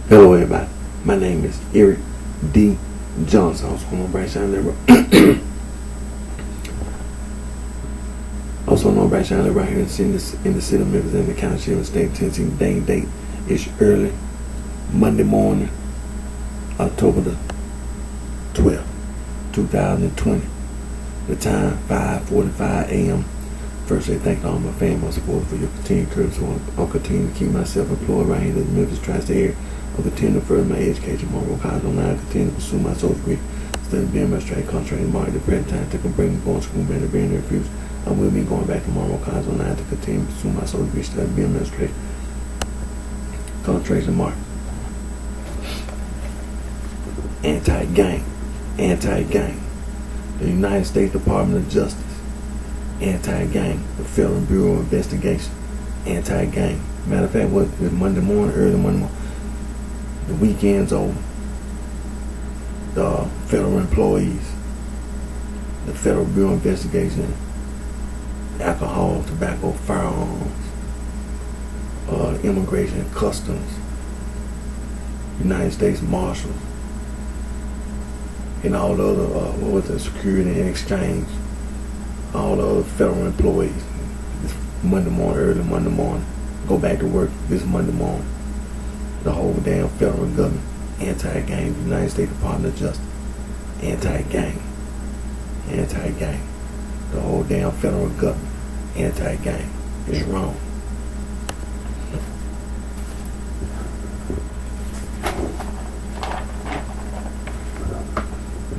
Hello everybody, my name is Eric D. Johnson. Also known BrightShine. Also known BrightShine right here in the city of Memphis in the county Shelby State, Tennessee. Day date is early Monday morning, October the 12th, 2020. The time 5:45 a.m. First, I thank all my family, my support for your continued courage. I'll continue to keep myself employed right here in the Memphis tri-state area. I'll continue to further my education, my work hard online. I'll continue to pursue my social degree, study being my straight contract and market. The present time, take a break and going to school, being very near future. I will be going back to Marvel College online to continue to pursue my social degree, study being my straight contracts and market. Anti-gang. The United States Department of Justice. Anti-gang, the Federal Bureau of Investigation. Anti-gang. Matter of fact, what Monday morning, early Monday morning, the weekend's over. The federal employees, the Federal Bureau of Investigation, alcohol, tobacco, firearms, immigration and customs, United States Marshals, and all the other, security and exchange, all the other federal employees. This Monday morning, early Monday morning, go back to work this Monday morning. The whole damn federal government, anti-gang, United States Department of Justice, anti-gang. The whole damn federal government, anti-gang. It's wrong.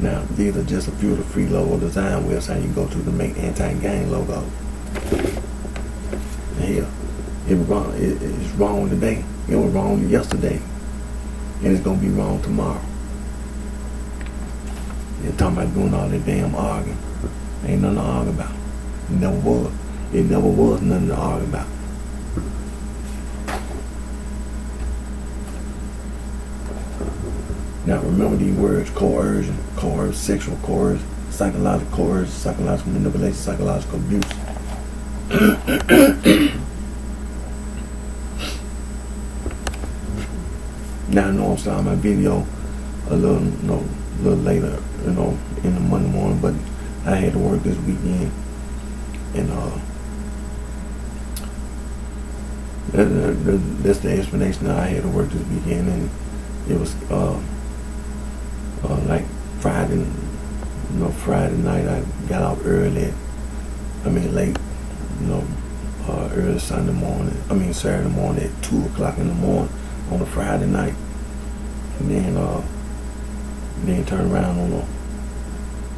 Now, these are just a few of the free logo design websites you can go to make anti-gang logos. Hell, it's wrong today. It was wrong yesterday. And it's going to be wrong tomorrow. You're talking about doing all that damn arguing. Ain't nothing to argue about. It never was. It never was nothing to argue about. Now remember these words: coercion, sexual coercion, psychological manipulation, psychological abuse. Now I know I'm starting my video a little later, in the Monday morning, but I had to work this weekend, and that's the explanation that I had to work this weekend, and it was like Friday night. I got out early. Late. Early Saturday morning at 2 o'clock in the morning on a Friday night, and then turn around on a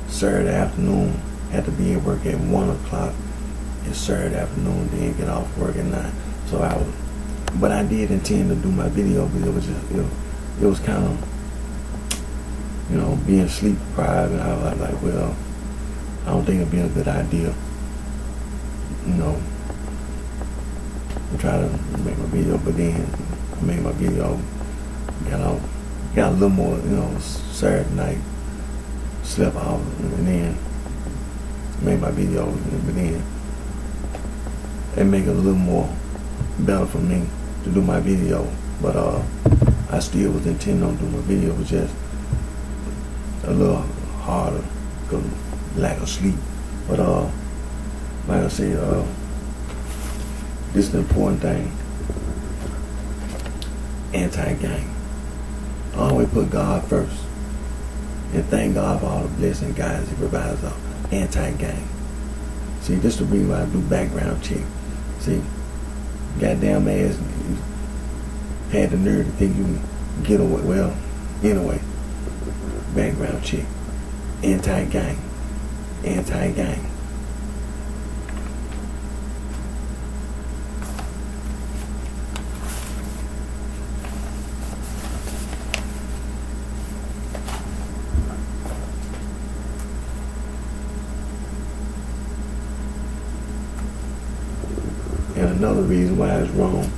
Saturday afternoon. Had to be at work at 1 o'clock at Saturday afternoon. Then get off work at 9. But I did intend to do my video, but it was kind of being sleep deprived, and I was like, well, I don't think it'd be a good idea, to try to make my video. But then I made my video, got a little more, Saturday night, slept off, and then made my video, but then it make it a little more better for me to do my video. But I still was intending on doing my video. It was just a little harder because of lack of sleep. But like I said, this is the important thing. Anti-gang. Always put God first, and thank God for all the blessings and guidance He provides us. Anti-gang. See, this is the reason why I do background check. See, goddamn ass had the nerve to think you can get away. Well, anyway, background check. Anti-gang. And another reason why it's wrong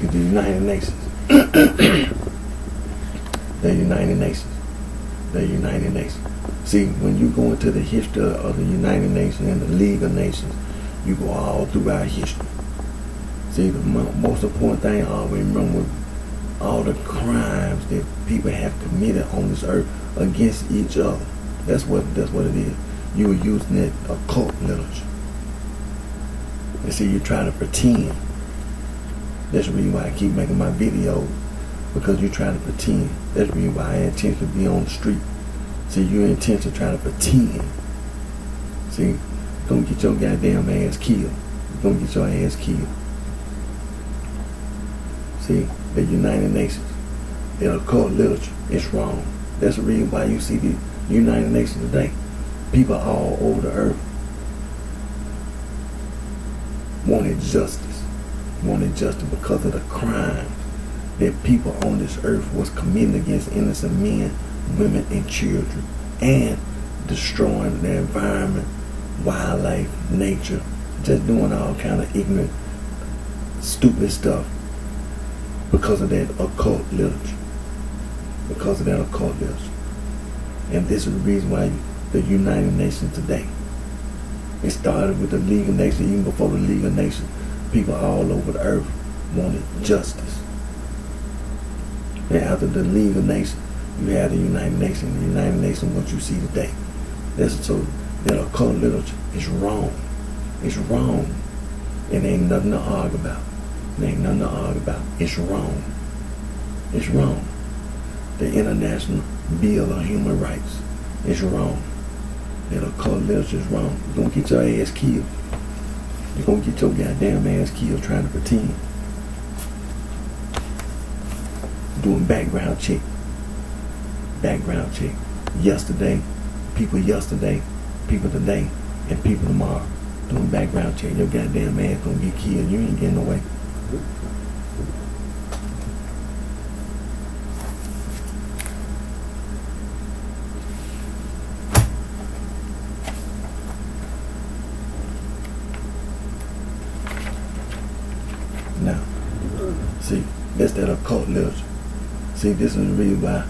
is the United Nations. The United Nations. See, when you go into the history of the United Nations and the League of Nations, you go all throughout history. See, the most important thing I always remember all the crimes that people have committed on this earth against each other. That's what it is. You were using that occult literature. And see, you're trying to pretend. That's the reason why I keep making my videos, because you're trying to pretend. That's the reason why I intentionally be on the street. See, you're intentionally trying to pretend. See, don't get your goddamn ass killed. Don't get your ass killed. See, the United Nations, the occult literature, it's wrong. That's the reason why you see the United Nations today. People all over the earth wanted justice. Wanted justice because of the crime that people on this earth was committing against innocent men, women, and children, and destroying the environment, wildlife, nature, just doing all kind of ignorant, stupid stuff because of that occult literature. Because of that occult literature. And this is the reason why the United Nations today. It started with the League of Nations. Even before the League of Nations, people all over the earth wanted justice. And after the League of Nations, you had the United Nations. The United Nations, what you see today. That's so that occult literature is wrong. It's wrong. It ain't nothing to argue about. It ain't nothing to argue about. It's wrong. It's wrong. The International Bill of Human Rights is wrong. That occult literature is wrong. You're gonna get your ass killed. You're gonna get your goddamn ass killed trying to pretend. Doing background check. Background check. Yesterday, people today, and people tomorrow. Doing background check. Your goddamn ass gonna get killed. You ain't getting away. Now, see, that's that occult literature. See, this is the reason why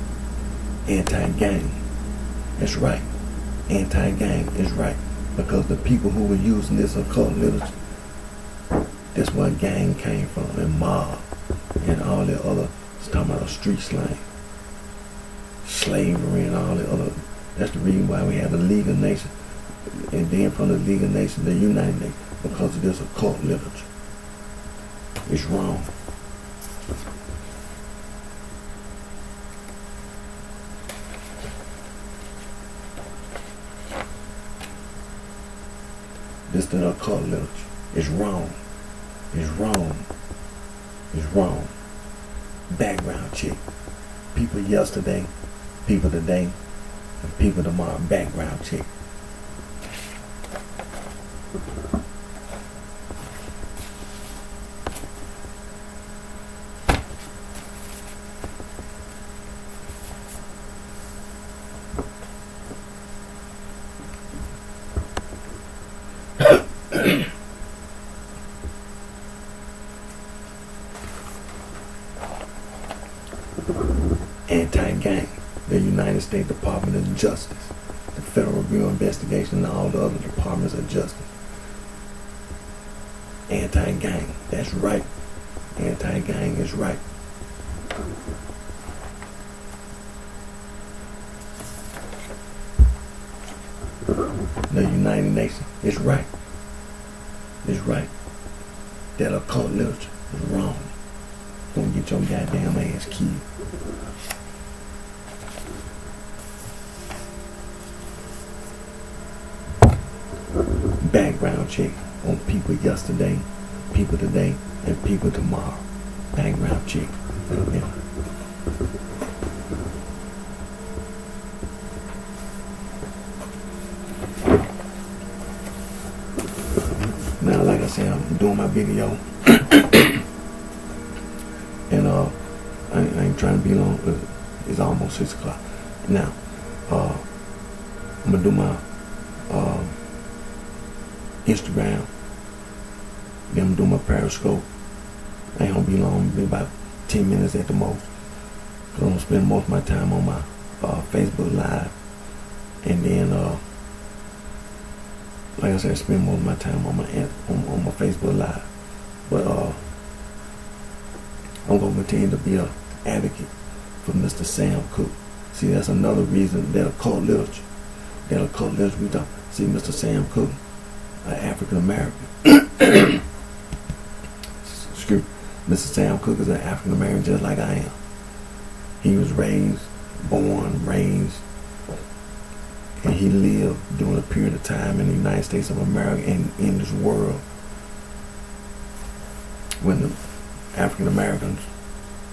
anti-gang. That's right. Anti-gang is right. Because the people who were using this occult literature, that's where gang came from, and mob, and all the other, it's talking about street slang, slavery, and all the other. That's the reason why we have the League of Nations, and then from the League of Nations, the United Nations, because of this occult literature. It's wrong. This is the occult literature. It's wrong. It's wrong. It's wrong. Background check. People yesterday, people today, and people tomorrow. Background check. Anti-gang, the United States Department of Justice, the Federal Bureau of Investigation, and all the other departments of justice. Anti-gang, that's right. Anti-gang is right. The United Nations is right. It's right. That occult literature is wrong. Don't get your goddamn ass killed. Background check on people yesterday, people today, and people tomorrow. Background check. Yeah. Now, like I said, I'm doing my video, and I ain't trying to be long. It's almost 6 o'clock. Now, I'm gonna do my Instagram. Then I'm doing my Periscope. I ain't gonna be long. Be about 10 minutes at the most. Cause I'm gonna spend most of my time on my Facebook Live, and then like I said, I spend most of my time on my Facebook Live. But I'm going to continue to be an advocate for Mr. Sam Cooke. See, that's another reason that occult literature, we don't see Mr. Sam Cooke, an African American. Excuse me. Mr. Sam Cooke is an African American just like I am. He was born, raised, and he lived during a period of time in the United States of America and in this world when the African Americans,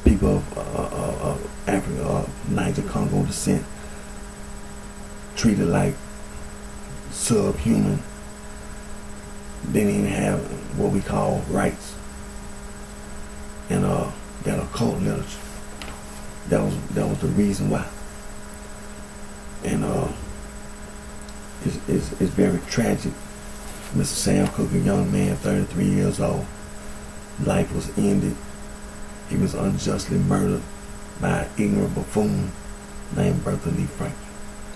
people of Africa, Niger Congo descent, treated like subhuman, didn't even have what we call rights. And that occult literature, that was the reason why. And it's very tragic. Mr. Sam Cooke, a young man, 33 years old, life was ended. He was unjustly murdered by an ignorant buffoon named Bertha Lee Franklin.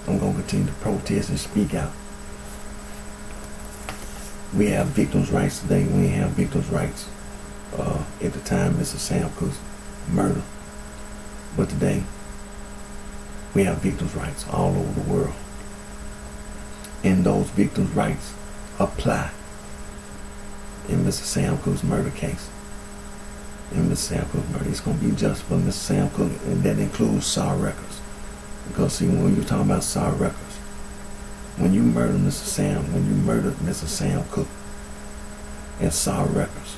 I'm going to continue to protest and speak out. We have victims' rights today. We ain't have victims' rights at the time Mr. Sam Cooke's murder. But today, we have victims' rights all over the world. And those victims' rights apply in Mr. Sam Cooke's murder case. In Mr. Sam Cooke's murder, it's going to be just for Mr. Sam Cooke, and that includes SAW Records. Because see, when you're talking about SAW Records, when you murder Mr. Sam Cooke and SAW Records,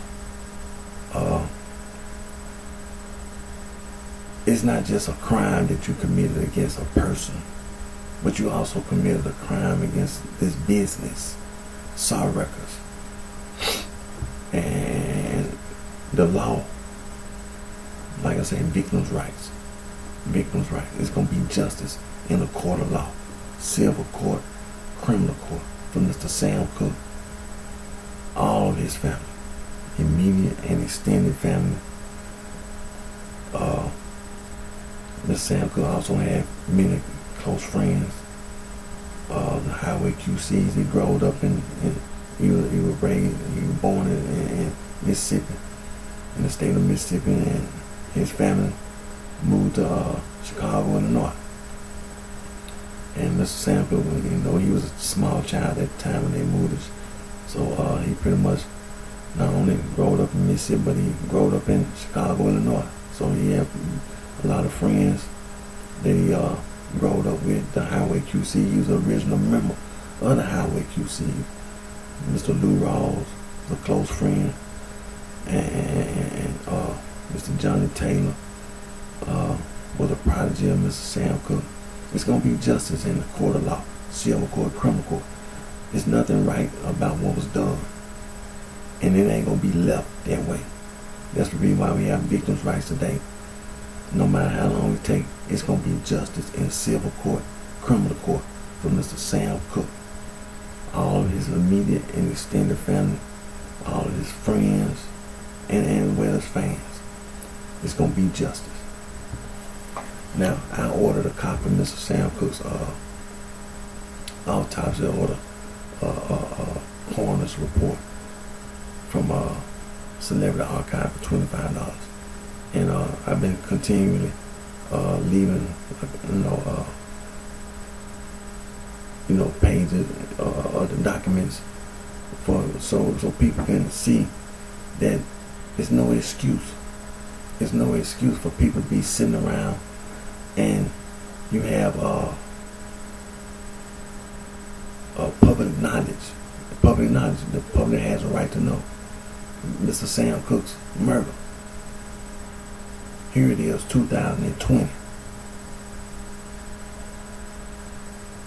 it's not just a crime that you committed against a person, but you also committed a crime against this business, SAW Records. And the law, like I said, victims' rights. Victims' rights. It's going to be justice in a court of law, civil court, criminal court, for Mr. Sam Cooke, all of his family, immediate and extended family. Mr. Sam Cooke also had many close friends. The highway QCs. He grew up he was born in Mississippi, in the state of Mississippi, and his family moved to Chicago, Illinois. And Mr. Sam Cooke, he was a small child at the time when they moved. So he pretty much not only grew up in Mississippi, but he grew up in Chicago, Illinois. So he had a lot of friends that he grew up with. The Highway QC, he was the original member of the Highway QC. Mr. Lou Rawls, a close friend, and Mr. Johnny Taylor was a prodigy of Mr. Sam Cooke. It's going to be justice in the court of law, civil court, criminal court. There's nothing right about what was done, and it ain't going to be left that way. That's the reason why we have victims' rights today. No matter how long it takes, it's going to be justice in civil court, criminal court for Mr. Sam Cooke. All of his immediate and extended family, all of his friends, and as well as fans. It's going to be justice. Now, I ordered a copy of Mr. Sam Cooke's autopsy order, coroner's report from Celebrity Archive for $25. And I've been continually leaving, pages of the documents so people can see that there's no excuse. There's no excuse for people to be sitting around and you have public knowledge. The public has a right to know Mr. Sam Cooke's murder. Here it is, 2020.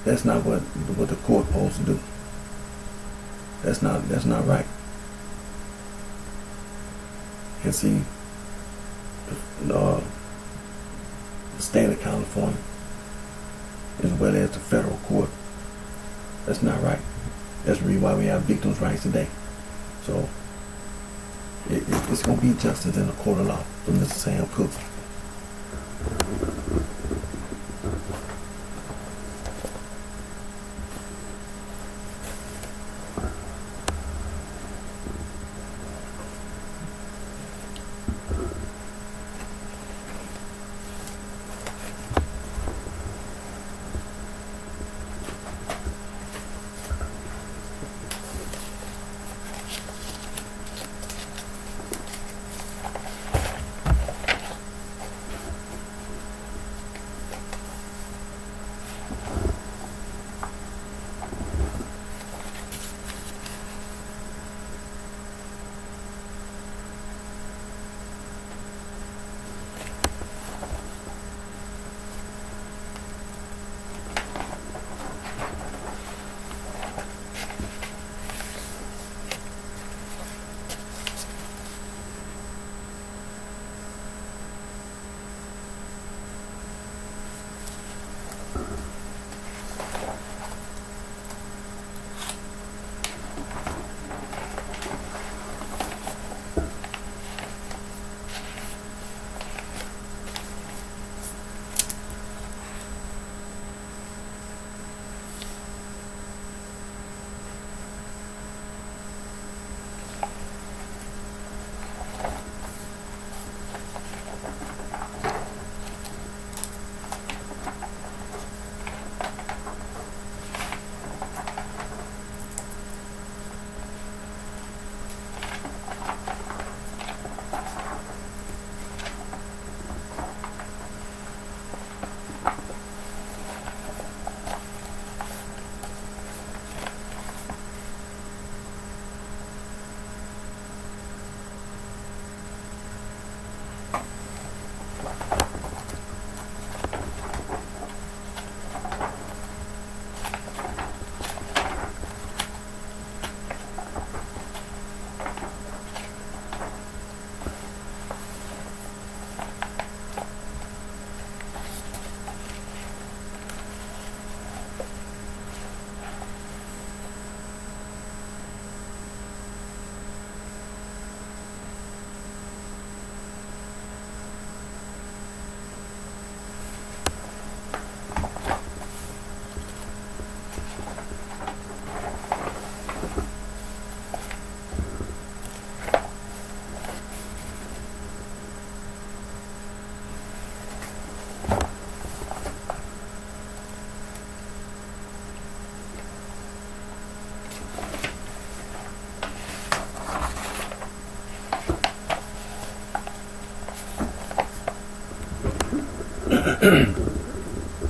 That's not what the court supposed to do. That's not right. And see, the state of California, as well as the federal court, that's not right. That's the reason why we have victims' rights today. So it's going to be justice in the court of law for Mr. Sam Cooke.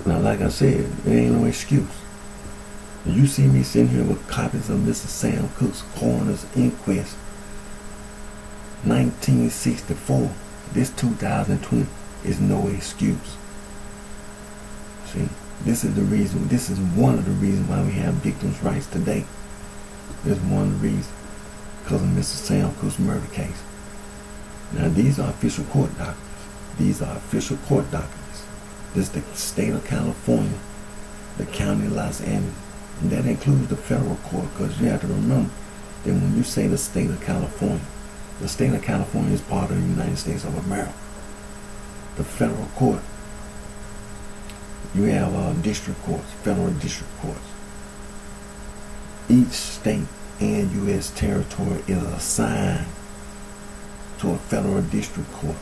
Now, like I said, there ain't no excuse. You see me sitting here with copies of Mr. Sam Cooke's Coroner's Inquest, 1964. This 2020 is no excuse. See, this is the reason. This is one of the reasons why we have victims' rights today. This is one of the reasons, because of Mr. Sam Cooke's murder case. Now, these are official court documents. These are official court documents. This is the state of California, the county of Los Angeles, and that includes the federal court, because you have to remember that when you say the state of California is part of the United States of America. The federal court, you have district courts, federal district courts. Each state and U.S. territory is assigned to a federal district court.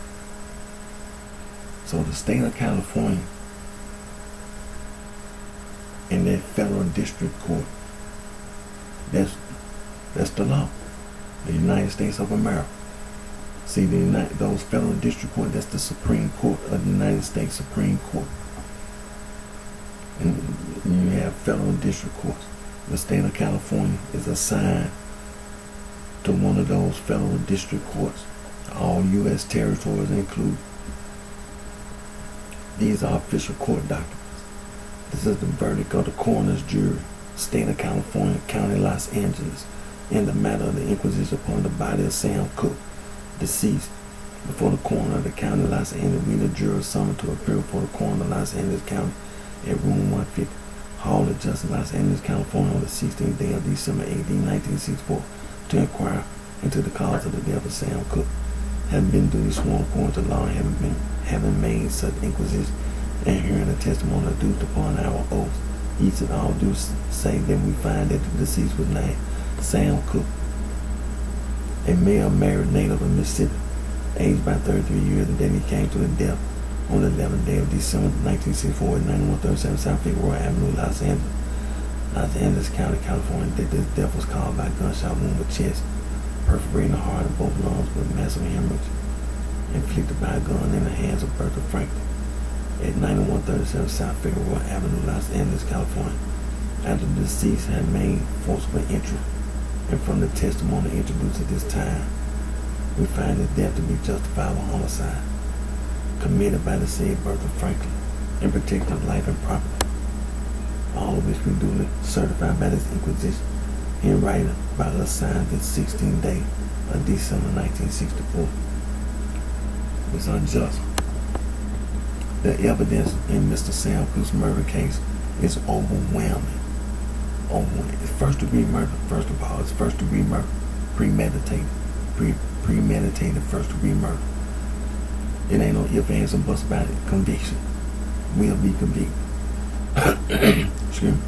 So the state of California and that federal district court, that's the law. The United States of America. See, those federal district court, that's the Supreme Court of the United States Supreme Court. And you have federal district courts. The state of California is assigned to one of those federal district courts. All U.S. territories include. These are official court documents. This is the verdict of the coroner's jury, state of California, county Los Angeles, in the matter of the inquisition upon the body of Sam Cooke, deceased, before the coroner of the county Los Angeles. We, the jurors, summoned to appear before the coroner of Los Angeles County at room 150, Hall of Justice, Los Angeles, California, on the 16th day of December 18, 1964, to inquire into the cause of the death of Sam Cooke. Having been duly sworn according to law and having made such inquisition and hearing the testimony adduced upon our oaths, each and all do say that we find that the deceased was named Sam Cooke, a male married native of Mississippi, aged by 33 years, and then he came to the death on the 11th day of December 1964 at 9137 South Figueroa Avenue, Los Angeles County, California. That this death was caused by a gunshot wound to the chest, perforating the heart and both lungs with massive hemorrhage inflicted by a gun in the hands of Bertha Franklin, at 9137 South Figueroa Avenue, Los Angeles, California, after the deceased had made forcible entry, and from the testimony introduced at this time, we find his death to be justifiable homicide committed by the said Bertha Franklin in protecting of life and property, all of which we duly certified by this Inquisition in writing by us signed this 16th day of December 1964. It's unjust. The evidence in Mr. Sam Cooke's murder case is overwhelming. It's first degree murder. First of all, it's first degree murder. Premeditated first degree murder. It ain't no ifs, ands, and buts about it. Conviction. Will be convicted. Excuse me.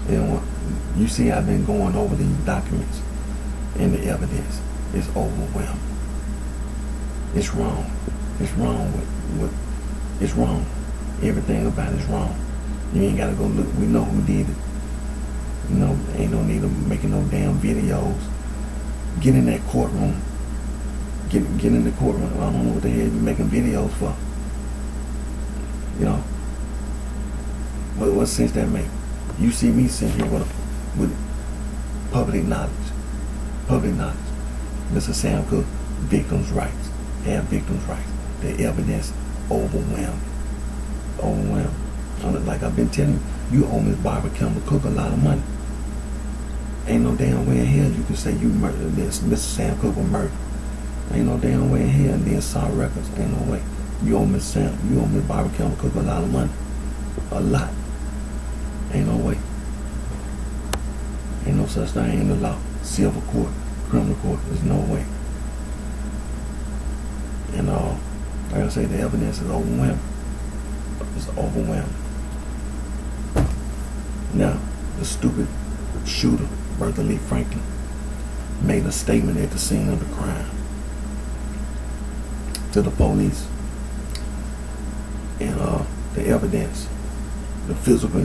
You know what? You see, I've been going over these documents and the evidence. It's overwhelming. It's wrong. It's wrong it's wrong. Everything about it's wrong. You ain't gotta go look. We know who did it. You know, ain't no need of making no damn videos. Get in that courtroom. Get in the courtroom. I don't know what the hell you making videos for. You know, what sense that make? You see me sitting here with public knowledge. Public knowledge. Mr. Sam Cooke, victims' rights. Have victims' rights. The evidence overwhelming. Overwhelming. Like I've been telling you, you owe Miss Barbara Campbell Cooke a lot of money. Ain't no damn way in hell you can say you murdered this. Mr. Sam Cooke was murdered. Ain't no damn way in hell. And then saw records. Ain't no way. You owe Miss Barbara Campbell Cooke a lot of money. A lot. Ain't no way. Ain't no such thing in the law. Civil court, criminal court. There's no way. And like I say, the evidence is overwhelming. It's overwhelming. Now, the stupid shooter, Bertha Lee Franklin, made a statement at the scene of the crime to the police. And the evidence, the physical,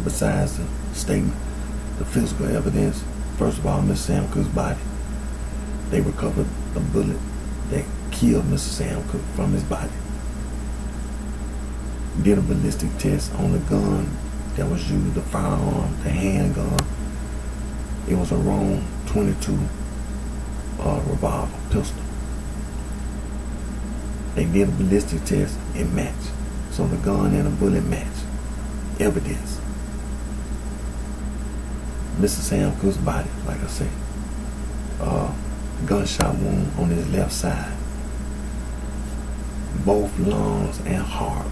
besides the statement, the physical evidence, first of all, Mr. Sam Cooke's body. They recovered a bullet that killed Mr. Sam Cooke from his body. Did a ballistic test on the gun that was used, the firearm, the handgun. It was a Rohm 22 revolver pistol. They did a ballistic test, it matched. So the gun and the bullet matched. Evidence. Mr. Sam Cooke's body, like I said, gunshot wound on his left side. Both lungs and heart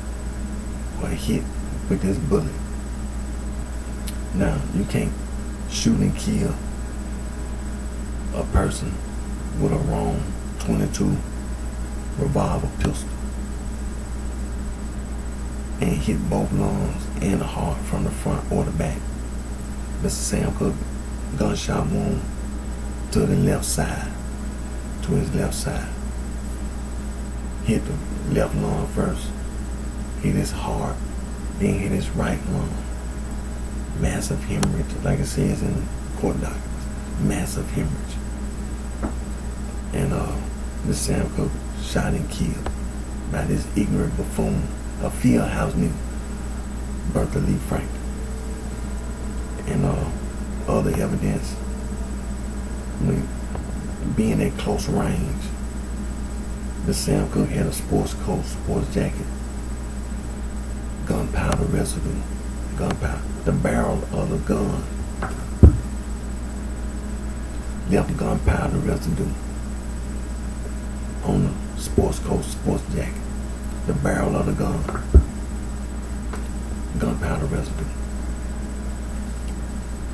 were hit with this bullet. Now, you can't shoot and kill a person with a Rohm 22 revolver pistol and hit both lungs and the heart from the front or the back. Mr. Sam Cooke, gunshot wound to the left side, to his left side. Hit the left lung first, hit his heart, then hit his right lung. Massive hemorrhage, like it says in court documents. Massive hemorrhage. And Mr. Sam Cooke shot and killed by this ignorant buffoon, a field house nigga, Bertha Lee Franklin. And other evidence, being at close range, Mr. Sam Cooke had a sports coat, sports jacket, gunpowder residue, gunpowder. The barrel of the gun left gunpowder residue on the sports coat, sports jacket. The barrel of the gun, gunpowder residue.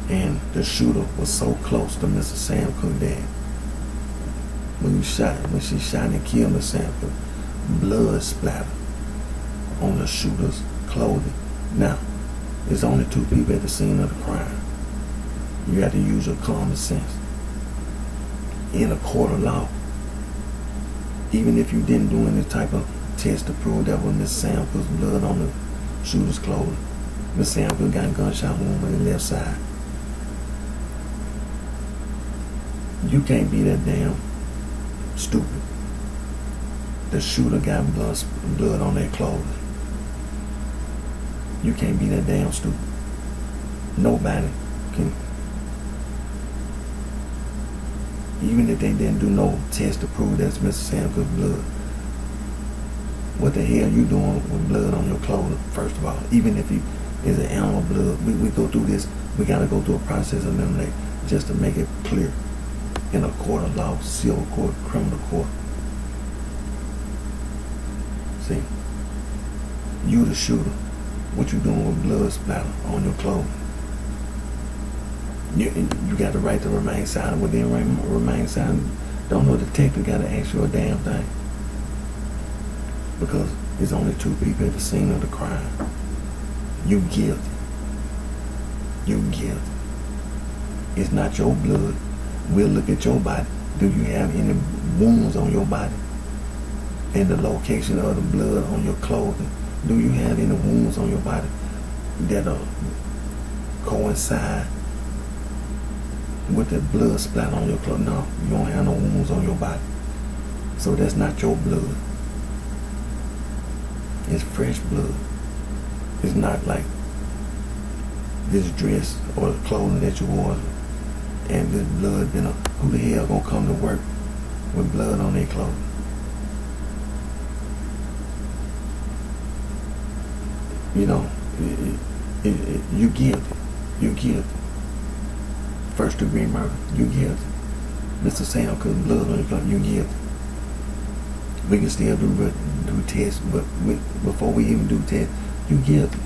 And the shooter was so close to Mr. Sam Cooke that when she shot and killed Mr. Sam Cooke, blood splattered on the shooter's clothing. Now, there's only two people at the scene of the crime. You have to use your common sense. In a court of law, even if you didn't do any type of test to prove that was Mr. Sam Cooke's blood on the shooter's clothing, Mr. Sam Cooke got a gunshot wound on the left side. You can't be that damn stupid the shooter got blood on their clothes. You can't be that damn stupid. Nobody can. Even if they didn't do no test to prove that's Mr. Sam Cooke's blood, what the hell you doing with blood on your clothes, first of all? Even if you is an animal blood, we go through this. We got to go through a process of eliminate just to make it clear in a court of law, civil court, criminal court. See, you the shooter. What you doing with blood splatter on your clothes? You got the right to remain silent. Within remain silent, don't know the detective got to ask you a damn thing. Because there's only two people at the scene of the crime. You guilty. You guilty. It's not your blood. We'll look at your body. Do you have any wounds on your body? And the location of the blood on your clothing. Do you have any wounds on your body that coincide with the blood splat on your clothes? No, you don't have no wounds on your body. So that's not your blood. It's fresh blood. It's not like this dress or the clothing that you wore and this blood been up. Who the hell gonna come to work with blood on their clothes? You know, you guilty. You guilty. First degree murder. You guilty. Mr. Sam Cooke's blood on your clothes. You guilty. We can still do tests, but before we even do tests, you guilty.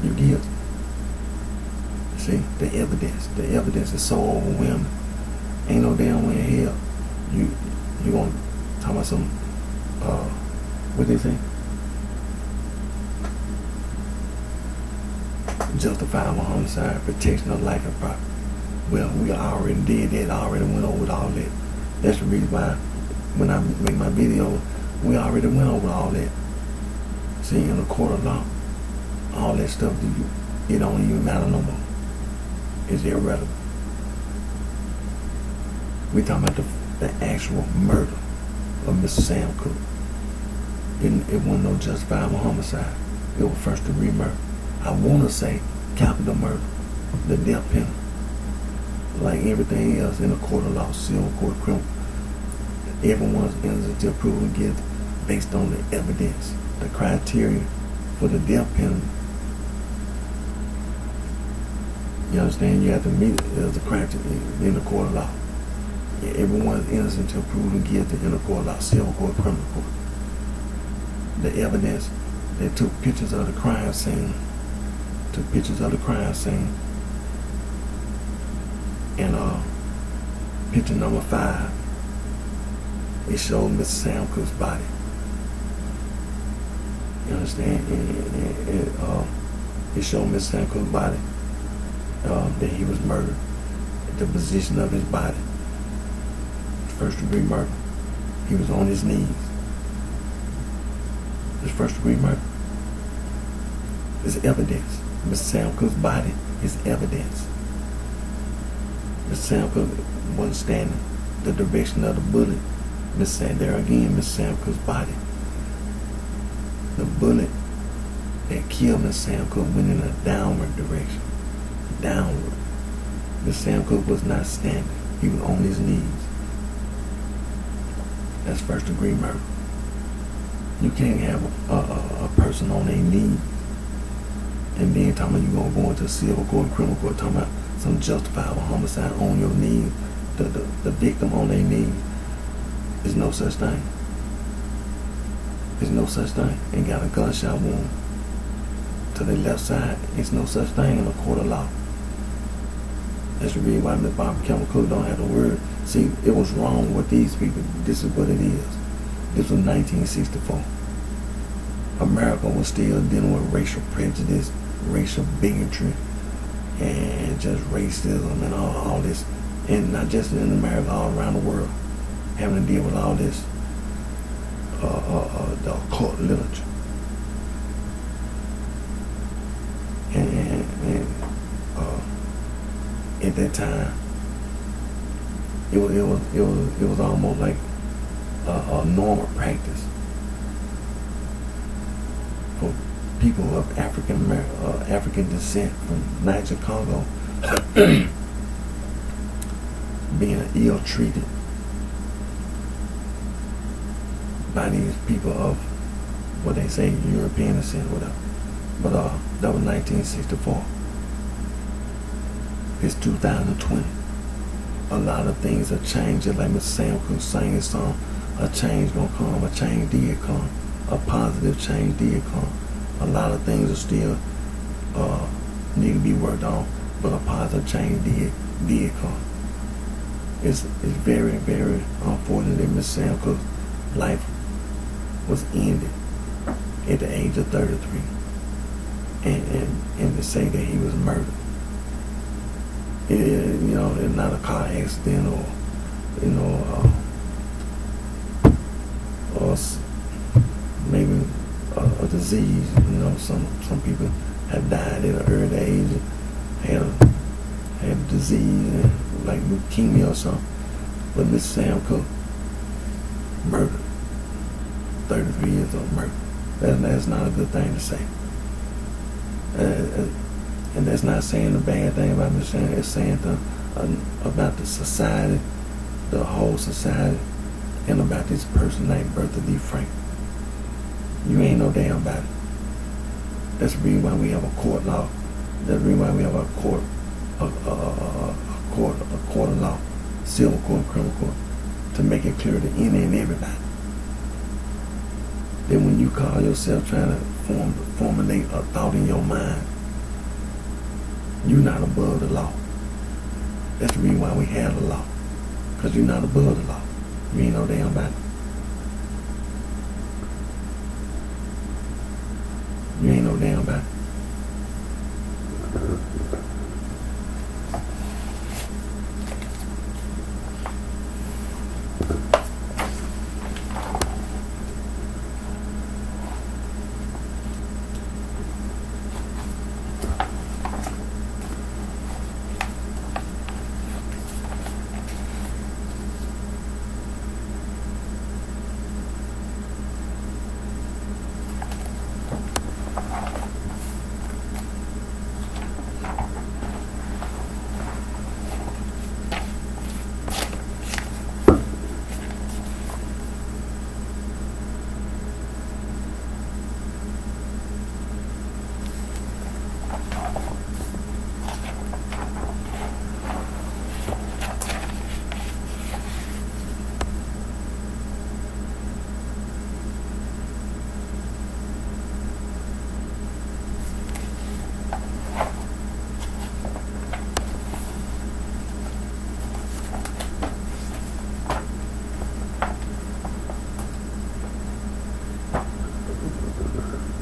You guilty. See, the evidence is so overwhelming. Ain't no damn way in hell you gonna talk about some what they say? Justifiable homicide, protection of life and property. Well, we already did that, already went over all that. That's the reason why when I make my video, we already went over all that. See, in the court of law, all that stuff, it don't even matter no more. It's irrelevant. We talking about the actual murder of Mr. Sam Cooke. It wasn't no justifiable homicide. It was first degree murder. I want to say capital murder, the death penalty. Like everything else in a court of law, civil court, criminal, everyone's innocent until proven guilty based on the evidence, the criteria for the death penalty. You understand? You have to meet it as a criteria in the court of law. Everyone's innocent until proven guilty in the court of law, civil court, criminal court. The evidence, they took pictures of the crime scene. And picture number 5, it showed Mr. Sam Cooke's body. You understand? It showed Mr. Sam Cooke's body, that he was murdered. The position of his body, first degree murder. He was on his knees. It's first degree murder. It's evidence. Mr. Sam Cooke's body is evidence. Mr. Sam Cooke wasn't standing the direction of the bullet. There again, Mr. Sam Cooke's body. The bullet that killed Mr. Sam Cooke went in a downward direction. Downward. Mr. Sam Cooke was not standing. He was on his knees. That's first degree murder. You can't have a person on their knees and then talking about you gonna go into civil court, criminal court, talking about some justifiable homicide on your knees, the victim on their knees. There's no such thing. There's no such thing. Ain't got a gunshot wound to the left side. There's no such thing in a court of law. That's the reason why Mr. Bobby Campbell Cook don't have the word. See, it was wrong with these people. This is what it is. This was 1964. America was still dealing with racial prejudice, racial bigotry, and just racism and all this. And not just in America, all around the world, having to deal with all this, the occult literature. And at that time, it was almost like a normal practice for people of African descent from Niger Congo being ill-treated by these people of what they say European descent or whatever. But that was 1964. It's 2020. A lot of things are changing. Like Mr. Sam Cooke sang his song, a change gonna come, a change did come, a positive change did come. A lot of things are still need to be worked on, but a positive change did come. It's very, very unfortunate that Mr. Sam Cooke's life was ended at the age of 33, and to say that he was murdered. It's not a car accident or maybe a disease. Some people have died at an early age, had a disease like leukemia or something. But Mr. Sam Cooke, murdered, 33 years old, murdered. That's not a good thing to say. And that's not saying a bad thing about Mr. Sam. It's saying about the society, the whole society, and about this person named Bertha D. Frank. You ain't no damn about it. That's the reason why we have a court law. That's the reason why we have a court of law, civil court, criminal court, to make it clear to any and everybody. Then when you call yourself trying to formulate a thought in your mind, you're not above the law. That's the reason why we have the law. Because you're not above the law. You ain't no damn about it. You ain't no damn about it.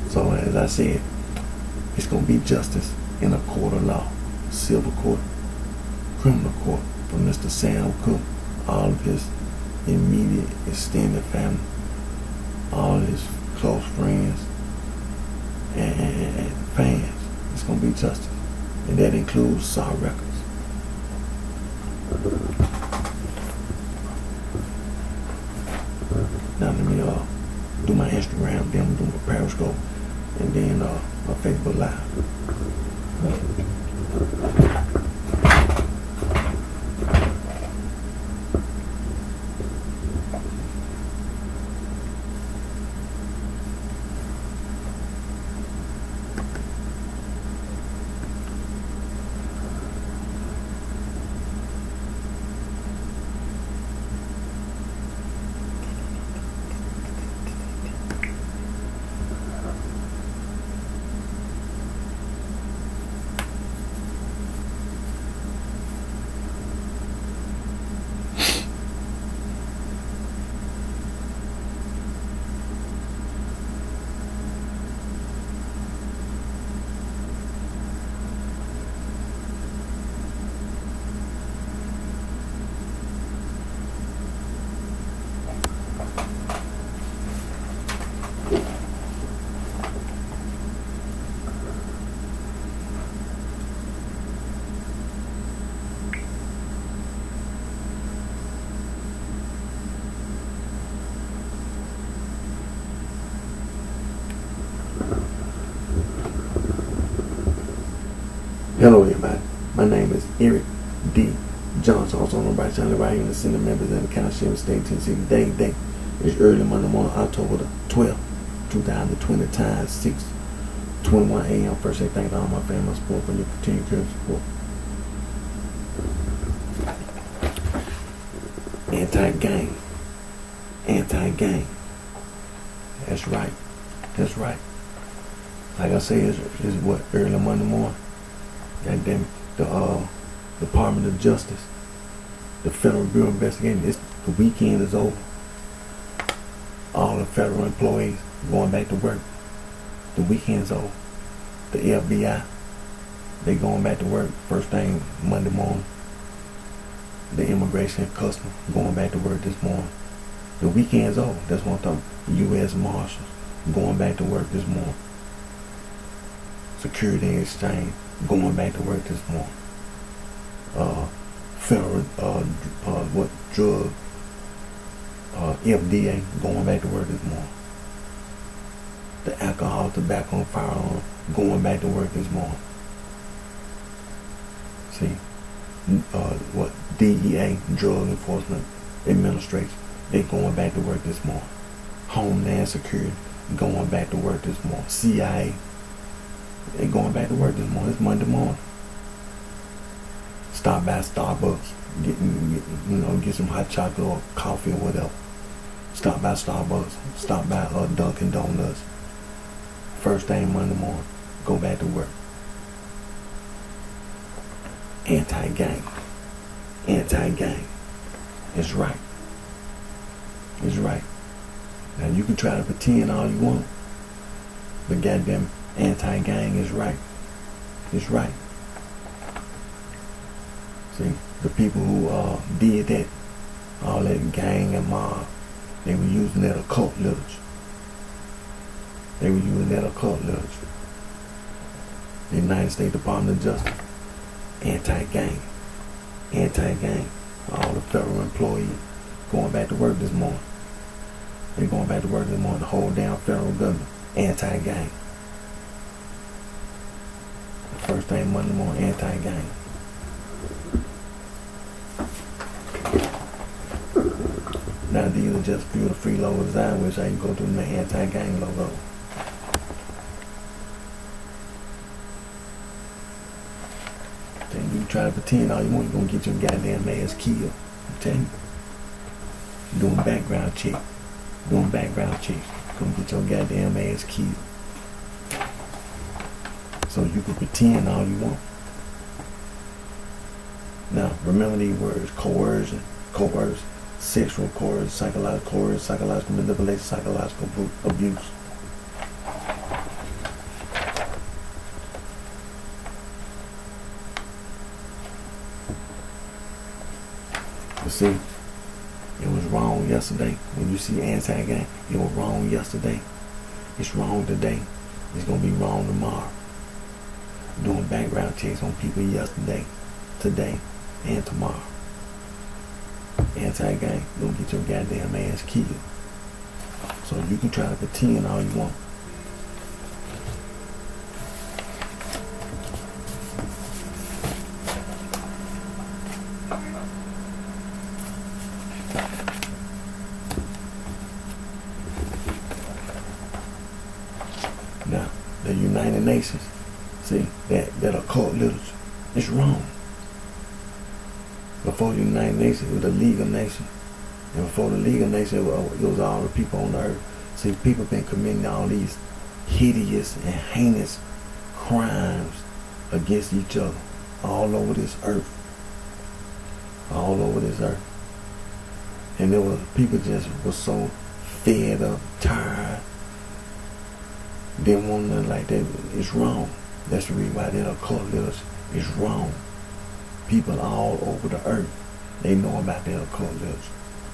So as I said, it's going to be justice in a court of law, civil court, criminal court, for Mr. Sam Cooke, all of his immediate extended family, all his close friends and fans. It's going to be justice. And that includes Saw Records. Now let me do my Instagram, then I'm doing my Periscope, and then my Facebook Live. Hello everybody, my name is Eric D. Johnson, also known as BrightShine, right here in the Senate members in the County of State, Tennessee. Day. It's early Monday morning, October the 12th, 2020, time 6:21 a.m. First, I thank all my family support for your continued care and support. Anti-gang. That's right. Like I say, it's what, early Monday morning. Goddamn it, the Department of Justice, the Federal Bureau of Investigation. The weekend is over. All the federal employees going back to work. The weekend's over. The FBI, they going back to work first thing Monday morning. The Immigration and Customs going back to work this morning. The weekend's over. That's what I'm talking. U.S. Marshals going back to work this morning. Security and Exchange going back to work this morning. Federal drug FDA going back to work this morning. The alcohol, tobacco, and firearm going back to work this morning. See, DEA, Drug Enforcement Administration, they going back to work this morning. Homeland Security going back to work this morning. CIA, they going back to work this morning. It's Monday morning. Stop by Starbucks, get some hot chocolate or coffee or whatever. Stop by Starbucks. Stop by Dunkin' Donuts. First thing Monday morning, go back to work. Anti-gang. It's right. Now you can try to pretend all you want, but goddamn, anti-gang is right. It's right. See, the people who did that, all that gang and mob, they were using that occult literature. The United States Department of Justice, anti-gang. All the federal employees going back to work this morning. They going back to work this morning. The whole damn federal government, anti-gang. The first thing Monday morning, anti-gang. Now these are just a few of the free logo design, which I can go to the anti-gang logo. Then you try to pretend all you want, you're gonna get your goddamn ass killed. I'm telling you. Doing background checks. Gonna get your goddamn ass killed. So you can pretend all you want. Now remember these words: coercion, coerce, sexual coercion, psychological manipulation, psychological abuse. You see, it was wrong yesterday. When you see anti-gang, it was wrong yesterday. It's wrong today. It's gonna be wrong tomorrow. Doing background checks on people yesterday, today, and tomorrow. Anti-gang, gonna get your goddamn ass killed. So you can try to pretend all you want. Now, the United Nations, see, that occult literature, it's wrong. Before the United Nations, it was the League of Nations. And before the League of Nations, it was all the people on the earth. See, people been committing all these hideous and heinous crimes against each other all over this earth. And there was people just were so fed up, tired, didn't want nothing like that. It's wrong. That's the reason why that occult literature is wrong. People all over the earth, they know about that occult literature,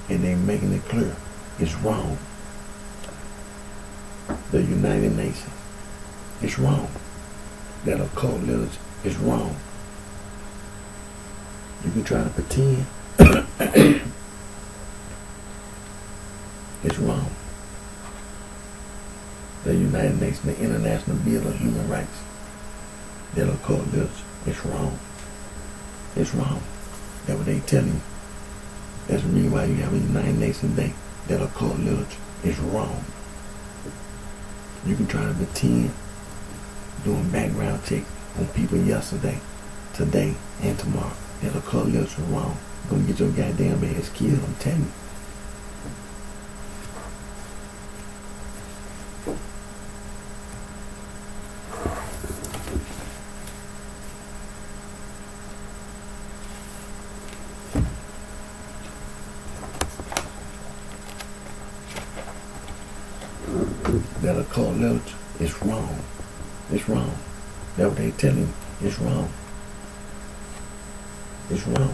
and they making it clear it's wrong. The United Nations, it's wrong. That occult literature is wrong. You can try to pretend it's wrong. The United Nations, the International Bill of Human Rights, that occult literature It's wrong. It's wrong. That's what they telling you. That's the reason why you have a United Nations Day. That occult literature is wrong. You can try to pretend doing background checks on people yesterday, today, and tomorrow. That occult literature is wrong. You're gonna get your goddamn ass killed, I'm telling you. That occult literature is wrong. It's wrong. That's what they telling you. It's wrong. It's wrong.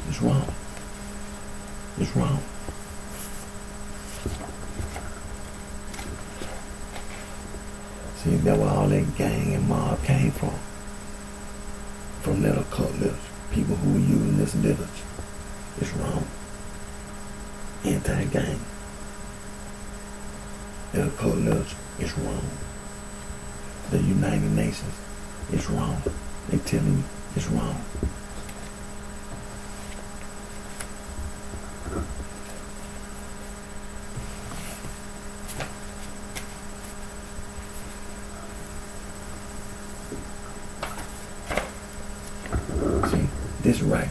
It's wrong. It's wrong. See, that's where all that gang and mob came from. From that occult literature. People who were using this literature. It's wrong. Anti-gang. That occult literature is wrong. The United Nations is wrong. They telling you it's wrong. See, this right.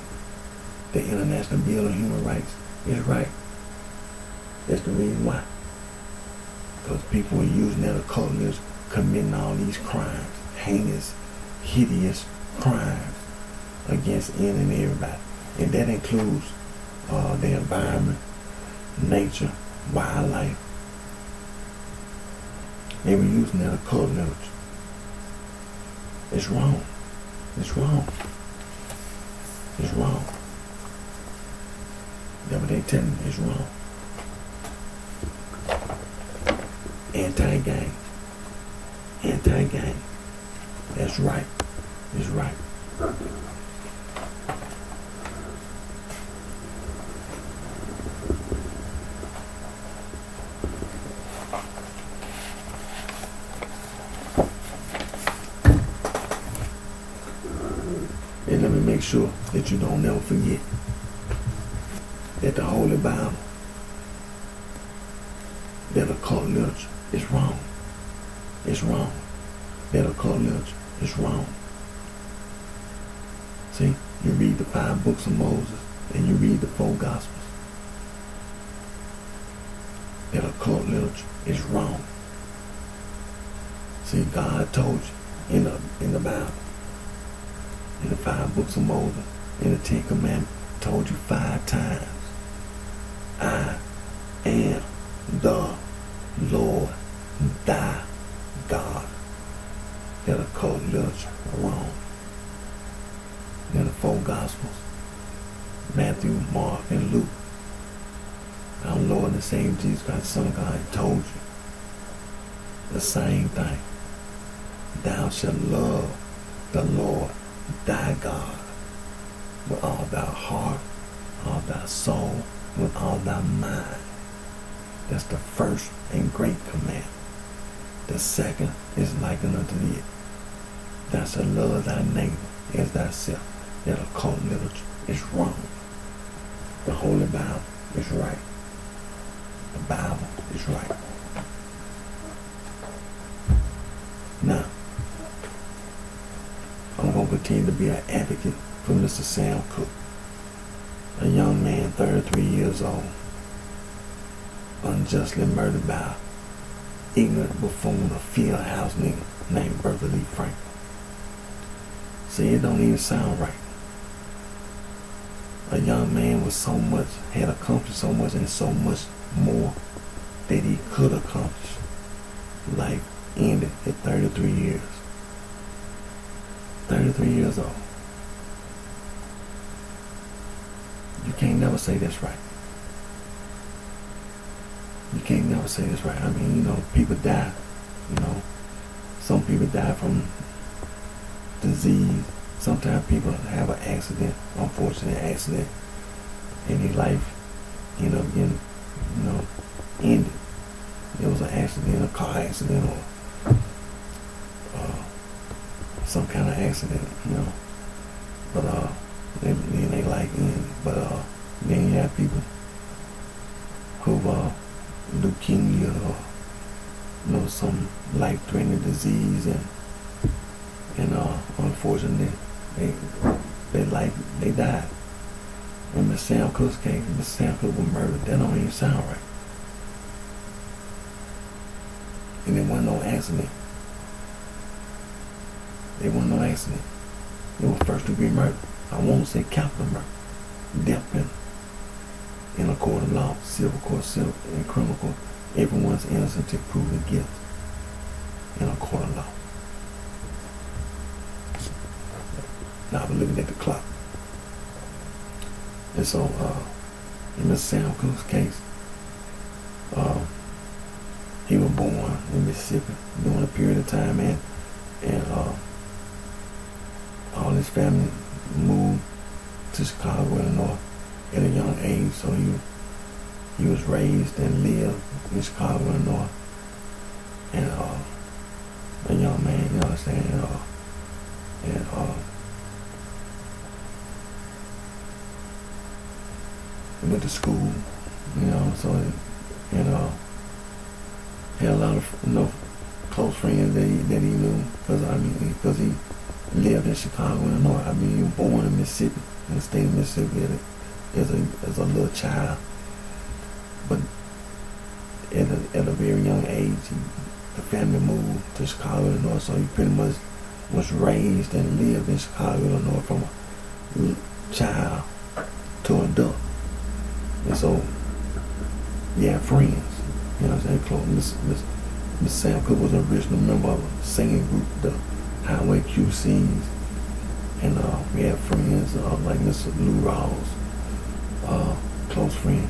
The International Bill of Human Rights is right. That's the reason why. Because people are using that occult literature, committing all these crimes, heinous, hideous crimes against any and everybody. And that includes the environment, nature, wildlife. They were using that occult literature. It's wrong. It's wrong. It's wrong. That's what they telling me. It's wrong. Anti-gang. Anti-gang. That's right. It's right. And let me make sure that you don't never forget that the Holy Bible, that occult literature is wrong. It's wrong. That occult literature is wrong. See, you read the 5 books of Moses and you read the 4 Gospels. That occult literature is wrong. See, God told you in the Bible, in the 5 books of Moses, in the 10 Commandments, told you 5 times, I am the Lord thy God. That occult literature wrong. In the 4 Gospels, Matthew, Mark, and Luke, our Lord and Savior Jesus Christ, the Son of God, told you the same thing. Thou shalt love the Lord thy God with all thy heart, all thy soul, with all thy mind. That's the first and great commandment. The second is likened unto thee. Thou shalt love thy neighbor as thyself. That occult literature is wrong. The Holy Bible is right. The Bible is right. Now, I'm going to continue to be an advocate for Mr. Sam Cooke, a young man, 33 years old, unjustly murdered by an ignorant buffoon, a field house nigga named Bertha Lee Franklin. See, it don't even sound right. A young man with so much, had accomplished so much and so much more that he could accomplish. Life ended at 33 years. 33 years old. You can't never say that's right. You can't never say that's right. I mean, people die. Some people die from disease. Sometimes people have an accident, unfortunate accident, and their life end up getting, ended. It was an accident, a car accident, or some kind of accident, But then they like in. But then you have people who leukemia or some life-threatening disease, and unfortunately they died. In Miss Sam Cook's case, Miss Sam Cook was murdered. That don't even sound right. And it wasn't no accident. It wasn't no accident. It was first-degree murder. I won't say capital murder. Death penalty. In a court of law, civil court, civil and criminal court, everyone's innocent till proven guilty. In a court of law. Now we're looking at the clock. And so, in Mr. Sam Cook's case, he was born in Mississippi during a period of time, and all his family moved to Chicago, Illinois at a young age. So he was raised and lived in Chicago, Illinois, and a young man, you know what I'm saying, and he went to school, so had a lot of close friends that he knew, because he lived in Chicago, Illinois. He was born in Mississippi, in the state of Mississippi as a little child, but at a very young age, the family moved to Chicago, Illinois. So he pretty much was raised and lived in Chicago, Illinois from a child to adult. And so, yeah, friends. You know what I'm saying? Close. Miss Sam Cook was an original member of a singing group, the Highway QCs. And we had friends like Mr. Lou Rawls, close friend.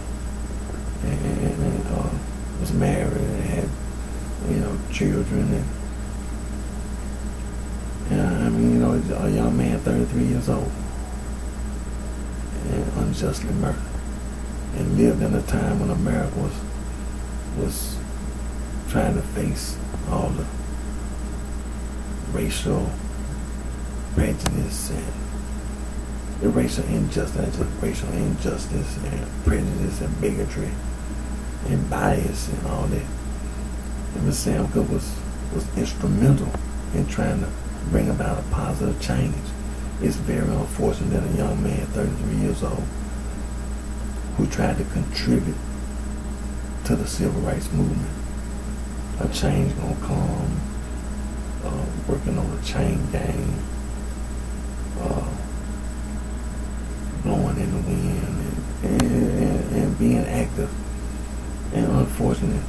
And was married and had, children. And a young man, 33 years old, and unjustly murdered. And lived in a time when America was trying to face all the racial prejudice and the racial injustice, and prejudice and bigotry and bias and all that. And Miss Sam Cook was instrumental in trying to bring about a positive change. It's very unfortunate that a young man, 33 years old, who tried to contribute to the civil rights movement. A change gonna come, working on a chain gang, blowing in the wind and being active. And unfortunately,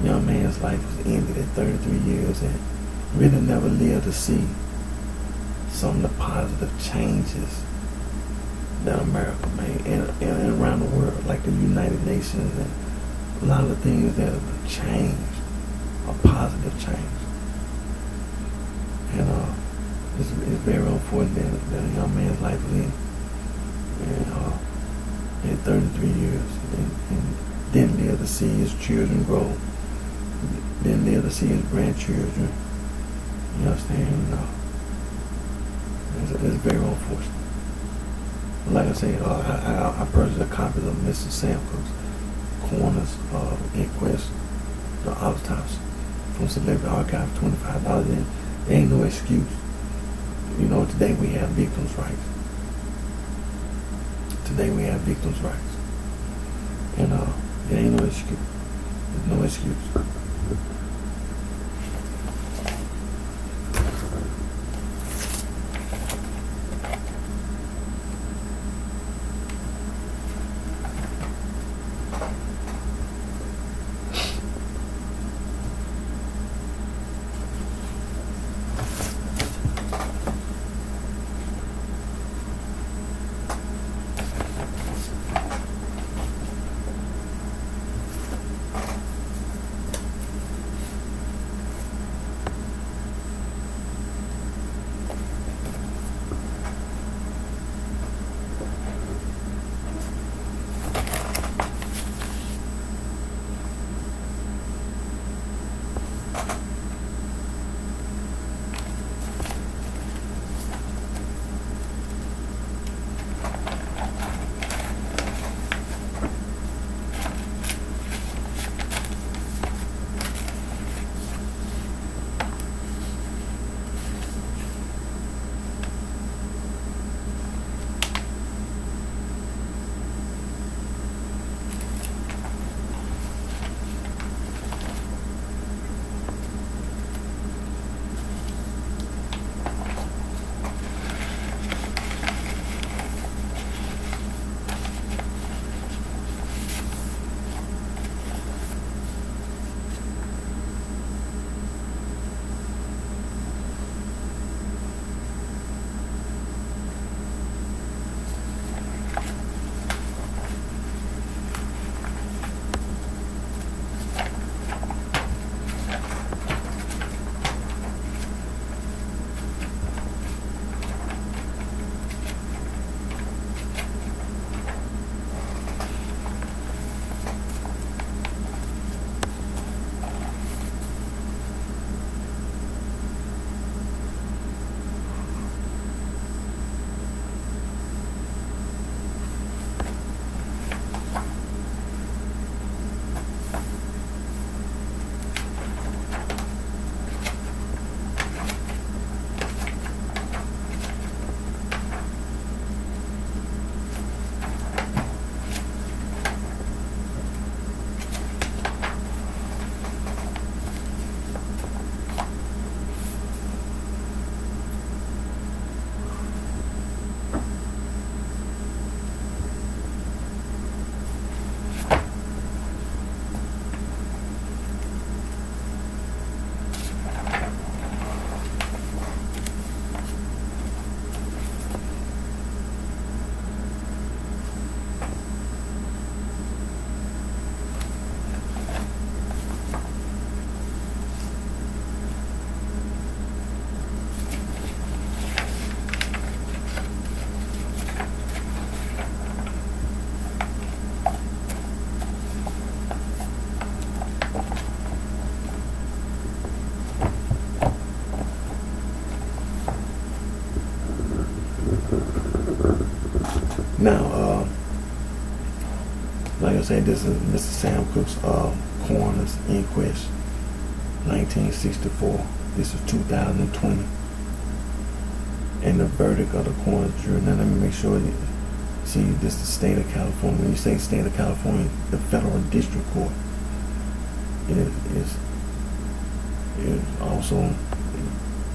young man's life was ended at 33 years and really never lived to see some of the positive changes that America made and around the world, like the United Nations and a lot of things that have changed, a positive change. And it's very unfortunate that a young man's life was in. And 33 years and didn't live to see his children grow, didn't live to see his grandchildren. You understand? It's very unfortunate. Like I say, I purchased a copy of Mr. Sam Cook's coroner's inquest, the autopsy from Celebrity Archive, $25. And there ain't no excuse. Today we have victims' rights. Today we have victims' rights. And there ain't no excuse. There's no excuse. Now, like I said, this is Mr. Sam Cooke's coroner's inquest, 1964. This is 2020. And the verdict of the coroner's jury. Now let me make sure you see this is the state of California. When you say state of California, the federal district court is also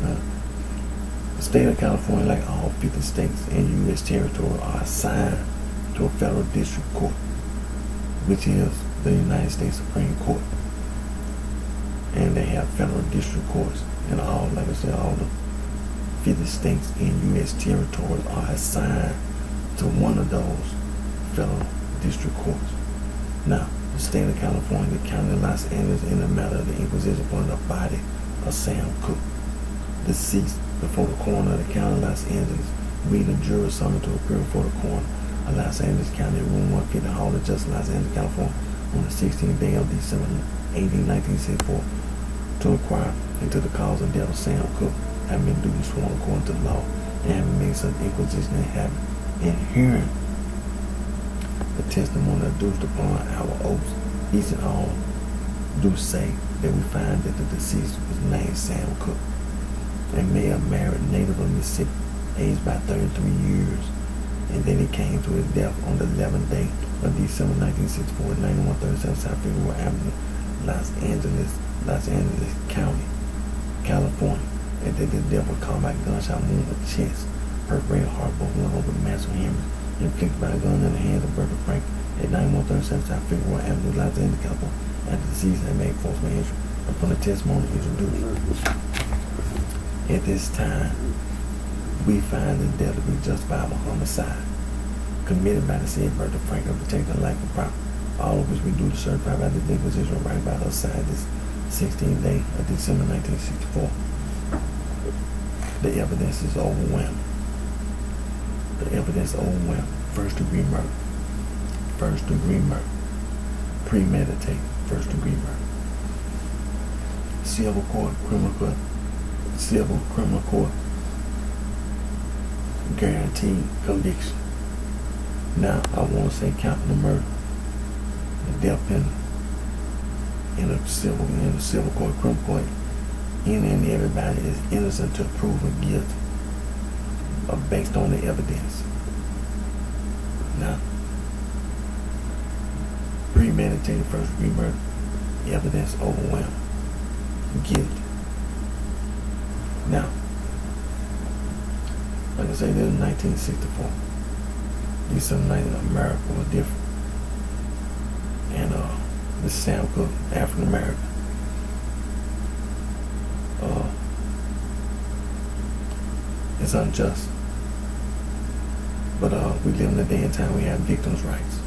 the state of California, like all 50 states and U.S. territory, are assigned to a federal district court, which is the United States Supreme Court. And they have federal district courts, and all, like I said, all the 50 states and U.S. territories are assigned to one of those federal district courts. Now, the state of California, the county of Los Angeles, in the matter of the inquisition upon the body of Sam Cooke, deceased, before the coroner of the county of Los Angeles, read a jury summons to appear before the coroner of Los Angeles County, room 150, Hall of Justice, Los Angeles, California, on the 16th day of December 18, 1964, to inquire into the cause of death of Sam Cooke, having been duly sworn according to the law, and having made such inquisition and having, and hearing the testimony adduced upon our oaths, each and all do say that we find that the deceased was named Sam Cooke, a male married native of Mississippi, aged by 33 years, and then he came to his death on the 11th day of December 1964 at 9137 South Figueroa Avenue, Los Angeles County, California, and that his death was caused by a gunshot wound to the chest, perforated heart, both lungs with a massive hemorrhage, inflicted by a gun in the hands of Bertha Frank at 9137 South Figueroa Avenue, Los Angeles, California, after the deceased had made forcible entry upon the testimony introduced. At this time, we find the death to be justifiable homicide committed by the said Bertha Frank of protecting life and property, all of which we do to certify by the inquisition right by her side this 16th day of December 1964. The evidence is overwhelming. The evidence is overwhelming. First degree murder. First degree murder. Premeditated. First degree murder. Civil court, criminal court. Civil criminal court. Guaranteed conviction. Now, I want to say capital murder. The death penalty in a civil court, criminal court, any and everybody is innocent till proven guilty, based on the evidence. Now, premeditated first degree murder, evidence overwhelming, guilty. Now, like I say, this is 1964. December 19, America was different. And this Sam Cooke, African American. It's unjust. But we live in a day and time we have victims' rights.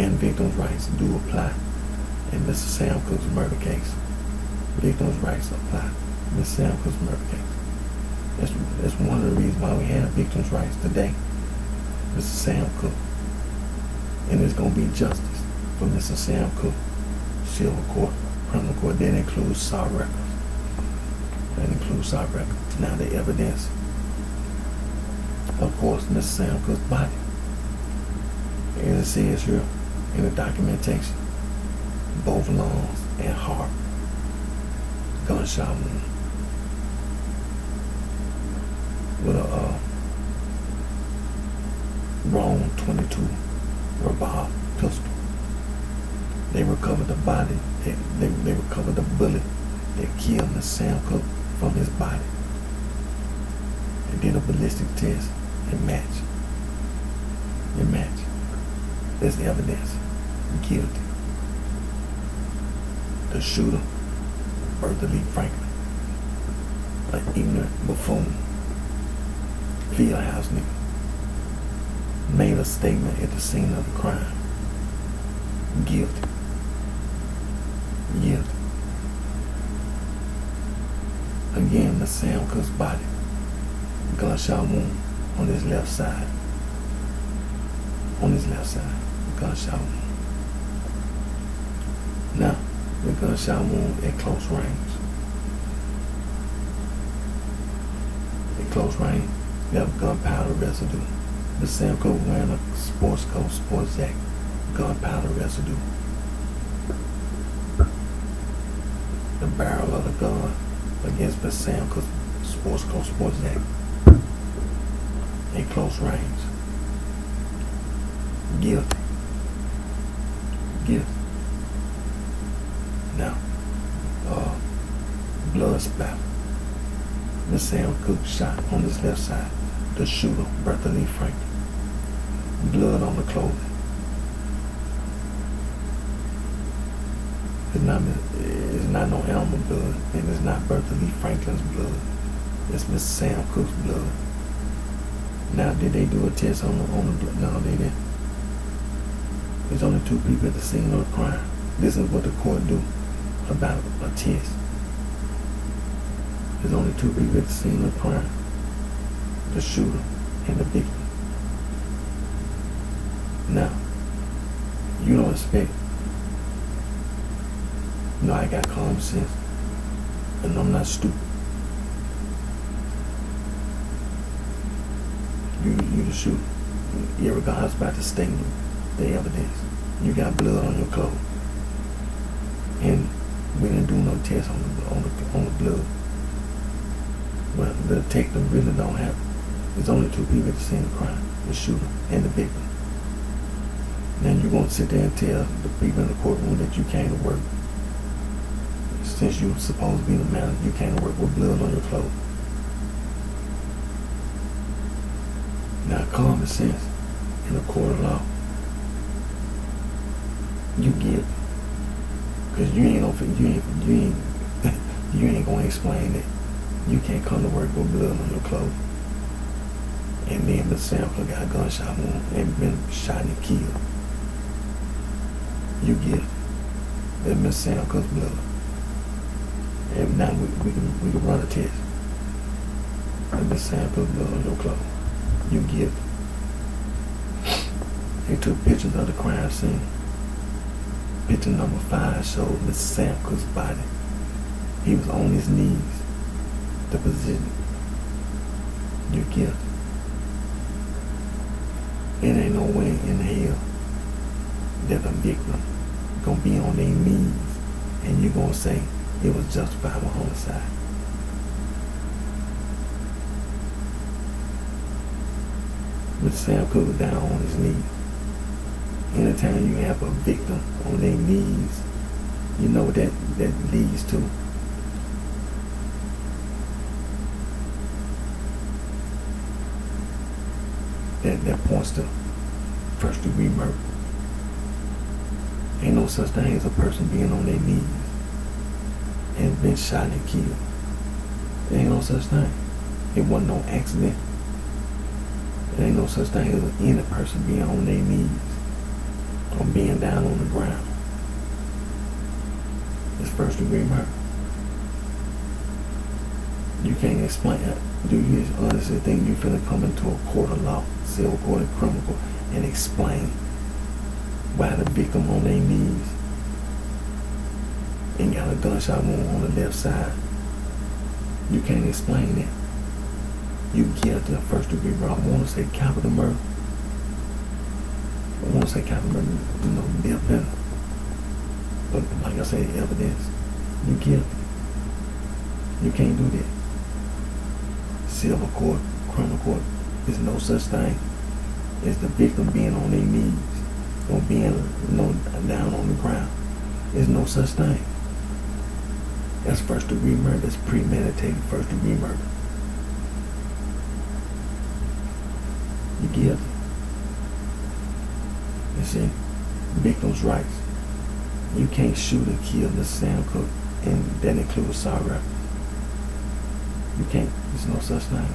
And victims' rights do apply in Mr. Sam Cooke's murder case. Victims' rights apply in Mr. Sam Cooke's murder case. That's one of the reasons why we have victims' rights today. Mr. Sam Cooke. And there's going to be justice for Mr. Sam Cooke. Civil court, criminal court, that includes SAW records. That includes SAW records. Now the evidence, of course, Mr. Sam Cooke's body. As it says here in the documentation, both lungs and heart, gunshot wound with a wrong 22 revolver pistol. They recovered the body. They recovered the bullet that killed Mr. Sam Cooke from his body. They did a ballistic test. It matched. It matched. There's evidence. Guilty. The shooter, Bertha Lee Franklin, an ignorant buffoon, fieldhouse nigga, made a statement at the scene of the crime. Guilty. Guilty. Again, the Sam Cooke's body, gunshot wound on his left side. On his left side, gunshot wound. Now, the gunshot wound at close range. At close range, left gunpowder residue The Sam Cook wearing a sports coat, sports jacket, gunpowder residue. The barrel of the gun against the Sam Cook sports coat, sports jacket in close range. Guilty. Guilty. Now, blood splatter. The Sam Cook shot on his left side. The shooter, Bertha Lee Franklin. Blood on the clothing. It's not no animal blood, and it's not Bertha Lee Franklin's blood. It's Miss Sam Cook's blood. Now, did they do a test on the blood? No, they didn't. There's only 2 people at the scene of the crime. This is what the court do about a test. There's only 2 people at the scene of the crime. The shooter and the victim. Now, you don't expect. No, I got common sense. And I'm not stupid. You the shooter. Irregardless about the statement, the evidence. You got blood on your clothes. And we didn't do no test on the blood. Well, the detective really don't have it. There's only 2 people at the scene of the crime, the shooter and the victim. Then you're going to sit there and tell the people in the courtroom that you came to work. Since you're supposed to be the manager, you came to work with blood on your clothes. Now, common sense in a court of law, you guilty. Because you ain't going to explain that you can't come to work with blood on your clothes. And then the sample got a gunshot wound and been shot and killed. You guilty. That's Miss Sam Cook's blood. And now we can run a test. That's Miss Sam Cook's blood on your clothes. You guilty. They took pictures of the crime scene. Picture number 5 showed Miss Sam Cook's body. He was on his knees. The position. You guilty. It ain't no way in hell that the victim gonna be on their knees and you gonna say it was justifiable homicide. But Sam Cook was down on his knees. Anytime you have a victim on their knees, you know what that leads to. That points to first degree murder. Ain't no such thing as a person being on their knees and been shot and killed. There ain't no such thing. It wasn't no accident. There ain't no such thing as any person being on their knees or being down on the ground. It's first degree murder. You can't explain it. Do you honestly think you're finna come into a court of law, civil court and criminal court, and explain why the victim on their knees and got a gunshot wound on the left side? You can't explain that. You guilty of first degree murder. I want to say capital murder. I want to say capital murder, death penalty. But like I said, evidence. You guilty. You can't do that. Civil court, criminal court, there's no such thing as the victim being on their knees or being down on the ground. There's no such thing. That's first degree murder. That's premeditated first degree murder. You guilty. You see, victims' rights. You can't shoot and kill Miss Sam Cook, and that includes Sarah. You can't. There's no such thing.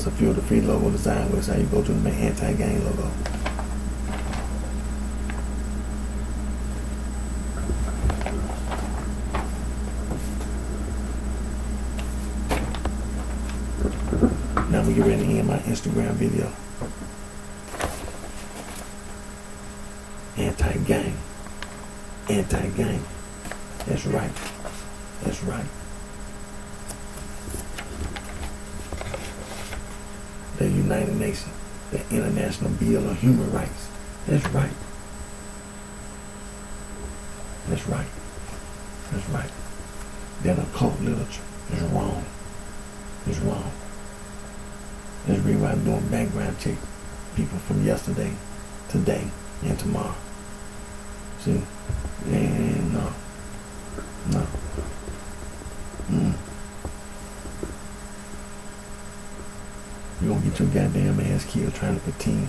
That's a fuel-free logo design website. You go to the anti-gang logo. Now we get ready to end my Instagram video. Anti-gang. Anti-gang. That's right. That's right. The United Nations, the International Bill of Human Rights. That's right. That's right. That's right. That occult literature is wrong. It's wrong. That's the reason why I'm doing background check. People from yesterday, today, and tomorrow. See? And no. No. You gonna get your goddamn ass killed trying to pretend.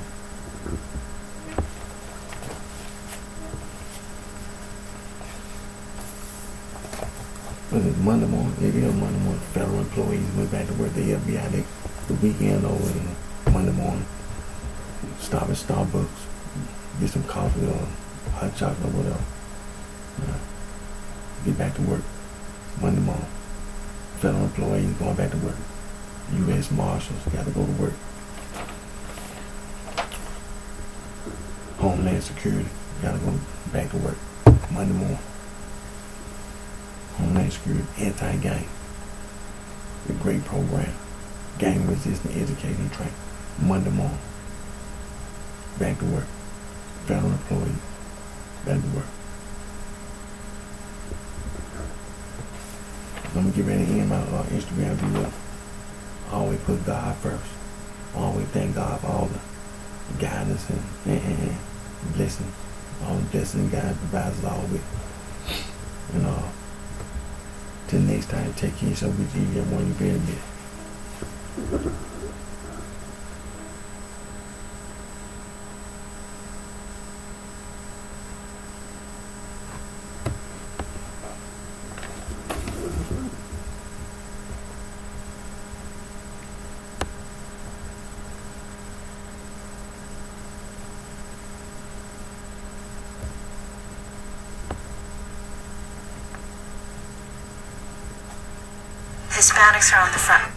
But it's Monday morning. It is Monday morning. Federal employees went back to work. The FBI, the weekend over and Monday morning. Stop at Starbucks. Get some coffee or hot chocolate or whatever. Get back to work. Monday morning. Federal employees going back to work. U.S. Marshals got to go to work. Homeland Security got to go back to work Monday morning. Homeland Security, anti-gang. A great program. Gang resistant education training. Monday morning. Back to work. Federal employees back to work. I'm going to get ready to end my Instagram video. Always put God first. Always thank God for all the guidance and blessings. All the blessings God provides us all with. And till next time, take care of yourself with you and one you very bit. Hispanics are on the front.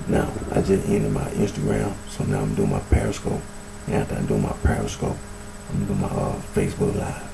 Now, I just ended my Instagram, so now I'm doing my Periscope. And after I do my Periscope, I'm doing my Facebook Live.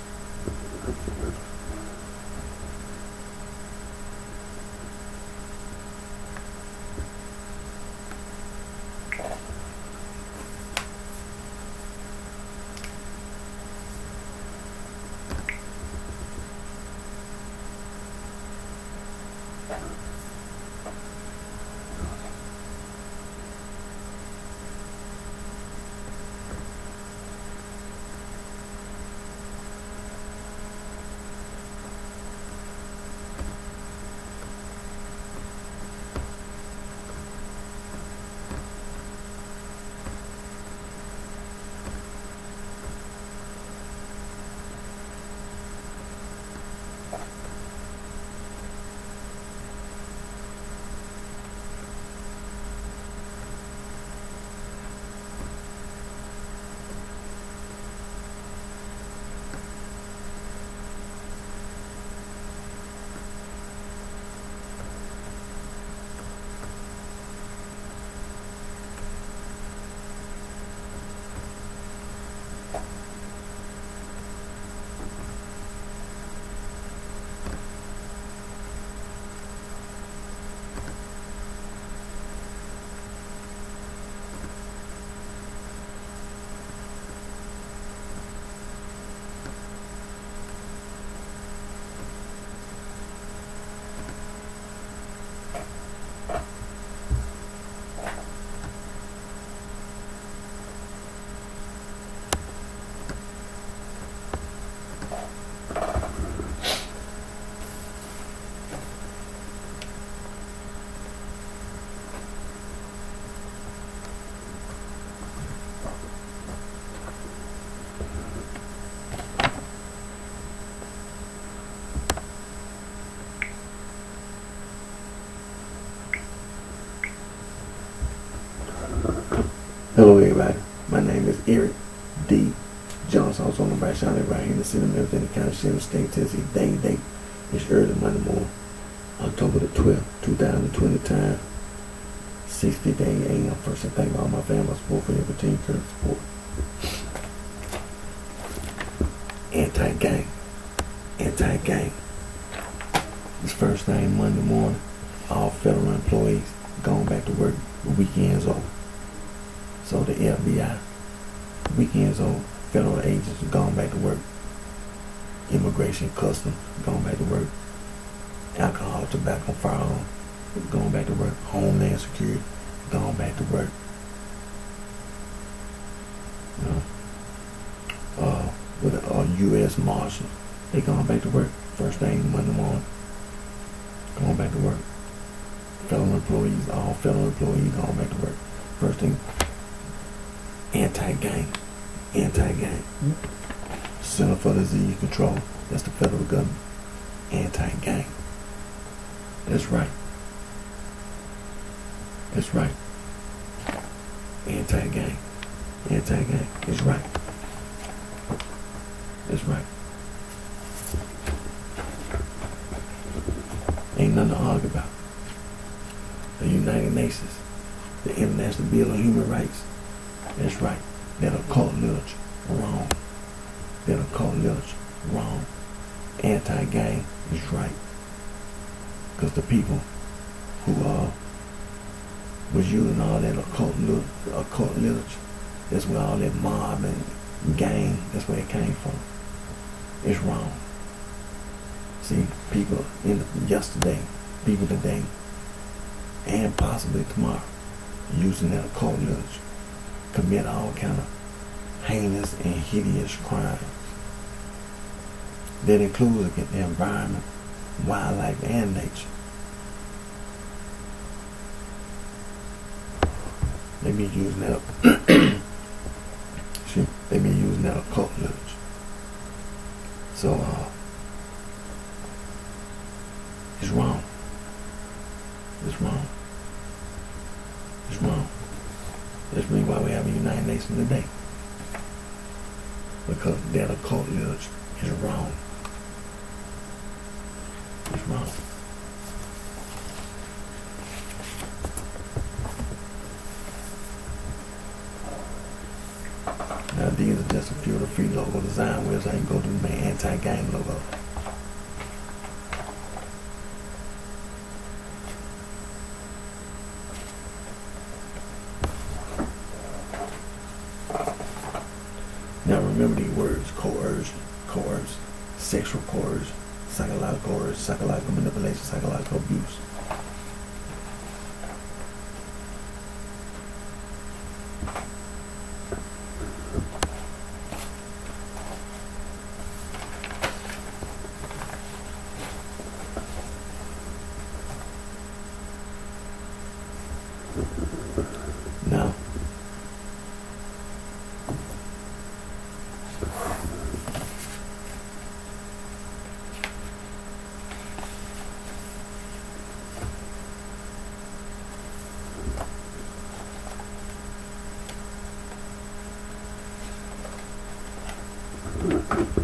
Hello everybody, my name is Eric D. Johnson. I was on the BrightShine right here in the city of Memphis, in the county of Shelby State, Tennessee. Date. It's early Monday morning, October the 12th, 2020 time, 6:58 a.m. First, I thank all my family support for every team current support. Anti-gang. This first thing Monday morning, all federal employees going back to work, the weekends over. So the FBI, weekends over, federal agents are going back to work. Immigration, customs, going back to work. Alcohol, tobacco, firearm, going back to work. Homeland Security, going back to work. With the U.S. Marshals, they going back to work. First thing Monday morning, going back to work. Federal employees, all federal employees going back to work. First thing. Anti-gang. Center for Disease Control. That's the federal government. Anti-gang. That's right. Anti-gang. It's right. Ain't nothing to argue about. The United Nations, the International Bill of Human Rights. That's right. That occult literature, wrong. Anti-gang is right. Because the people who was using all that occult literature, that's where all that mob and gang, that's where it came from. It's wrong. See, people yesterday, people today, and possibly tomorrow, using that occult literature, commit all kind of heinous and hideous crimes. That includes against the environment, wildlife, and nature. They be using that occult literature. So it's wrong. That's really why we have a United Nations today. Because that occult literature is wrong. It's wrong. these are just a few of the free logo design websites. You can go to my anti-gang logo. Now remember these words: coercion, coerce, sexual coercion, psychological manipulation, psychological abuse.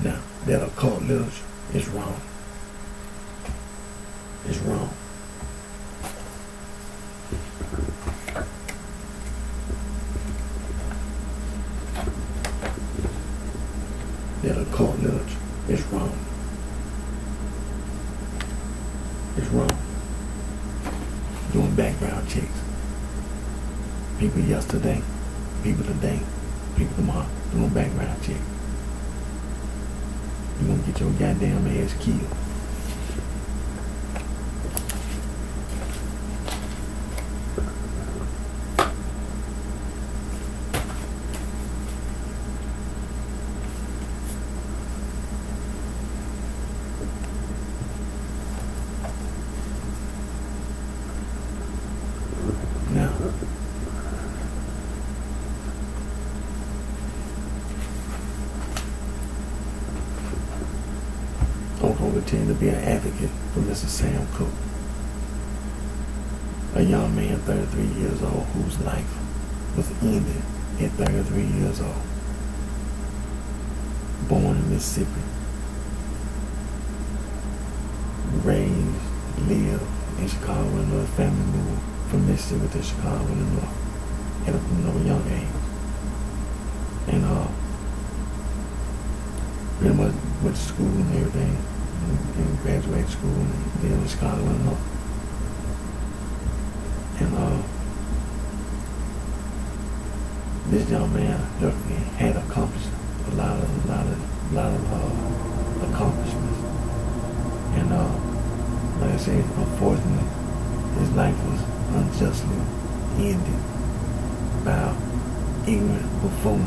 Now, that occult literature is wrong. It's wrong. That occult literature is wrong. It's wrong. Doing background checks. People yesterday, people today, people tomorrow, doing background checks. You're gonna get your goddamn ass killed. Now, I'm going to continue to be an advocate for Mr. Sam Cooke, a young man, 33 years old, whose life was ended at 33 years old. Born in Mississippi, raised, lived in Chicago, Illinois. Family moved from Mississippi to Chicago, Illinois at a young age. And pretty much went to school and everything, and graduated school and lived in Chicago, Illinois. And this young man definitely had accomplished a lot of accomplishments. And like I said, unfortunately, his life was unjustly ended by ignorant buffoon,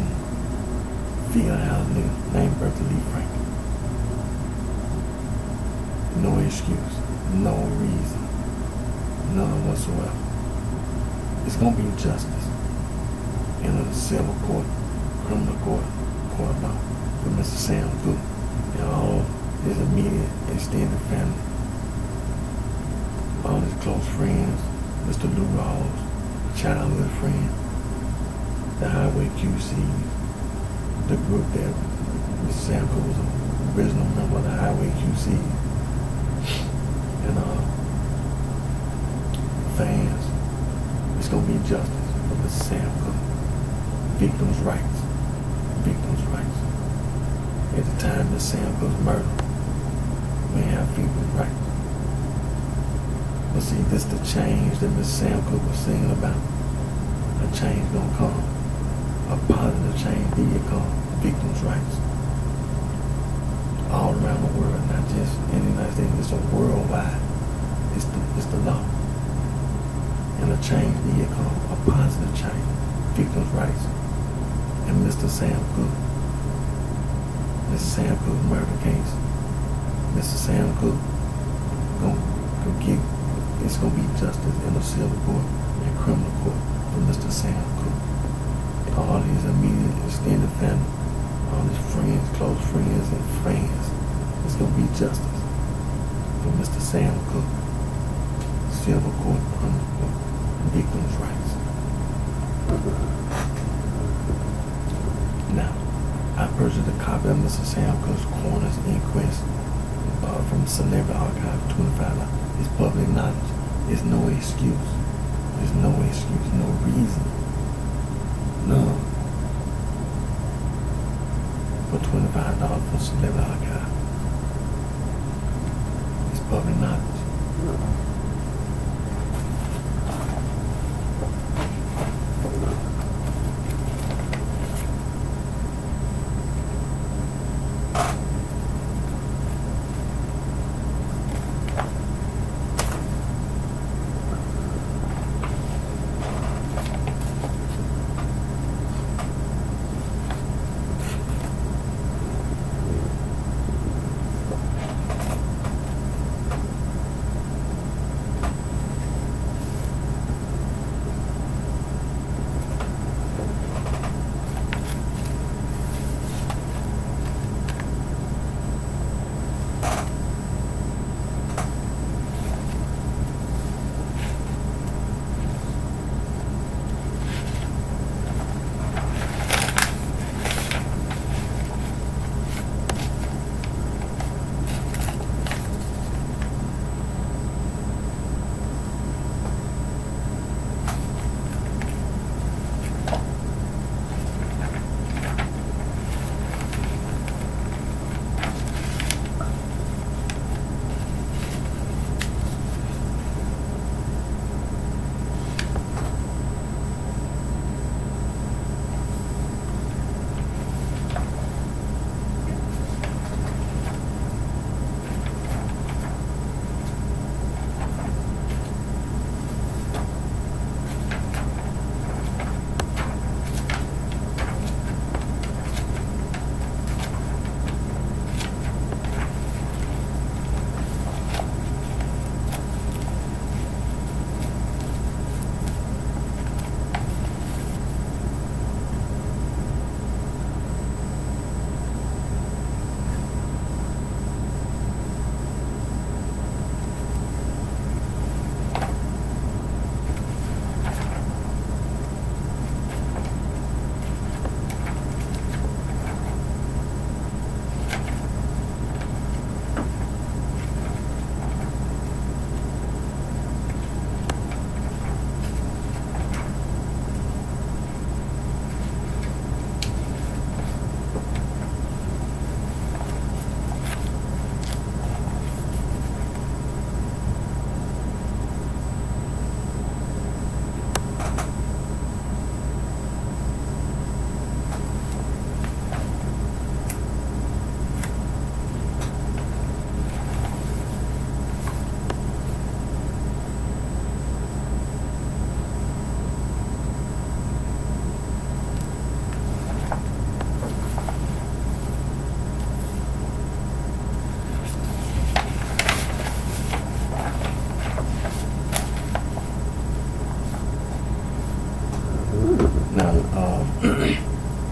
field-house nigga named Bertha Lee Frank. No excuse, no reason, none whatsoever. It's gonna be justice in a civil court, criminal court of law for Mr. Sam Cooke and all his immediate extended family, all his close friends, Mr. Lou Rawls, childhood friend, the Highway QCs, the group that Mr. Sam Cooke was an original member of the Highway QCs, and fans. It's gonna be justice for Mr. Sam Cooke. Victims' rights. Victims' rights. At the time of Sam Cooke's murder, we have victims' rights. But see, this is the change that Mr. Sam Cooke was singing about. A change gonna come. A positive change did come. Victims' rights. All around the world, not just in the United States, it's a worldwide. It's the law. And a change did come. A positive change. Victims' rights. And Mr. Sam Cooke. Mr. Sam Cooke's murder case. Mr. Sam Cooke gonna get. It's gonna be justice in the civil court and criminal court for Mr. Sam Cooke. All his immediate extended family, all his friends, close friends and fans. It's gonna be justice for Mr. Sam Cooke. Civil court, criminal court, victims' rights. Now, I purchased a copy of Mr. Sam Cooke's Coroner's Inquest from Celebrity Archive, $25. It's public knowledge. There's no excuse. There's no excuse, no reason. None. for $25 for celebrity archive. It's public knowledge.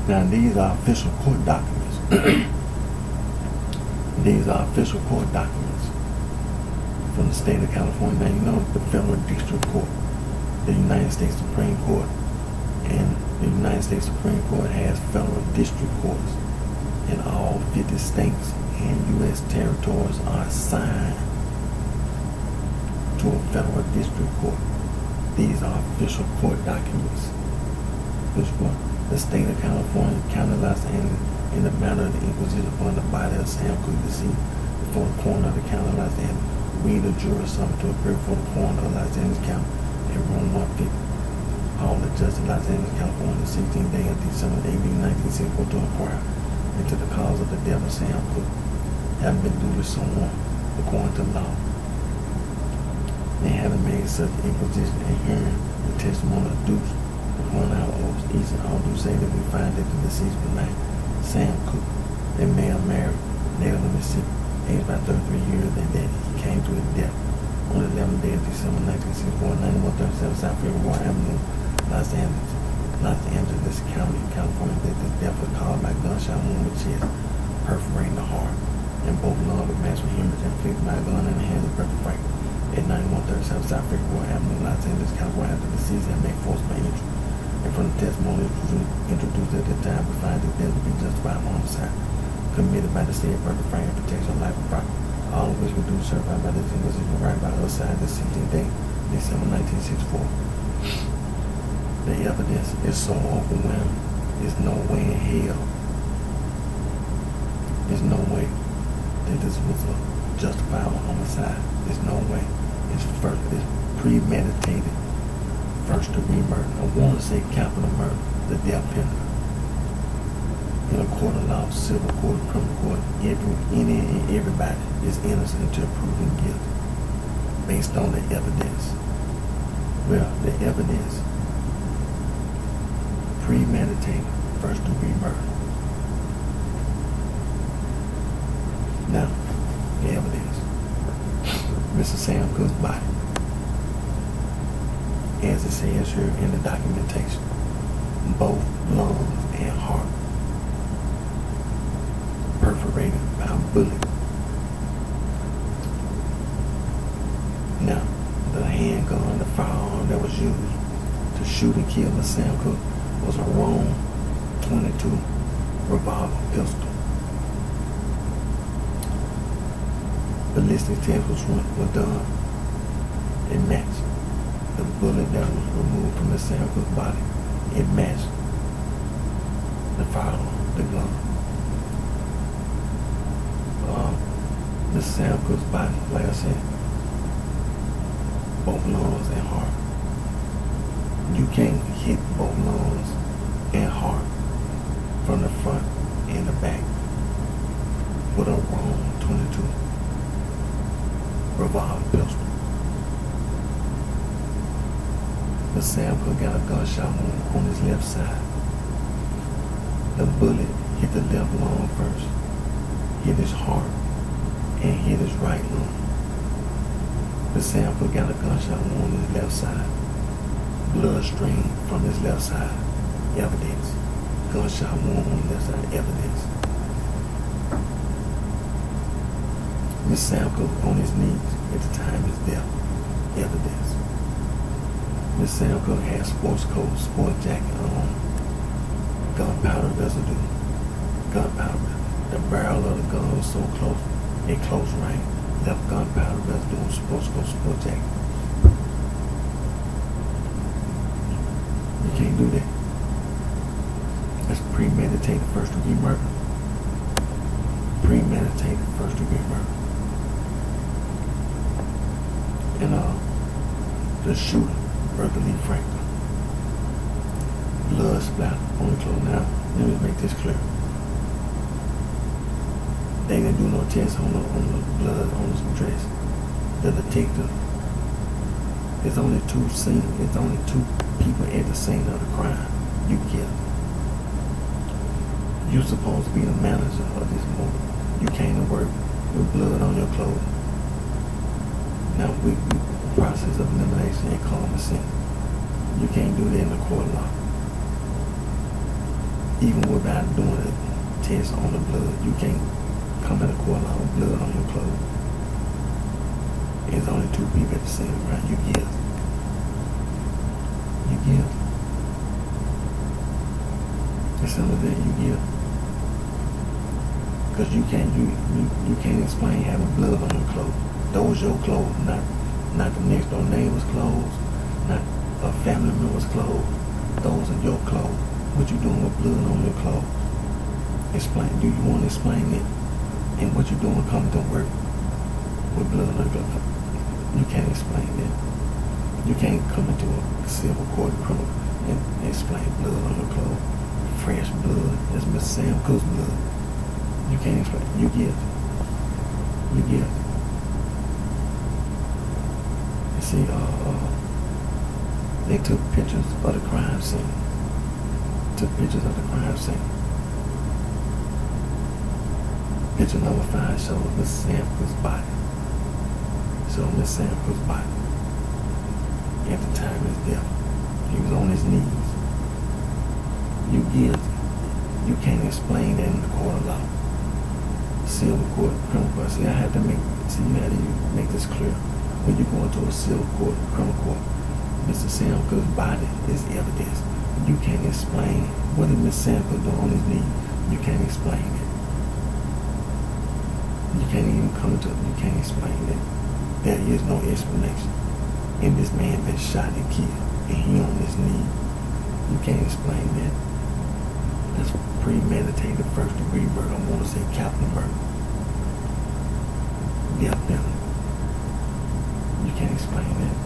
Now these are official court documents. These are official court documents from the state of California. Now you know the federal district court, the United States Supreme Court, and the United States Supreme Court has federal district courts, and all 50 states and U.S. territories are assigned to a federal district court. These are official court documents. The state of California, County of Los Angeles, in the matter of the inquisition upon the body of Sam Cooke deceased before the coroner of the County of Los Angeles, we the jury summoned to appear before the coroner of Los Angeles County in room 150. All the judges of Los Angeles, California, the 16th day of December 18, 1964 to inquire into the cause of the death of Sam Cooke, having been duly sworn according to law, and having made such inquisition and hearing the testimony of Dukes upon our oaths, each and all do say that we find that the deceased was named Sam Cooke, a male married, native of Mississippi, aged about 33 years, and that he came to his death on the 11th day of December 1964, 9137 South February Avenue, Los Angeles County, California, that the death was caused by gunshot wound with chest, perforating the heart, and both lungs with massive hemorrhage inflicted by a gun in the hands of Bertha Frank at 9137 South February Avenue, Los Angeles, California, after the deceased had made forcible injury. And from the testimony introduced at the time, we find that death to be justified homicide committed by the state of Bertha Frank in protection of life and property, all of which were duly certified by the inquisition right by the other side the 16th day, December 1964. The evidence is so overwhelming, there's no way in hell There's no way that this was a justifiable homicide. There's no way. It's premeditated first degree murder. I want to say capital murder, the death penalty. In a court of law, civil court, criminal court, any and everybody is innocent until proven guilty based on the evidence. Well, the evidence, premeditated first degree murder. Now, the evidence. Mr. Sam Cook's body, as it says here in the documentation, both lungs and heart perforated by a bullet. Now, the handgun, the firearm that was used to shoot and kill Mr. Sam Cook was a Rohm .22 revolver pistol. Ballistic tests were done. It matched the bullet that was removed from the Sam Cook's body. It matched the firearm, the gun. Mr. Sam Cook's body, like I said, both lungs and heart. You can't hit both lungs and heart from the front and the back with a Rohm .22 revolver pistol. Mr. Sam Cook got a gunshot wound on his left side. The bullet hit the left lung first, hit his heart, and hit his right lung. Mr. Sam Cook got a gunshot wound on his left side. Blood streamed from his left side. Evidence. Gunshot wound on his left side. Evidence. Mr. Sam Cook on his knees at the time of his death. Evidence. Mr. Sam Cook had sports coat, sport jacket on, gunpowder residue. Gunpowder. The barrel of the gun was so close, at close range, left gunpowder residue on sports coat, sport jacket. You can't do that. That's premeditated first degree murder. Premeditated first degree murder. And the shooter, Bertha Lee Franklin. Blood splatter on the clothes. Now, let me make this clear. They didn't do no test on the blood on his dress. The detective, there's only two people at the scene of the crime. You killed. You're supposed to be the manager of this movie. You came to work with blood on your clothes. Now, we process of elimination and common sense. You can't do that in the court of law. Even without doing a test on the blood, you can't come in the court of law with blood on your clothes. There's only two people at the scene, right? You guilty. You guilty. As simple as that, you guilty. Because you can't explain having blood on your clothes. Those your clothes, not the next door neighbor's clothes, not a family member's clothes. Those are your clothes. What you doing with blood on your clothes? Explain. Do you want to explain it? And what you doing coming to work with blood on your clothes? You can't explain that. You can't come into a civil court criminal and explain blood on your clothes. Fresh blood. That's Mr. Sam Cook's blood. You can't explain. You guilty. You guilty. See, they took pictures of the crime scene. Picture number 5 shows Mr. Sam Cook's body. At the time of his death. He was on his knees. You guilty. You can't explain that in the court of law. Civil court, criminal court. See, you have to make this clear. When you go into a civil court, criminal court, Mr. Sam Cook's body is evidence. You can't explain what did Mr. Sam Cook do on his knee. You can't explain it. You can't even you can't explain it. There is no explanation. And this man been shot and killed, and he on his knee. You can't explain that. That's premeditated first degree murder. I want to say capital murder. Death penalty. You can't explain that.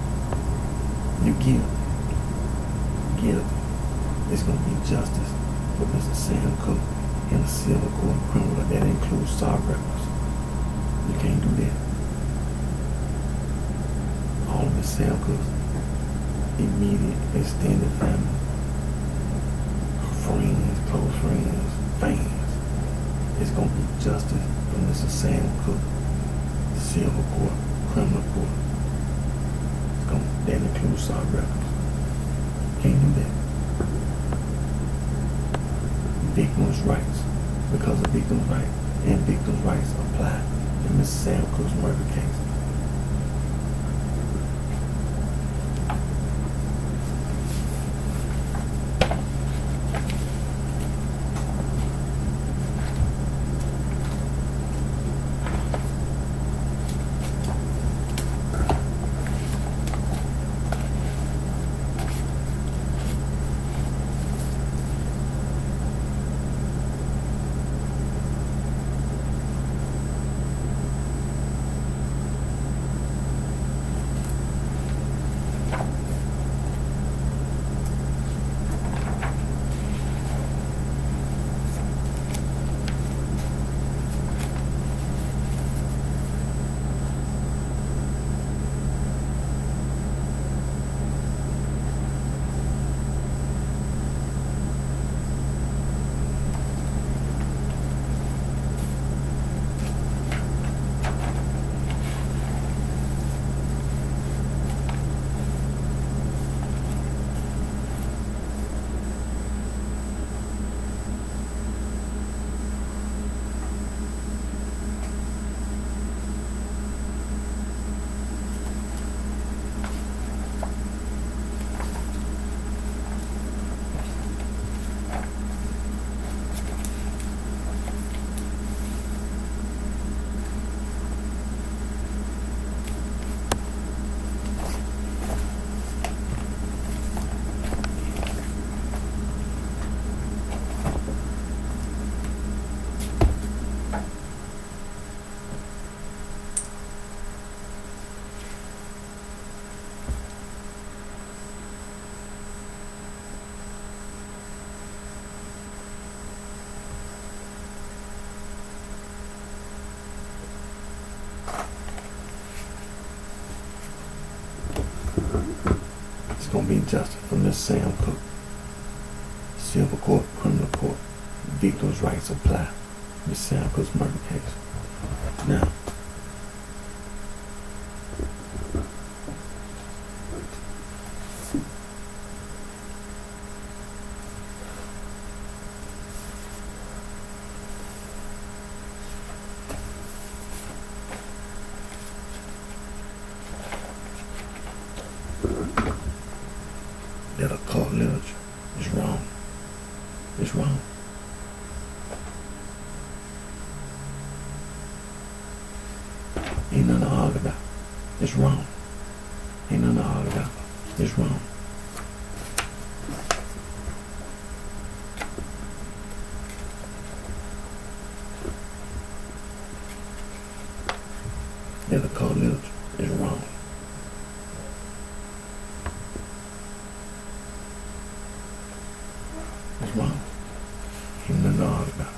You guilty. Guilty. It's going to be justice for Mr. Sam Cooke in the civil court criminal. That includes saw records. You can't do that. All of Mr. Sam Cooke's immediate, extended family, friends, close friends, fans. It's going to be justice for Mr. Sam Cooke, civil court, criminal court. That includes saw records. Can't do that. Victims' rights, because of victims' rights, and victims' rights apply in Mr. Sam Cooke's murder case. It's going to be justice for Mr. Sam Cooke. Civil court, criminal court, victims' rights apply. Mr. Sam Cooke's murder case. Now, that occult literature is wrong. It's wrong. Ain't nothing to argue about. It's wrong. Ain't nothing to argue about. It's wrong. That occult literature is wrong. It's wrong. Ain't nothing to argue about.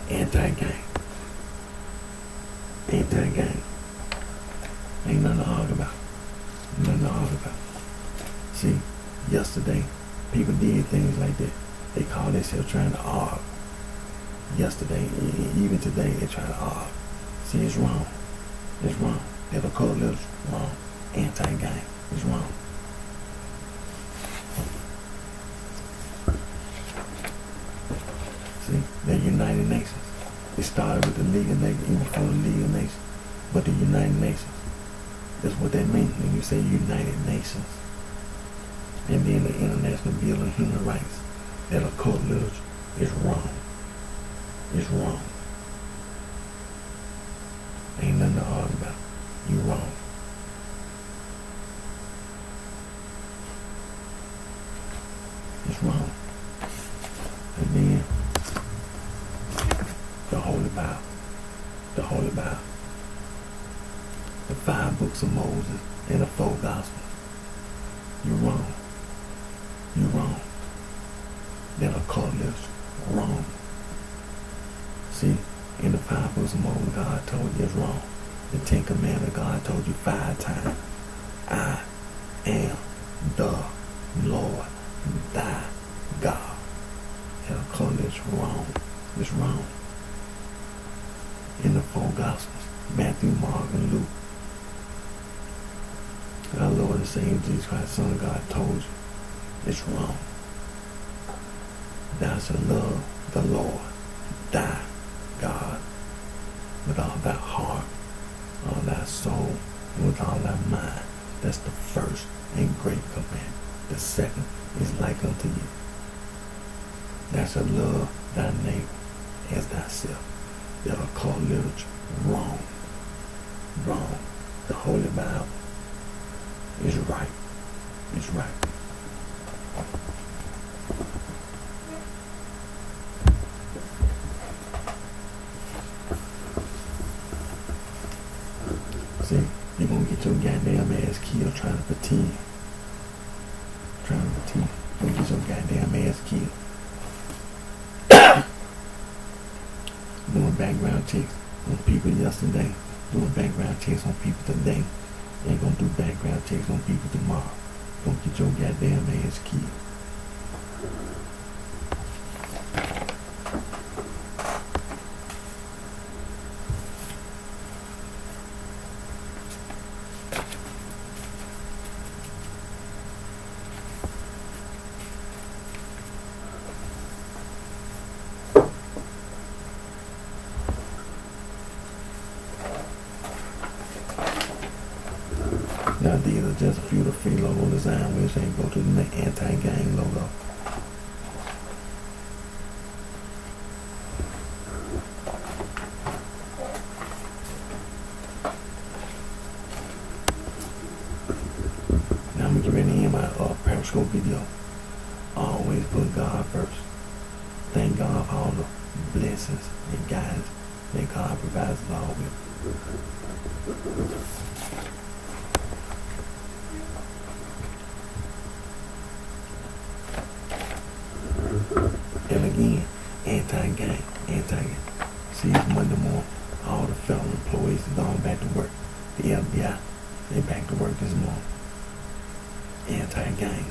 Anti-gang. Anti-gang. Ain't nothing to argue about. Nothing to argue about. See, yesterday, people did things like that. They call themselves trying to argue. Yesterday, even today, they try to argue. See, it's wrong. It's wrong. That occult literature, wrong. Anti-gang, it's wrong. See, the United Nations. It started with the League of Nations, even before the League of Nations. But the United Nations, that's what that means when you say United Nations. And then the International Bill of Human Rights. That occult literature is wrong. It's wrong. Ain't nothing 5 books of Moses and the 4 Gospels. You're wrong. You're wrong. That occult is wrong. See, in the 5 books of Moses, God told you it's wrong. The 10 Commandments, God told you 5 times. I am the Lord, thy God. That occult is wrong. It's wrong. In the 4 Gospels, Matthew, Mark, and Luke, our Lord and Savior Jesus Christ, Son of God, told you it's wrong. Thou shalt love the Lord, thy God, with all thy heart, all thy soul, and with all thy mind. That's the first and great commandment. The second is like unto you. Thou shalt love thy neighbor as thyself. That are called literature wrong. Wrong. The Holy Bible is right. It's right. See, you're gonna get your goddamn ass killed trying to pretend. You're gonna get your goddamn ass killed. Doing background checks on people yesterday, doing background checks on people today, ain't gonna do background checks on people tomorrow. Gonna get your goddamn ass killed. Now these are just a few of the free logo design which ain't go to the anti-gang logo. Now I'm gonna get ready to end my Periscope video. Always put God first. Thank God for all the blessings and guidance that God provides us all with. And again, anti-gang. See, it's Monday morning. All the federal employees are going back to work. The FBI, they back to work this morning. Anti-gang.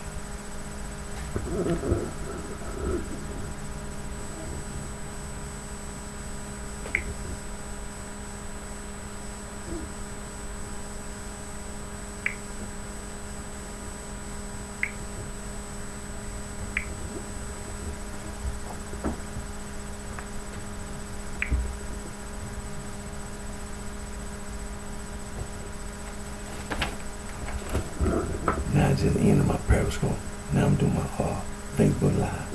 Now I just ended my Periscope. Now I'm doing my Facebook Live.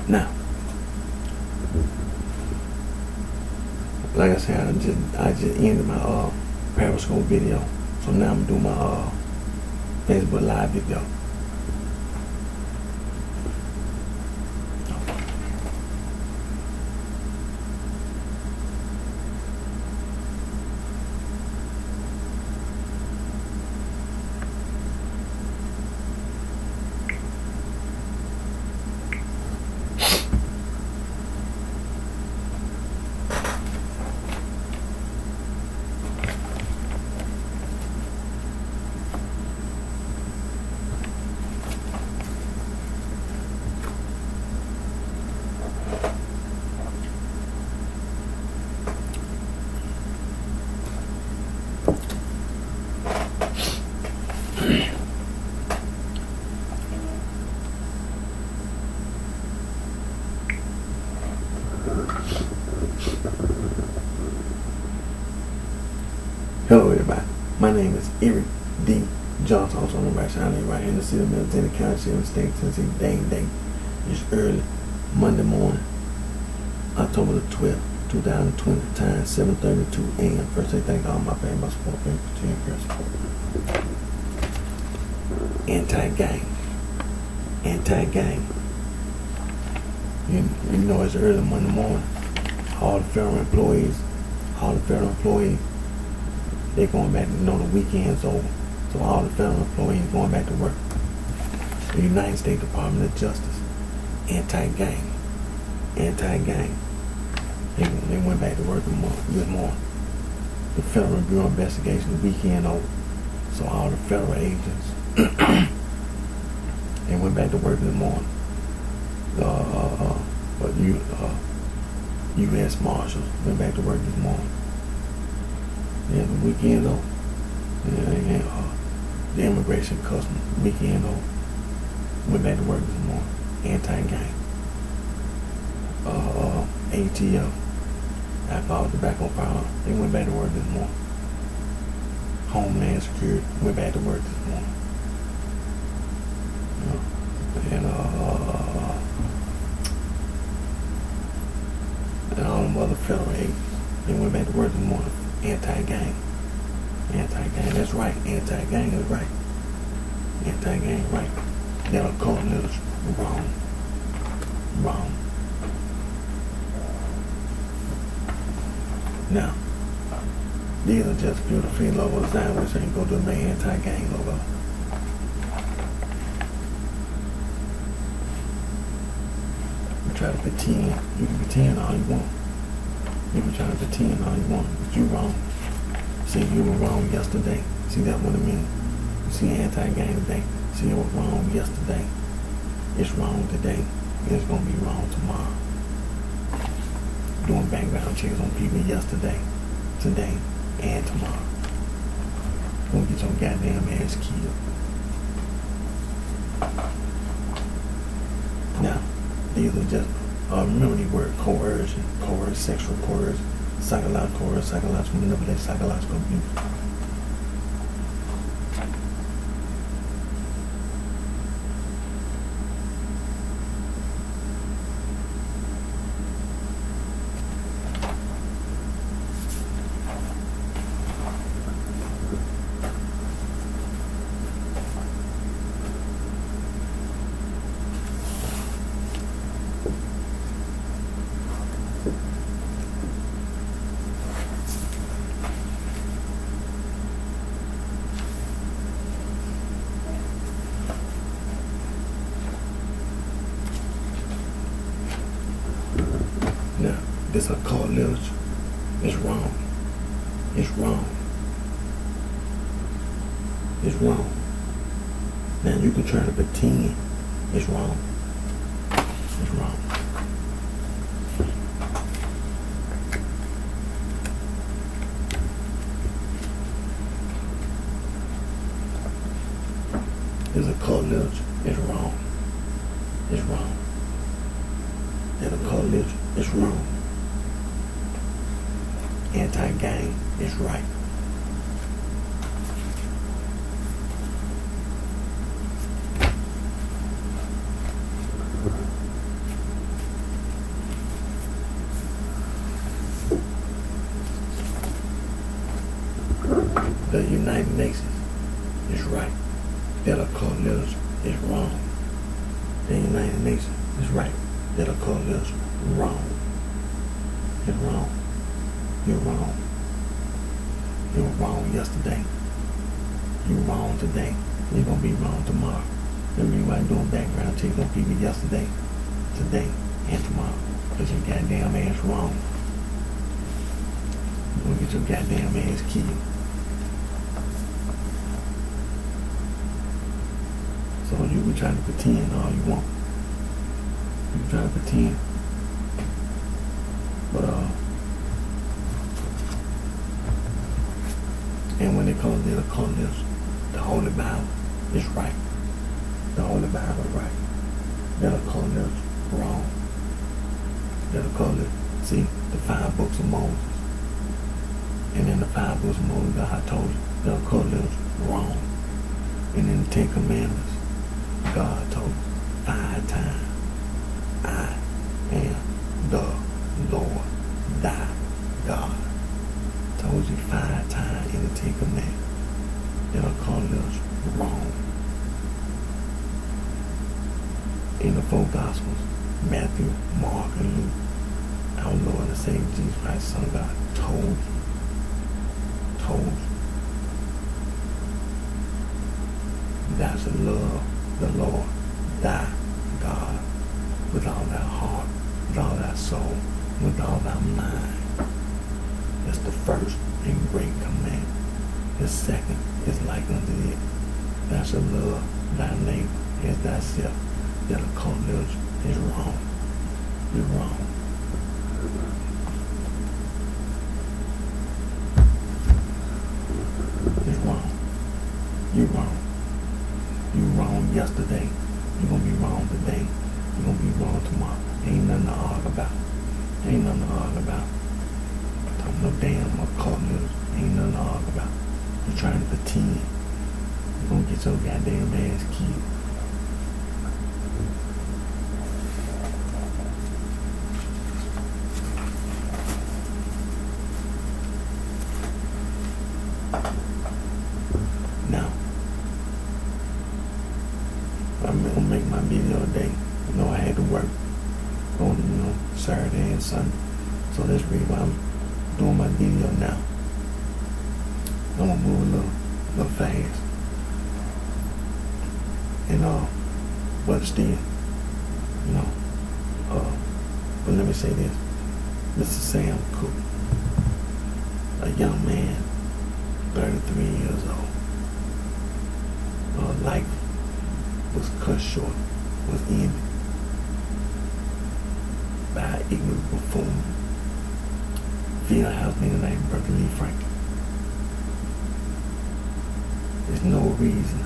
Now, like I said, I just ended my Periscope video, so now I'm doing my Facebook Live video. Hello everybody, my name is Eric D. Johnson, also on the BrightShine, right here in the city of Middleton County, State, Tennessee. Day. It's early Monday morning, October the 12th, 2020. Time 7:32 a.m. First, I thank all my family, my support, family, continue prayer support. Anti-gang. You know it's early Monday morning. All the federal employees, they're going back, the weekend's over. So all the federal employees going back to work. The United States Department of Justice, anti-gang. They went back to work this morning. The Federal Bureau of Investigation, the weekend over. So all the federal agents, they went back to work this morning. U.S. Marshals went back to work this morning. Yeah, the weekend over. The Immigration Customs weekend over. Went back to work this morning. Anti-gang. ATF, alcohol, tobacco, firearms, they went back to work this morning. Homeland Security went back to work this morning. And all them other federal agents, they went back to work this morning. Anti-gang, that's right. Anti-gang is right. Anti-gang, right. That occult is wrong. Wrong. Now, these are just beautiful logo design, which ain't go to my anti-gang logo. You try to pretend. You can pretend all you want. You can try to pretend all you want, but you wrong. See, you were wrong yesterday. See, that's what I mean. You see anti-gang today. See, you were wrong yesterday. It's wrong today. It's gonna be wrong tomorrow. Doing background checks on people yesterday, today, and tomorrow. Gonna get your goddamn ass killed. Now, these are just, remember the word coercion, sexual coercion, psychological manipulation, psychological abuse. Now, this occult literature is wrong. It's wrong. It's wrong. Now, you can try to pretend it's wrong. It's wrong. This occult literature is wrong. It's wrong. That occult literature is wrong. Anti-gang is right. The United Nations is right. That occult literature is wrong. The United Nations is right. That occult literature wrong. It's wrong. You're wrong. You were wrong yesterday. You're wrong today. You're gonna be wrong tomorrow. The reason why I'm doing background checks on people yesterday, today, and tomorrow. Because your goddamn ass wrong. You're gonna get your goddamn ass killed. So you can try to pretend all you want. You can try to pretend. But and when they call it the Holy Bible is right. The Holy Bible is right. They'll call it wrong. They'll call it, see, the 5 books of Moses. And in the 5 books of Moses, God told you, they'll call it wrong. And in the 10 Commandments, God told you 5 times, I am the Lord, thy God. Told you 5 times in the 10 Commandments. They'll call us wrong. In the 4 Gospels, Matthew, Mark, and Luke, our Lord and Savior Jesus Christ, Son of God, told you. Thou shalt love the Lord, thy God, with all thy heart, with all thy soul, with all thy mind. That's the first and great commandment. The second is like unto it. Thou shalt love thy neighbor as thyself. That occult literature is wrong. You're wrong. It's wrong. You're wrong. You were wrong yesterday. You're gonna be wrong today. You're gonna be wrong tomorrow. Ain't nothing to argue about. Ain't nothing to argue about. Talking no damn occult literature. Ain't nothing to argue about. You're trying to pretend. You're gonna get your goddamn ass killed. Now, I'm gonna make my video today. You know I had to work. on, Saturday and Sunday. So that's really why I'm doing my video now. I'm gonna move a little fast. And but still, but let me say this. Mr. Sam Cooke, a young man, 33 years old. Life was cut short, was ended by an ignorant buffoon, field house nigga named Berkeley Lee Franklin. There's no reason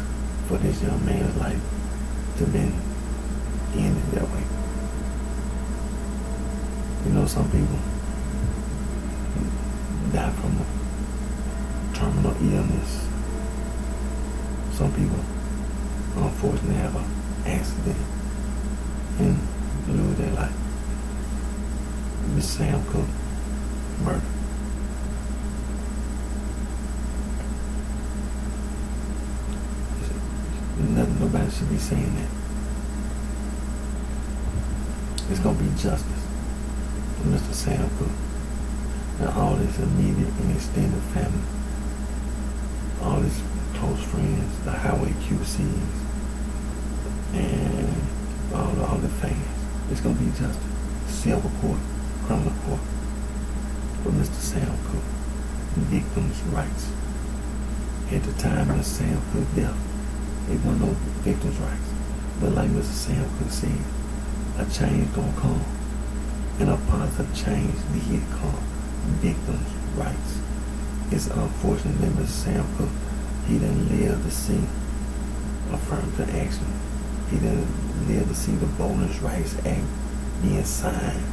for this young man's life to be ended that way. Some people die from a terminal illness. Some people, unfortunately, have an accident and lose their life. Miss Sam Cooke, murder. Nobody should be saying that. It's gonna be justice for Mr. Sam Cooke and all his immediate and extended family, all his close friends, the highway QCs, and all the fans. It's gonna be justice. Civil court, criminal court for Mr. Sam Cooke. Victims' rights. At the time of Sam Cooke's death, there were no victims' rights. But like Mr. Sam Cooke said, a change gonna come, and a positive change did come. Victims' rights. It's unfortunate that Mr. Sam Cooke, he didn't live to see affirmative action. He didn't live to see the Bonus Rights Act being signed.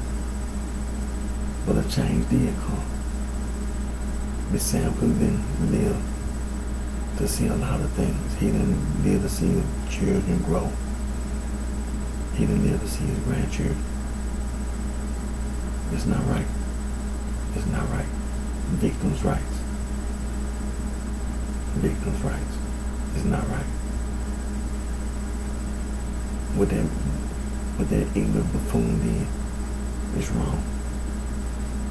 But a change did come. Mr. Sam Cooke didn't live to see a lot of things. He didn't live to see his children grow. He didn't live to see his grandchildren. It's not right. It's not right. Victims' rights. Victims' rights. It's not right. What that ignorant buffoon did is wrong.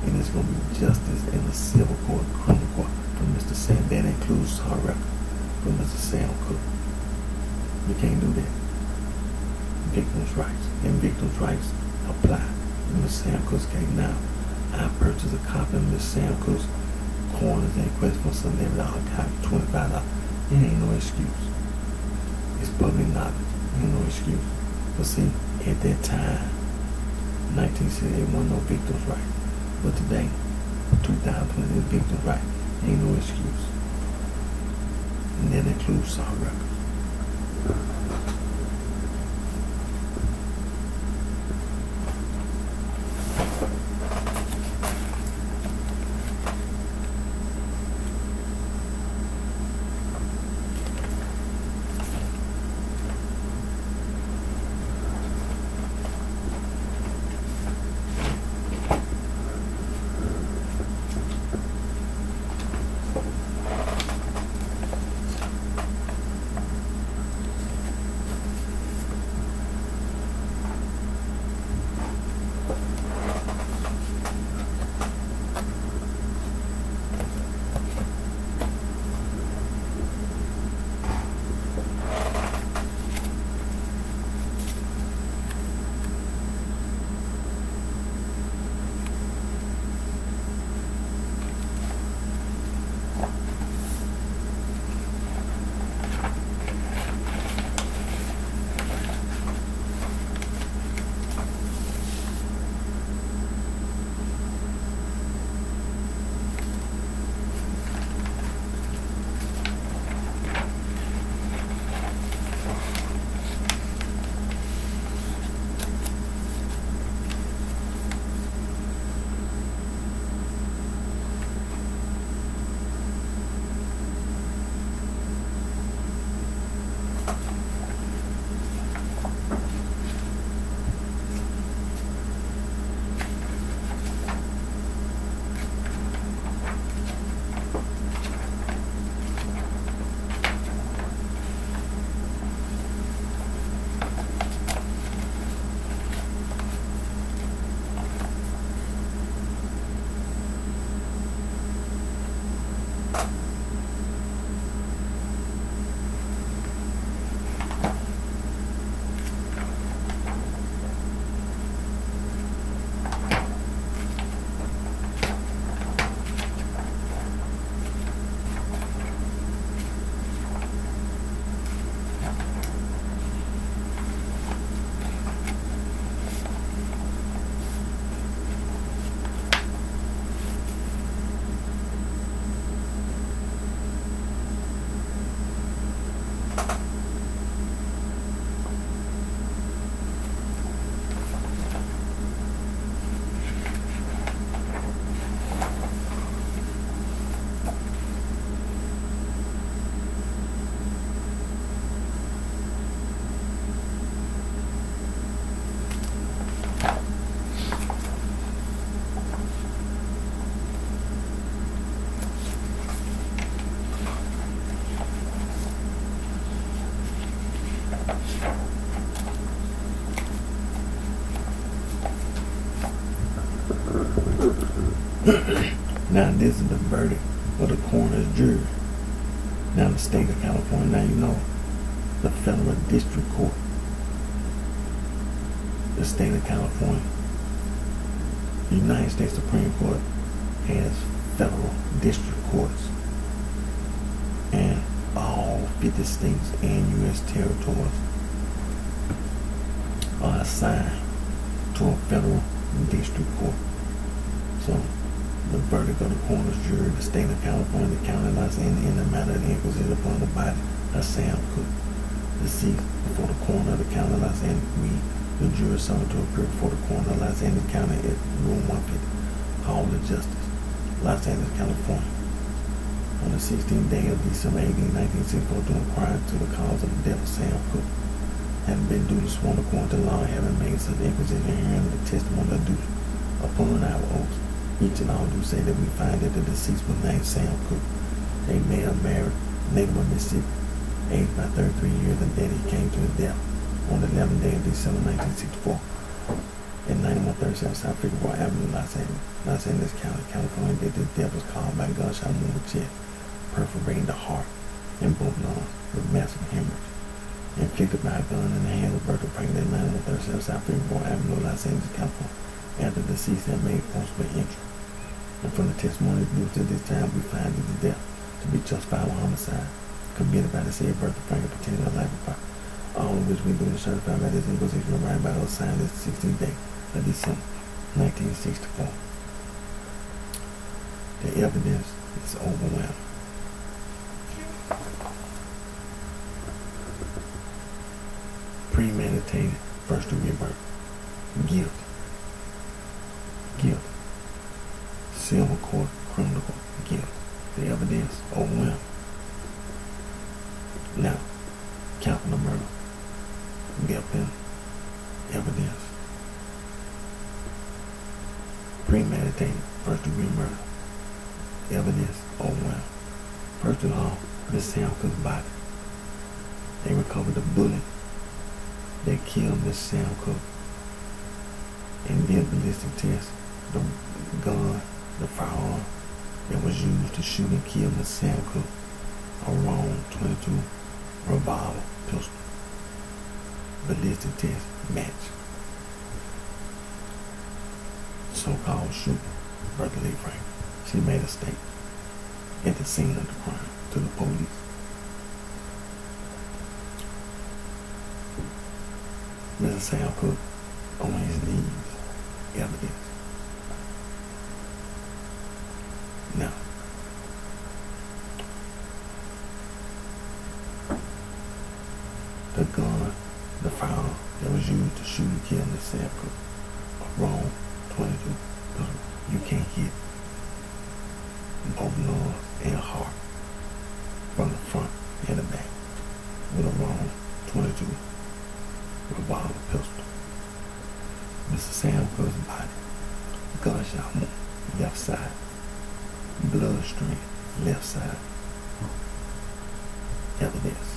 And it's going to be justice in the civil court, criminal court for Mr. Sam. That includes our record for Mr. Sam Cooke. You can't do that. Victims' rights. And victims' rights apply in Mr. Sam Cooke's case. Now, I purchased a copy of Mr. Sam Cooke's Corners and Quest for $11 copy, $25. It ain't no excuse. It's public knowledge. Ain't no excuse. But see, at that time, 1960, there wasn't no victims' rights. But today, 2020, the victims' right. Ain't no excuse. And that includes our record. Now this is the verdict of the coroner's jury. Now the state of California, now you know the federal district court. The state of California, the United States Supreme Court has federal district courts, and all 50 states and U.S. territories are assigned to a federal district court. So the verdict of the coroner's jury, the state of California, the county of Los Angeles, in the matter of the inquisition upon the body of Sam Cooke, deceased, before the coroner of the county of Los Angeles, the jury summoned to appear before the coroner of Los Angeles County at room 150, Hall of Justice, Los Angeles, California, on the 16th day of December 18, 1964, to inquire into the cause of the death of Sam Cooke. Having been duly sworn according to law, having made such inquisition hearing the testimony of duty upon our oaths, each and all do say that we find that the deceased was named Sam Cooke, a male married native of Mississippi, aged by 33 years, and that he came to his death on the 11th day of December 1964 at 9137 South Figueroa Avenue, Los Angeles County, California, that this death was caused by gunshot wound to the chest, perforating the heart and both lungs with massive hemorrhage, inflicted by a gun in the hands of Bertha Franklin at 9137 South Figueroa Avenue, Los Angeles, California, after the deceased had made forcible entry. And from the testimony used at this time, we find that the death to be justifiable homicide committed by the said Bertha Franklin pertaining to life and property, all of which we do certified by this inquisition arrived by those signed this 16th day of December 1964. The evidence is overwhelming. Premeditated first-degree murder. Guilty. Guilty. Civil court, criminal court, guilty. The evidence overwhelming. Now, capital murder. Guilty. Evidence. Premeditated first-degree murder. Evidence overwhelming. First of all, Miss Sam Cooke's body. They recovered the bullet that killed Miss Sam Cooke, and did ballistic tests. The gun, the firearm that was used to shoot and kill Miss Sam Cooke, a round .22 revolver pistol. Ballistic test match. So-called shooter, Bertha Lee Frank. She made a statement at the scene of the crime to the police. Mr. Sam Cooke on his knees. Evidence. Now, the gun, the firearm that was used to shoot and kill Miss Sam Cooke, a wrong .22. You can't hit both lungs and heart from the front and the back with a wrong .22 revolver pistol. Mr. Sam Cooke's body, gunshot wound, left side, blood stream, left side. Evidence.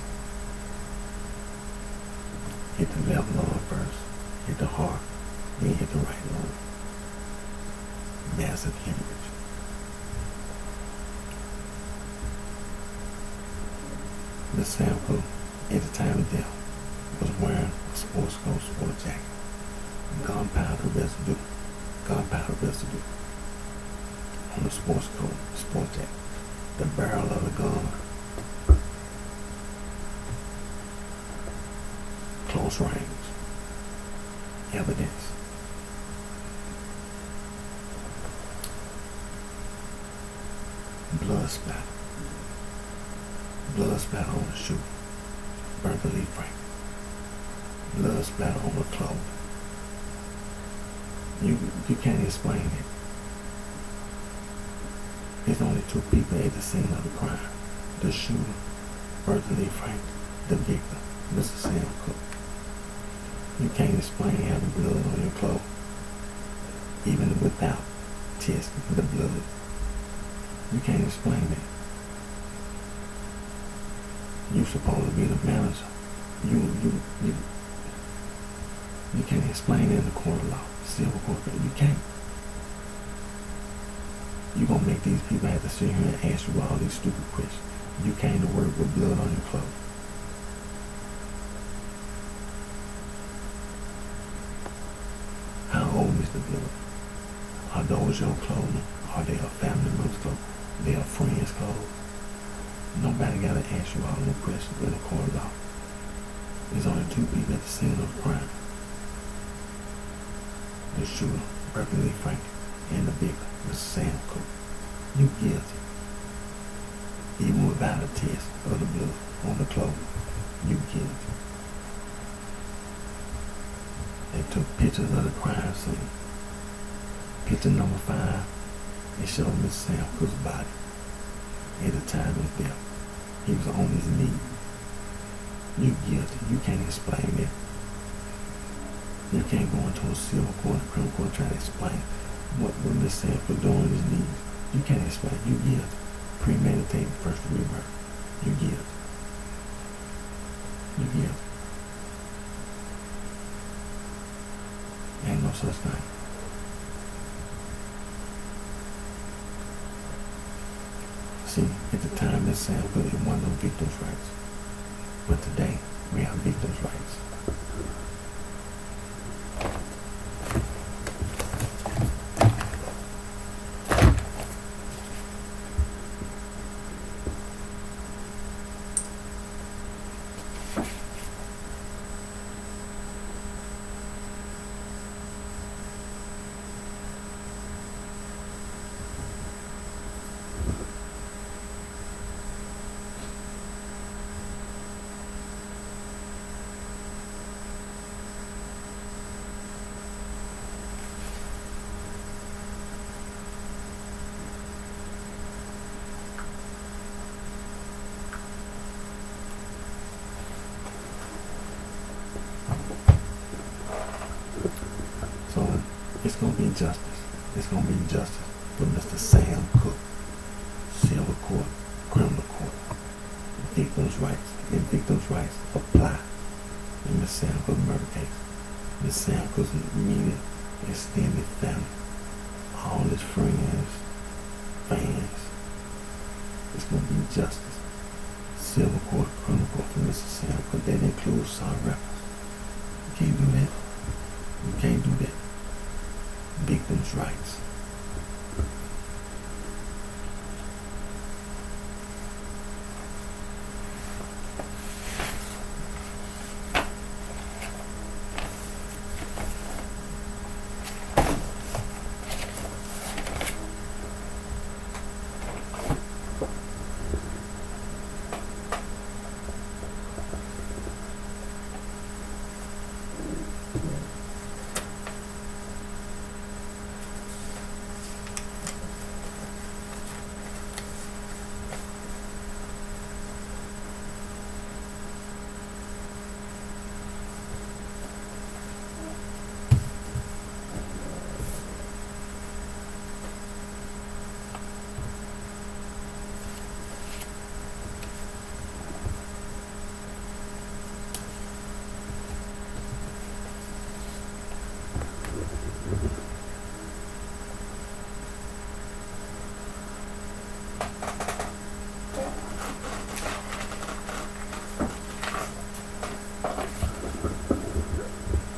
Hit the left lung first, hit the heart, then hit the right lung. Massive hemorrhage. Mr. Sam Cooke, at the time of death, was wearing a sports coat, sport jacket, gunpowder residue on the sports coat, sport jacket. The barrel of the gun, close range. Evidence. Blood splatter. Blood splatter on the shoe. Bertha Lee Frank. Blood splatter on the clothing. You can't explain it. There's only two people at the scene of the crime. The shooter, Bertha Lee Frank, the victim, Mr. Sam Cooke. You can't explain having blood on your clothes, even without testing the blood. You can't explain that. You're supposed to be the manager. You can't explain it in the court of law, civil court. You can't. You're gonna make these people have to sit here and ask you all these stupid questions. You came to work with blood on your clothes. How old is the blood? Are those your clothing? Are they a family member's clothes? They are friends' clothes. Nobody gotta ask you all no questions in the court of law. There's only two people at the scene of the crime. The shooter, Berkeley Frank, and the victim, Mr. Sam Cook. You guilty. Even without a test of the blood on the clothing, you guilty. They took pictures of the crime scene. Picture number 5, it showed Mr. Sam Cook's body at the time of his death. He was on his knees. You guilty. You can't explain that. You can't go into a civil court, a criminal court, trying to explain what Mr. Sam Cook doing on his knees. You can't explain. You guilty. Premeditated first degree murder. You guilty. You guilty. Ain't no such thing. See, at the time Mr. Sam Cook didn't want no victims' rights. But today, we have victims' rights. So it's going to be justice. It's going to be justice for Mr. Sam Cook. Civil court, criminal court. Victims' rights. And victims' rights apply in Mr. Sam Cook's murder case. Mr. Sam Cook's immediate extended family, all his friends, fans. It's going to be justice. Civil court, criminal court for Mr. Sam Cook. That includes some records. You can't do that. You can't do that. Victims' rights.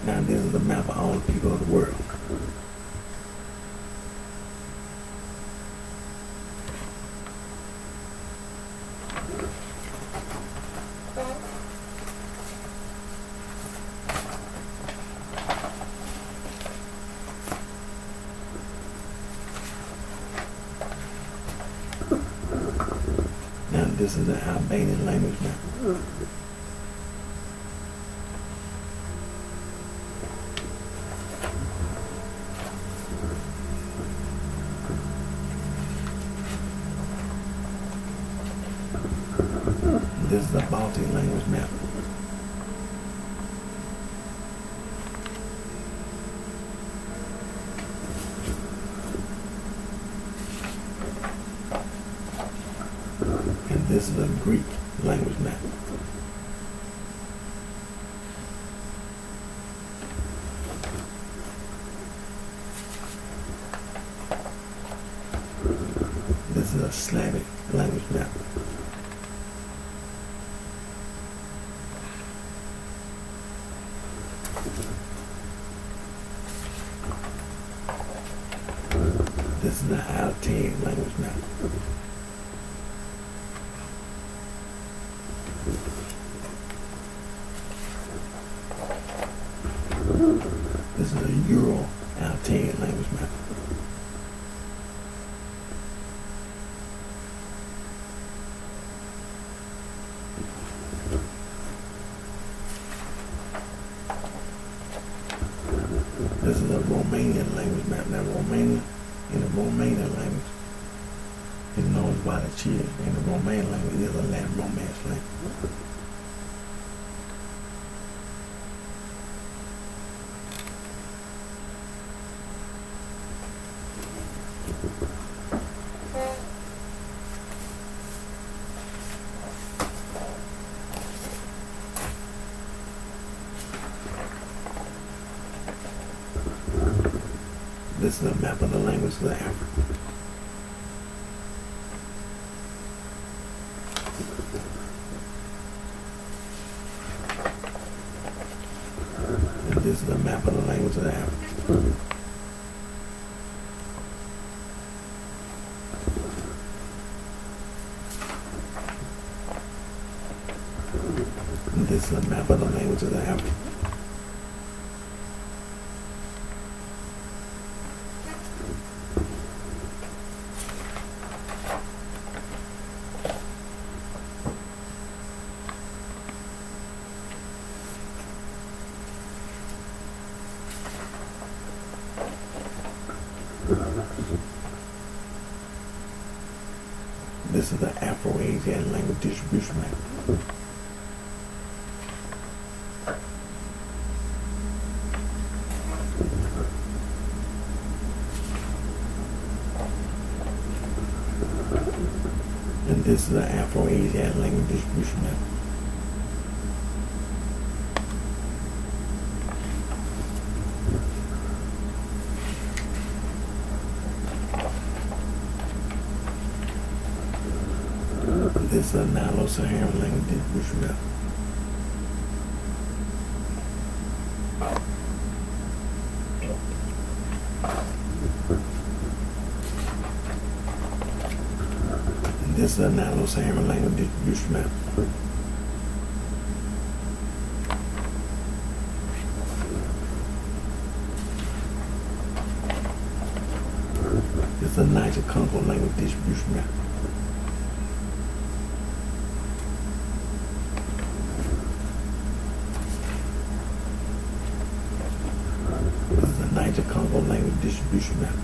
Now this is a map of all the people of the world. Now this is the Albanian language map. This is the Baltic language map. And this is the Greek language map. This is a Slavic language map. This is the Altaic language map. This is a Euro-Altaic language map. This is a Romanian language map. Now, Romania, in the Romanian language, is known as Wallachia. In the Romanian language, it is a Latin Romance language. This is a map of the language of Africa. And this is a map of the language of Africa. And this is a map of the language of Africa. This is the Afro-Asiatic language distribution map. And this is the Afro-Asiatic language distribution map. This is a Nilo-Saharan language distribution map. And this is a Nilo-Saharan language distribution map. This is a Niger-Congo language distribution map. Niger-Congo language distribution map.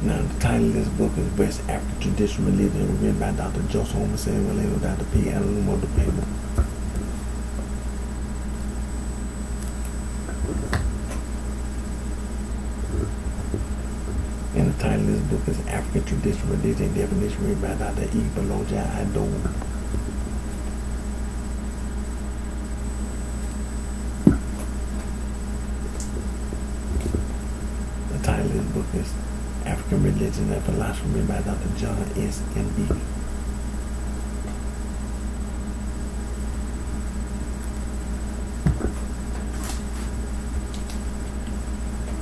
Now, the title of this book is West African Traditional Religion, written by Dr. Joseph Homer Samuel and Dr. P. Analumo de Pablo. And the title of this book is African Traditional Religion Definition, written by Dr. E. Beloja Adon. The title of this book is African Religion and Philosophy by Dr. John S. M.B.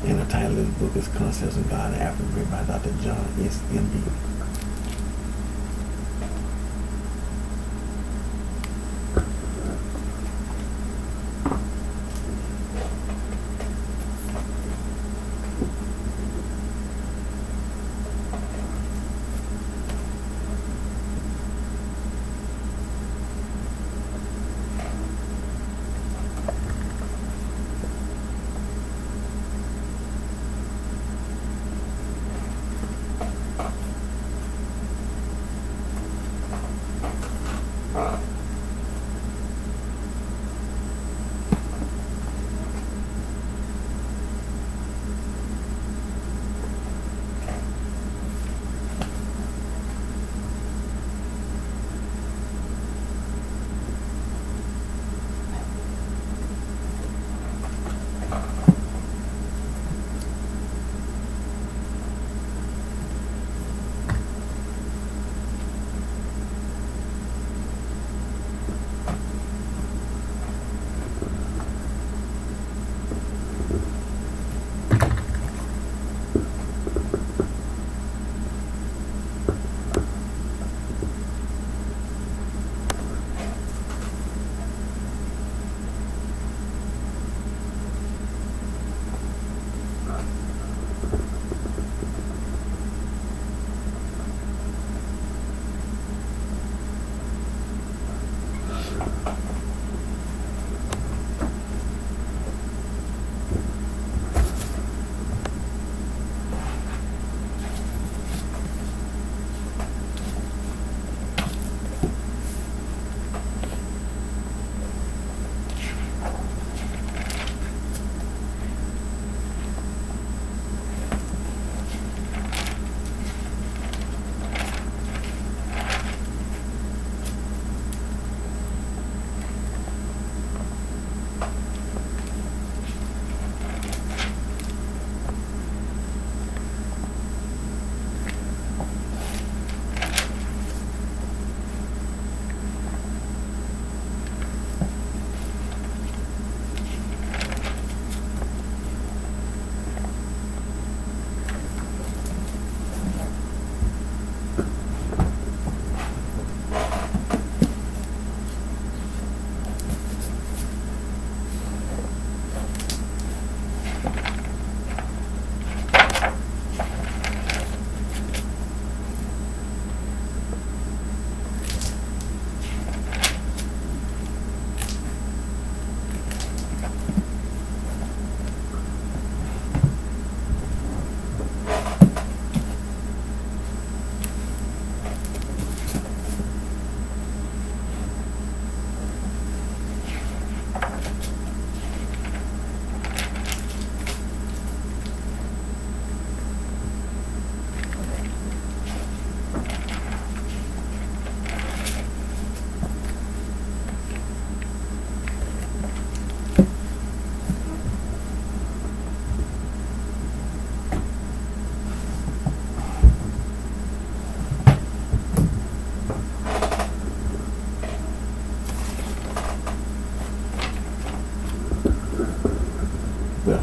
And the title of this book is Concepts of God and Africa by Dr. John S. M.B.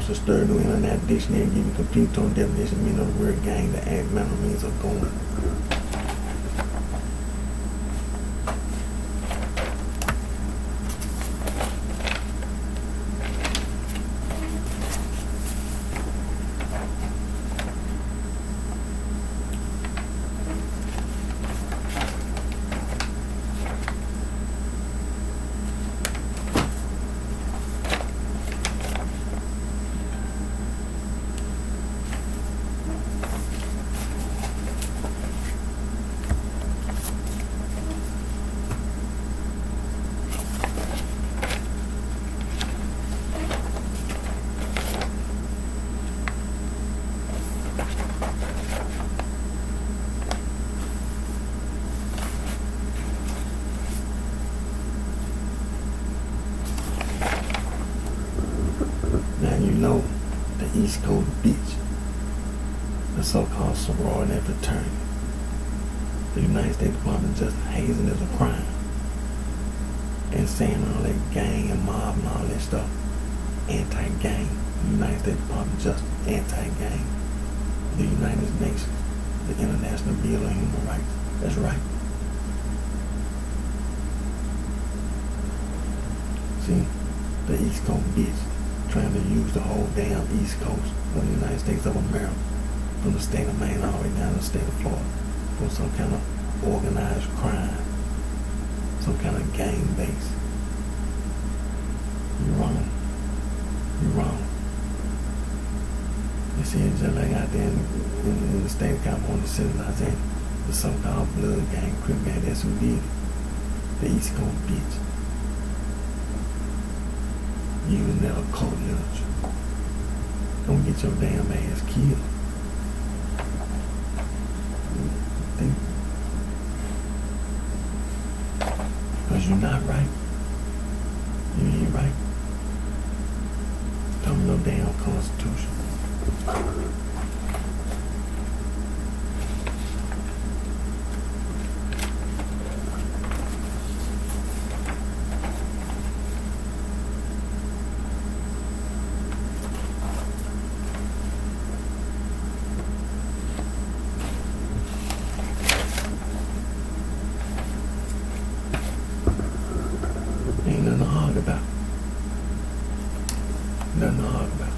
Webster Sturdy New Internet Dictionary give you complete total definition meaning of the word gang, the act, manner, means of going. Now you know the East Coast Beach, the so-called sorority and fraternity. The United States Department of Justice hazing is a crime. And saying all that gang and mob and all that stuff, anti-gang. The United States Department of Justice, anti-gang. The United Nations, the International Bill of Human Rights. That's right. See, the East Coast Beach trying to use the whole damn East Coast of the United States of America, from the state of Maine all the way down to the state of Florida, for some kind of organized crime, some kind of gang base. You're wrong. You're wrong. You see, it's just like out there in the state of California, civilization, the so-called blood gang, crip gang, that's who did it. The East Coast Beach. Using that occult literature. Don't get your damn ass killed. Think. Because you're not right. You ain't right. Talking no damn Constitution. Ain't nothing to argue about. Nothing to argue about.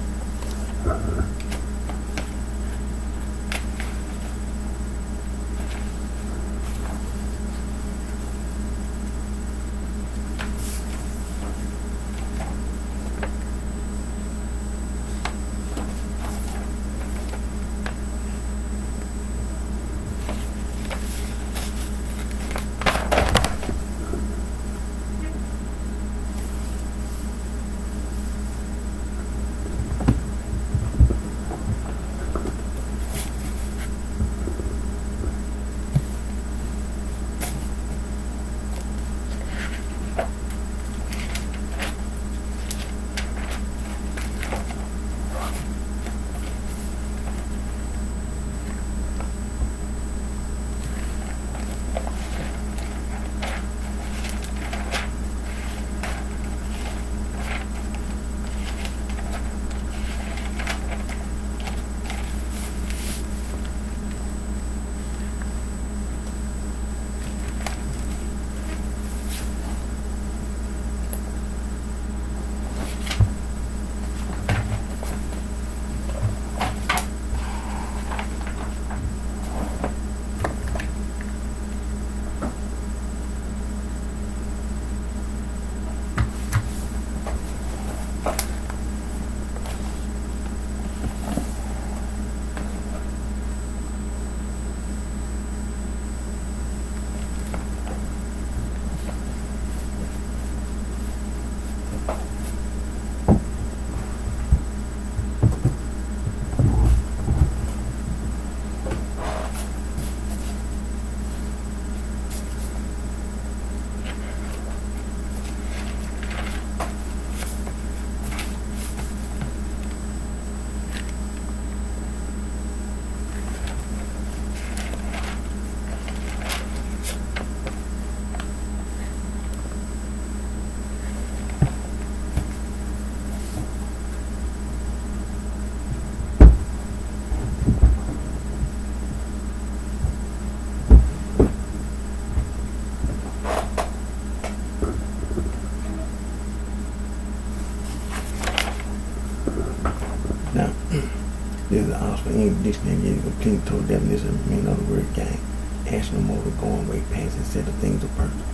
This is the Oxford English Dictionary gives a complete total definition of the meaning of the word gang. Action or motive, going way past instead of things or person.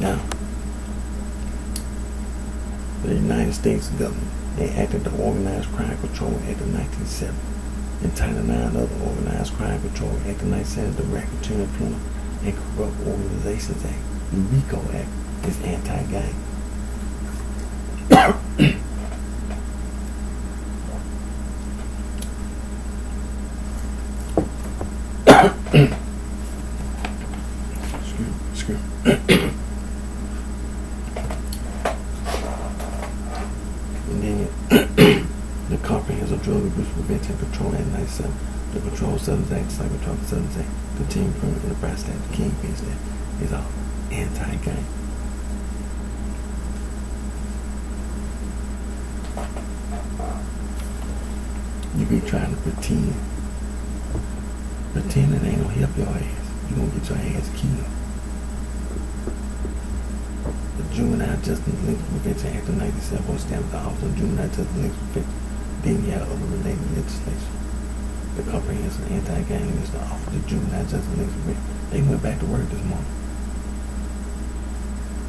Now, the United States government, they acted the Organized Crime Control Act of 1970 and Title IX of the Organized Crime Control Act of 1970, the Racketeering, Criminal, and Corrupt Organizations Act. The RICO Act is anti-gang. Excuse me. And then the Comprehensive Drug Abuse Prevention and Control Act 97, the Controlled Substance Act, the Psychotropic Substance Act, the Team Criminal Enterprise Act, the Kingpin Act is all anti-gang. You be trying to pretend it ain't gonna help your ass. You gonna get your ass killed. The Juvenile Justice Delinquency Prevention Act of 1997 was established the Office of Juvenile Justice Delinquency Prevention. Then you have other related legislation. The Comprehensive Anti-Gang is the Office of Juvenile Justice Delinquency Prevention. They went back to work this morning.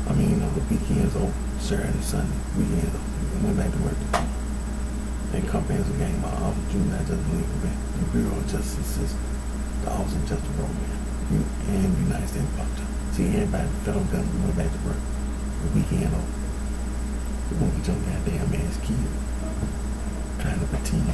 I mean, the weekends over, Saturday and Sunday, weekends over. They went back to work this morning. They Comprehensive Gang by the Office of Juvenile Justice Delinquency Prevention, the Bureau of Justice System, the Office of Justice Program, and the United States Department. See, everybody, the federal government went back to work. The weekend over. You won't get your goddamn ass killed. Trying to pretend.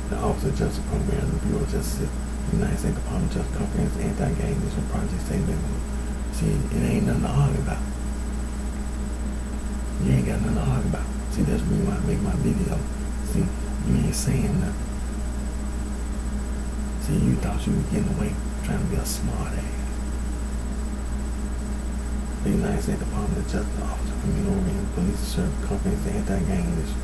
The Office of Justice Program, the Bureau of Justice, the United States Department of Justice, Comprehensive Anti-Gang Mission Project, see, it ain't nothing to argue about. You ain't got nothing to argue about. See, that's the reason why I make my video. See, you ain't saying nothing. See, you thought you were getting away trying to be a smart ass. The United States Department of Justice, the Office of Criminal and Police Service, Comprehensive Anti-Gang Mission,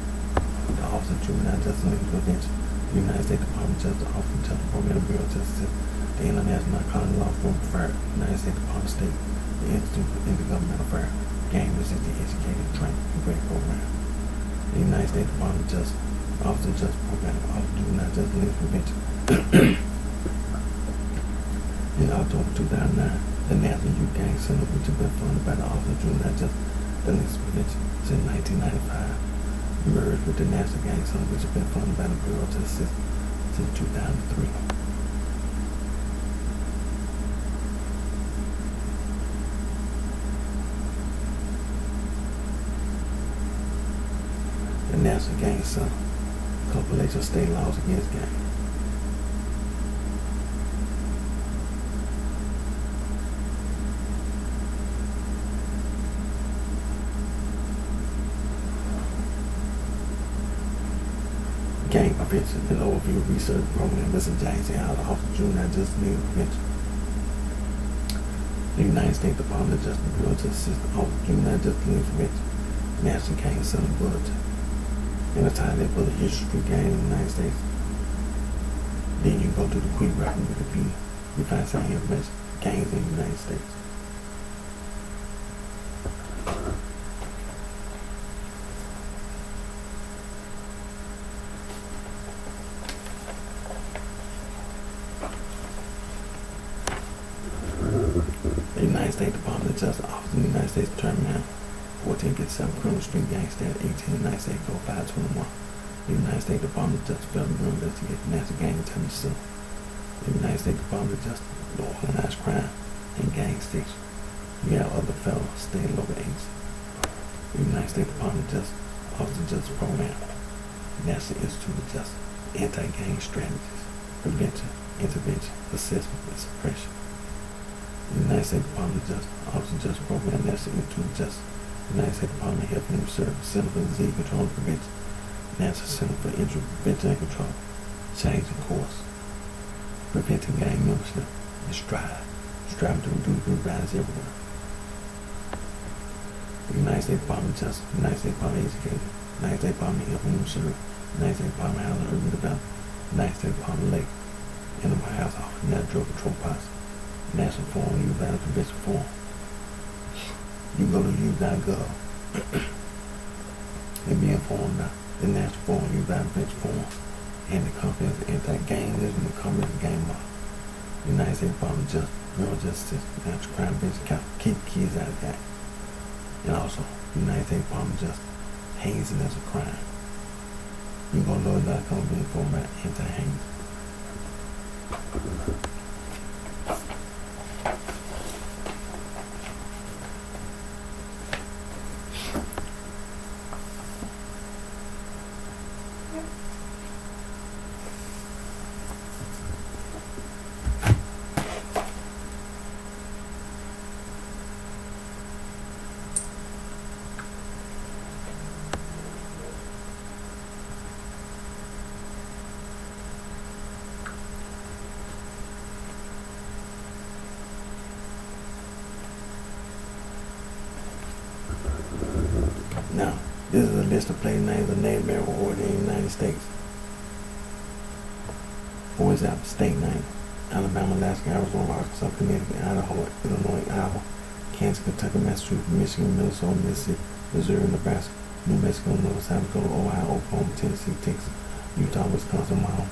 the Office of Juvenile Justice and Prevention, the United States Department of Justice, the Office of Justice Program, the Bureau of Justice, the International Narcotics Law Firm, the United States Department of State, the Institute for Intergovernmental Affairs, Gang Resistance Educated Training and Grant Program, the United States Department of Justice, the Office of Justice Program, the Office of Juvenile Justice and Prevention. In October 2009, the National Youth Gang Center, which has been funded by the Office of Juvenile Justice Delinquency Prevention since 1995, merged with the National Gang Center, which has been funded by the Bureau of Justice since 2003. The National Gang Center, compilation of state laws against gangs. Gang prevention and overview research program. Mr. James out of the Office of Juvenile Justice and Prevention. The United States Department of Justice, Bureau of Justice, Office of Juvenile Justice and Prevention. National Gang Center Bulletin. And a time there for the history gang in the United States. Then you go to the quick writing Wikipedia. You find some information. Gangs in the United States. The United States Department of Justice, Office of the United States Attorney, 1457 Criminal Street Gang Stand 18 United States Code 521. The United States Department of Justice Federal Bureau investigates national gang intelligence. The United States Department of Justice, the organized crime and gang station. You have other federal, state, and local agencies. The United States Department of Justice, Office of Justice Program, National Institute of Justice, Anti-Gang Strategies, Prevention, Intervention, Assessment, and Suppression. The United States Department of Justice, Office of Justice Program, National Institute of Justice, United States Department of Health and Human Services, Center for Disease Control and Prevention, National Center for Injury Prevention and Control, changing course, preventing gang membership, and striving to reduce gun violence everywhere. The United States Department of Justice, United States Department of Education, United States Department of Health and Human Services, United States Department of Housing and Urban Development, United States Department of Labor, and the White House Office of National Drug Control Policy, National Forum Youth Violence Prevention Forum. You can go to youth.gov and be informed about the National Forum Youth Violence Prevention Forum and the Comprehensive Anti-Gangism and the Comprehensive Gang Law. The United States Department of Justice, Bureau of Justice, National Crime Prevention, keep kids out of gang. And also, the United States Department of Justice, hazing as a crime. You can go to Lord.com and be informed about anti-hazing. Now, this is a list of place names of Native American origin in the United States. For example, state names: Alabama, Alaska, Arizona, Arkansas, Connecticut, Idaho, Illinois, Iowa, Kansas, Kentucky, Massachusetts, Michigan, Minnesota, Mississippi, Missouri, Nebraska, New Mexico, North, South Dakota, Ohio, Oklahoma, Tennessee, Texas, Utah, Wisconsin, Wyoming.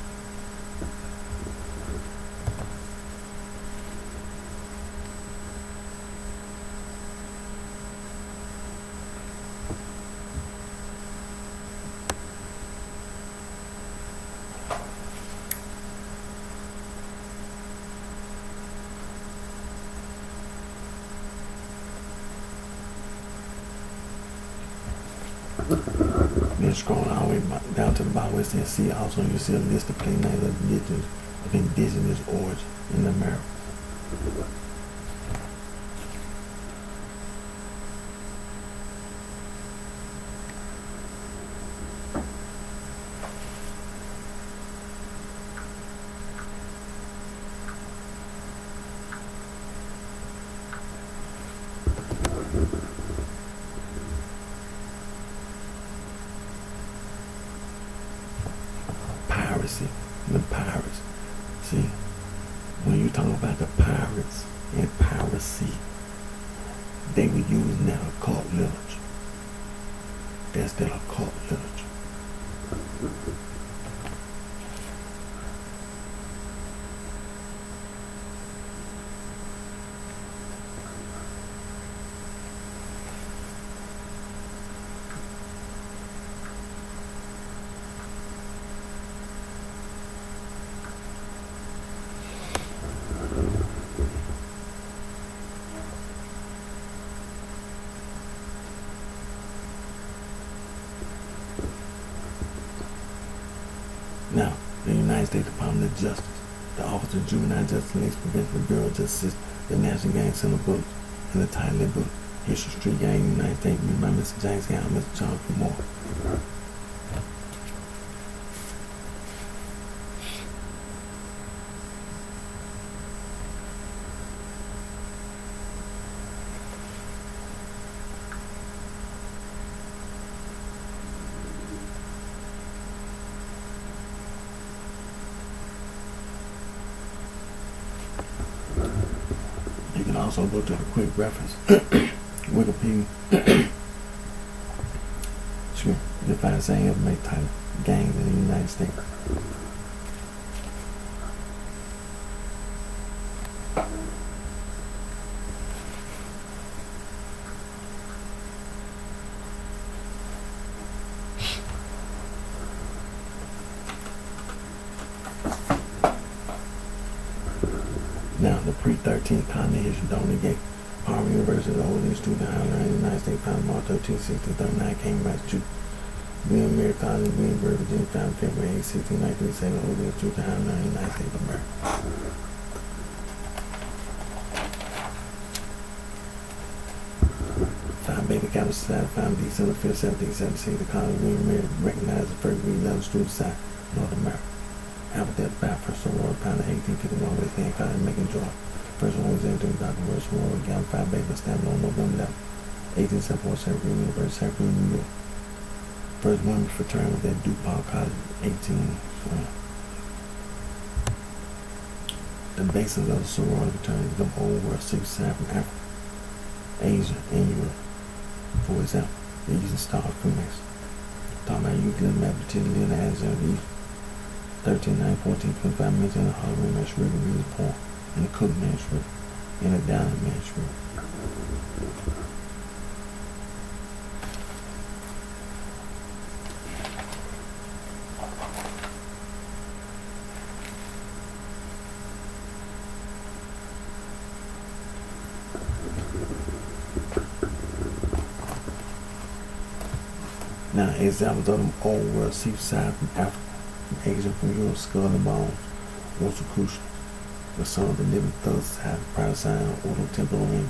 Then scroll all the way down to the bottom where it says see also, you see a list of place names of indigenous origin in America. The pirates. See, when you talk about the pirates and piracy, they were using that occult literature. That's their occult literature. Now, the United States Department of Justice, the Office of Juvenile Justice and Prevention, the Bureau of Justice, the National Gang Center book, and the title of the book, History Street Gang in the United States, written by Mr. James Gown and Mr. John P. Moore. You can also go to a quick reference, Wikipedia. Sure, you'll find the same information title, gangs in the United States. pre-13th continental history don't negate. Harvard University, the oldest student in the United States, founded March 13, 1639, came to Massachusetts. William Mary Collins, Williamsburg, Virginia, founded February 8, 1693, say the oldest student in the United States of America. Baby Capital Society, founded December 5, 1776, the college of William Mary recognized the first green student society in North America. Alphabet by first sorority founded 1851 West End College in Macon, Georgia. First one was entered into Dr. World Sorority Gamma Phi Beta established on November 11, 1874, Sacred University, Sacred, New York. First women's fraternity was at DuPont College, 1820. The basis of the sorority fraternity is the old world secret society from Africa, Asia, and Europe. For example, the Eastern Star of Freemasons. Talking about Euclid, mathematician, Leon Alexander, the East. 13, 9, 14, 25 mentioned in the Hollywood manuscript, the Reader's Poem, and the Cook manuscript, and the Downing manuscript. Now, examples of them old world secret society from Africa, from Asia, from Europe, Skull and Bones, Rosicrucian, the Son of the Living Thug Society, Pride Sign, Ordo Temple Ring,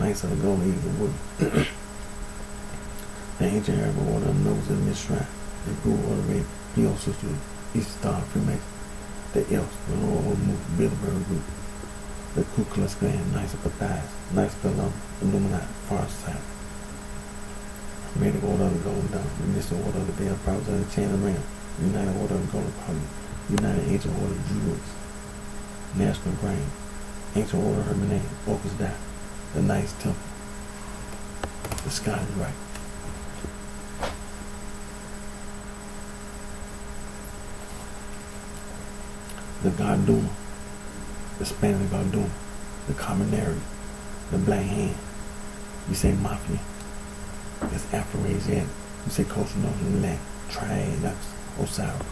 Knights of the Golden Eagle Wood. The ancient Arab order of Nobles and Mishra, the Guru Order of Red, Pio Sister, East Star Freemason, the Elves, the Royal Bilderberg Group, the Ku Klux Klan, Knights of Matthias, Knights of Columbus, Illuminati, Far Society. Hermetic Order of the Golden Dawn, the Mystic Order of the Veil, Prophets of the Chain of Ram, United Order of the Golden Prophet, United Ancient Order of Druids, National Grain, Ancient Order of Hermetic, Orcus Die, the Knights Temple, the Scottish Rite. The Garduma, the Spanish Garduma, the Commissary, the Black Hand, you say Mafia. It's Afro-Asiatic. You say Coastal North in Latin. Triax, Osiris.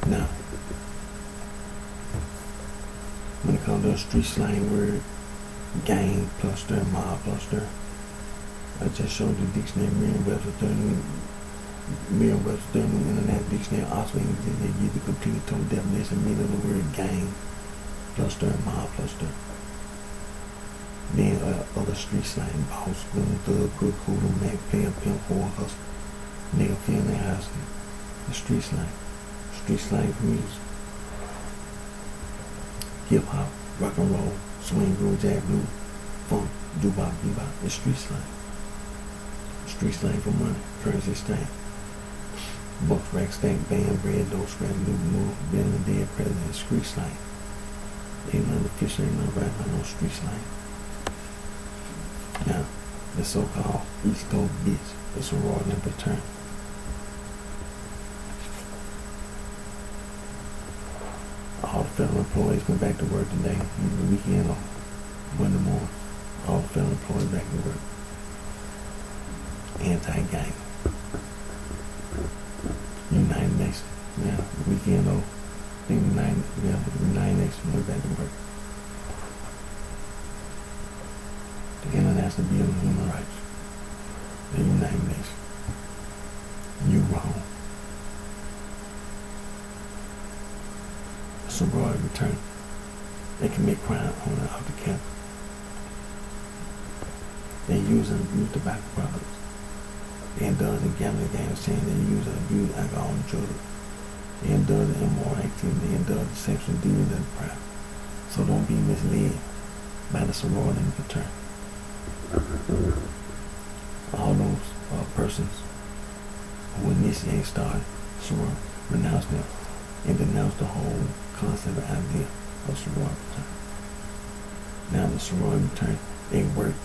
Now, when it comes to a street slang word, gang plus their mob plus their, I just showed you the dictionary, Merriam-Webster, Internet Dictionary, Oxford English. They give the complete total definition, meaning of the word gang, cluster, mob, cluster. Then other street slang, boss, goon, thug, crook, hoodoo, mag, player, pimp, whore, hustler, nigga, family, house. The street slang for music. Hip hop, rock and roll, swing, groove, jazz, blues, funk, doo-wop, bebop. It's street slang. Street slang for money, currency exchange. Bucks, rack, stank, band, bread, dough, scratch, loot, move, bend the dead president, street slang. Ain't none official, ain't none right about no street slang. Now, the so-called East Coast bitch, the sorority and fraternity. All the federal employees went back to work today, the weekend off, Monday morning. All the federal employees back to work. Anti-gang. United Nations. Yeah, the weekend off. The United Nations went back to work. The International Bill of Human Rights. The United Nations. You wrong. The sorority return. They commit crime on and off the campus. They use and abuse tobacco products. They indulge in gambling, game exchange. They use and abuse alcohol and drugs. They indulge in immoral activity. They indulge in sexual deviance and pride. So don't be misled by the sorority and fraternity. All those persons who initiate, started sorority, renounce them and denounce the whole concept and idea of sorority fraternity. Now the sorority fraternity, they work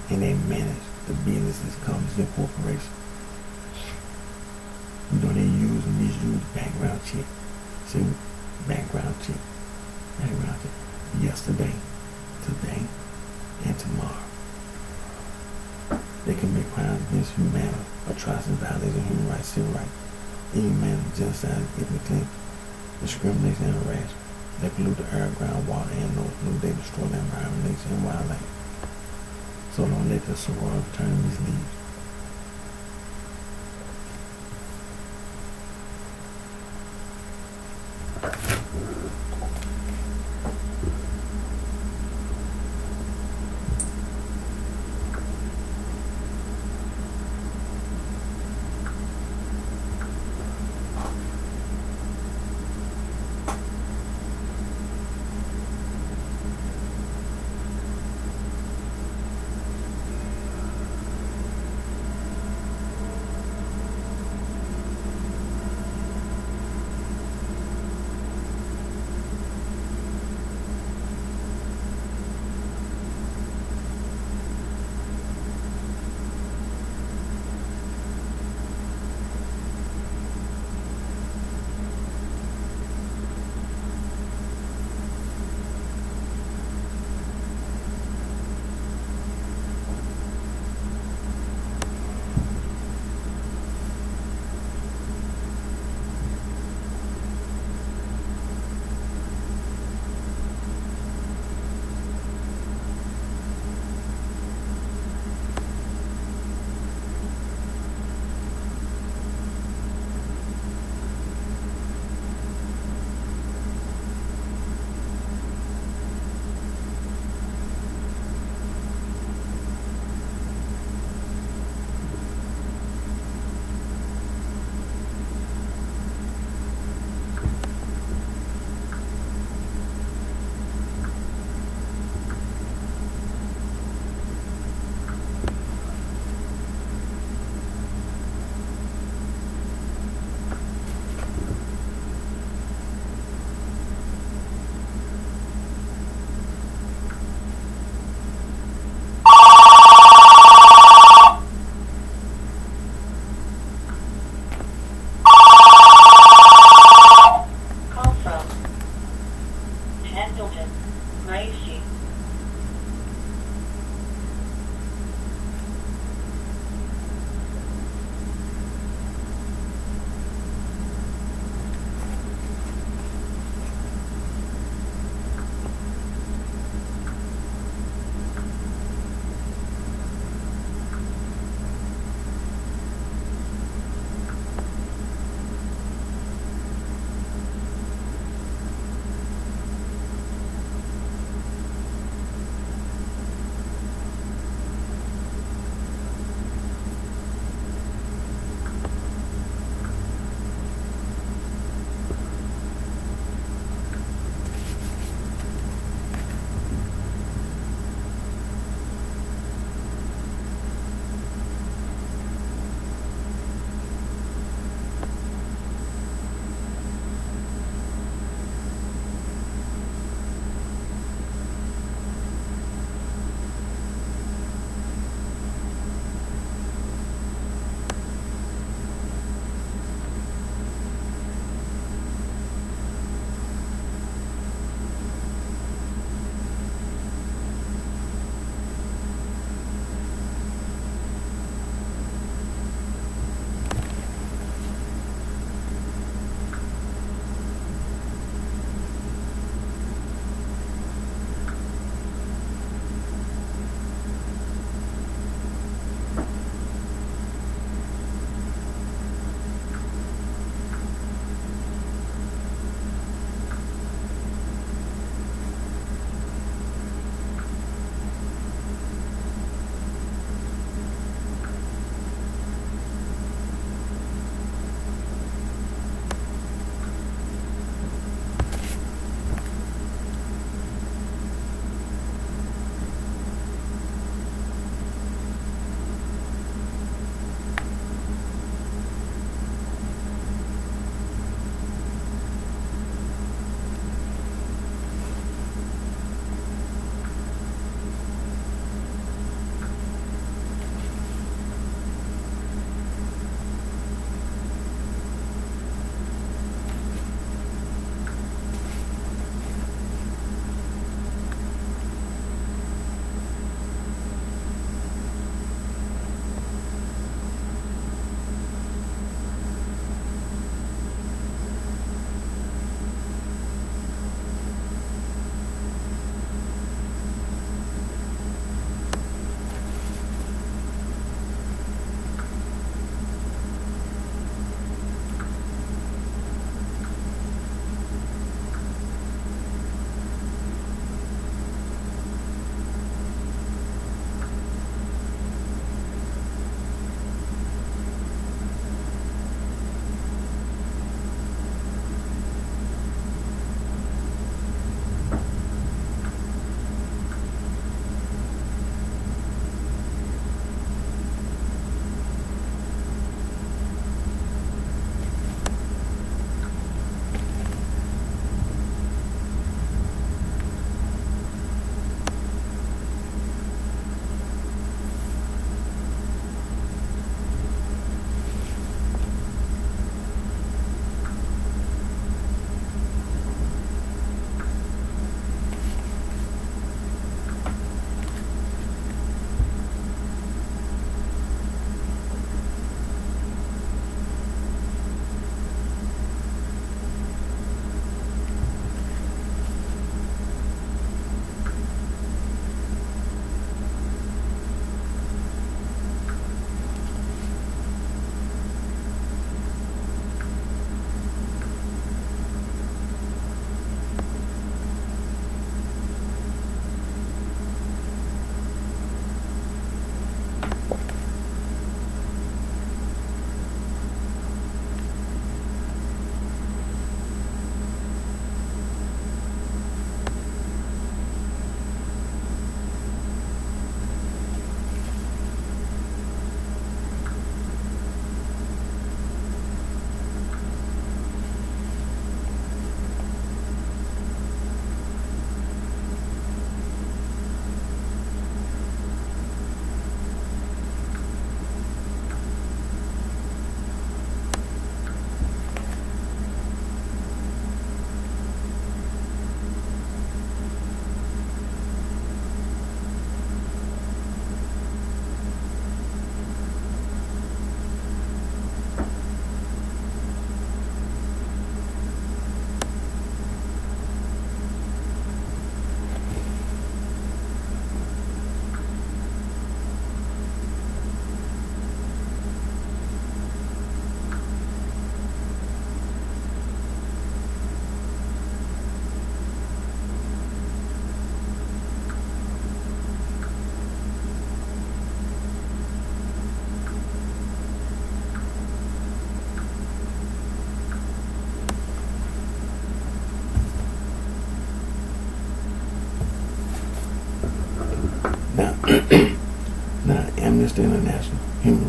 and they manage the businesses, companies, and corporations. You know, they use and misuse background check. See, background check. Yesterday, today, tomorrow. They commit crimes against humanity, atrocities, violations of human rights, civil rights, inhumanity, genocide, ethnic cleansing, discrimination, and harassment. They pollute the air, ground, water, and noise. They destroy the environment, nature, and wildlife. So don't let the sorority turn these leaves.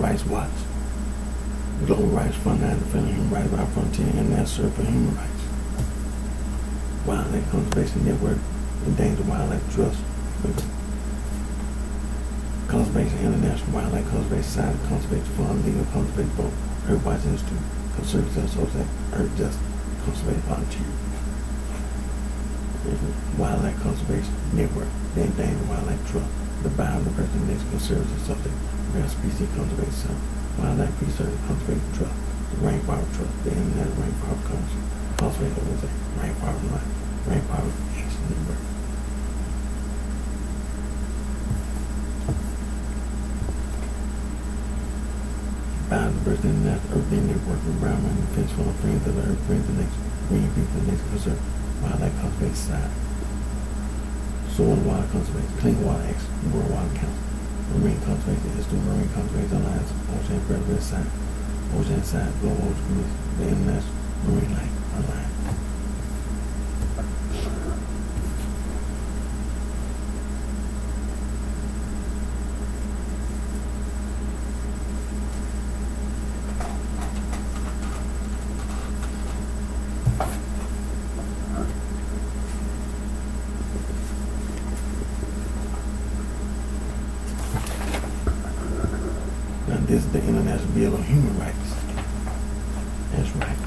Rights Watch, Global Rights Frontline Defending Human Rights by Frontier and National for Human Rights, Wildlife Conservation Network, Endangered Wildlife Trust, Conservation International Wildlife Conservation Society, Conservation Fund, Legal Conservation Board, Earth Watch Institute, Conservation Association, Earth Justice, Conservation Volunteer, Wildlife Conservation Network, the Endangered Wildlife Trust, the Biodiversity Next Conservation Association, Rare Species Conservation Center, Wildlife Research Conservation Trust, the Rainforest Trust, the International Rainforest Council, Conservation Organization, Rainforest Life, Rainforest Action Network. Biodiversity International Earth Day Network, Environment and Defense Fund, Friends of the Earth, Friends of Nature, Greenpeace and Nature Conserve, Wildlife Conservation Society, Soil and Water Conservation, Clean Water Action, World Water Council, Marine Conservation Institute, Marine Conservation Alliance, Ocean Preservation Society, Ocean Side, Global Ocean Commission, the International Marine Life Alliance. This is the International Bill of Human Rights. That's right.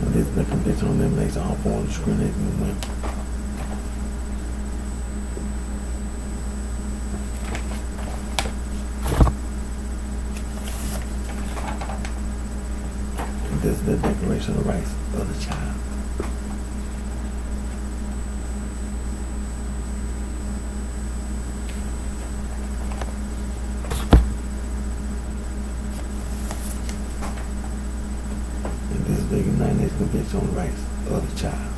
And this is the Convention on Elimination of All Forms of Discrimination in Women. This is the Declaration of the Rights of the Child. And this is the United Nations Convention on the Rights of the Child.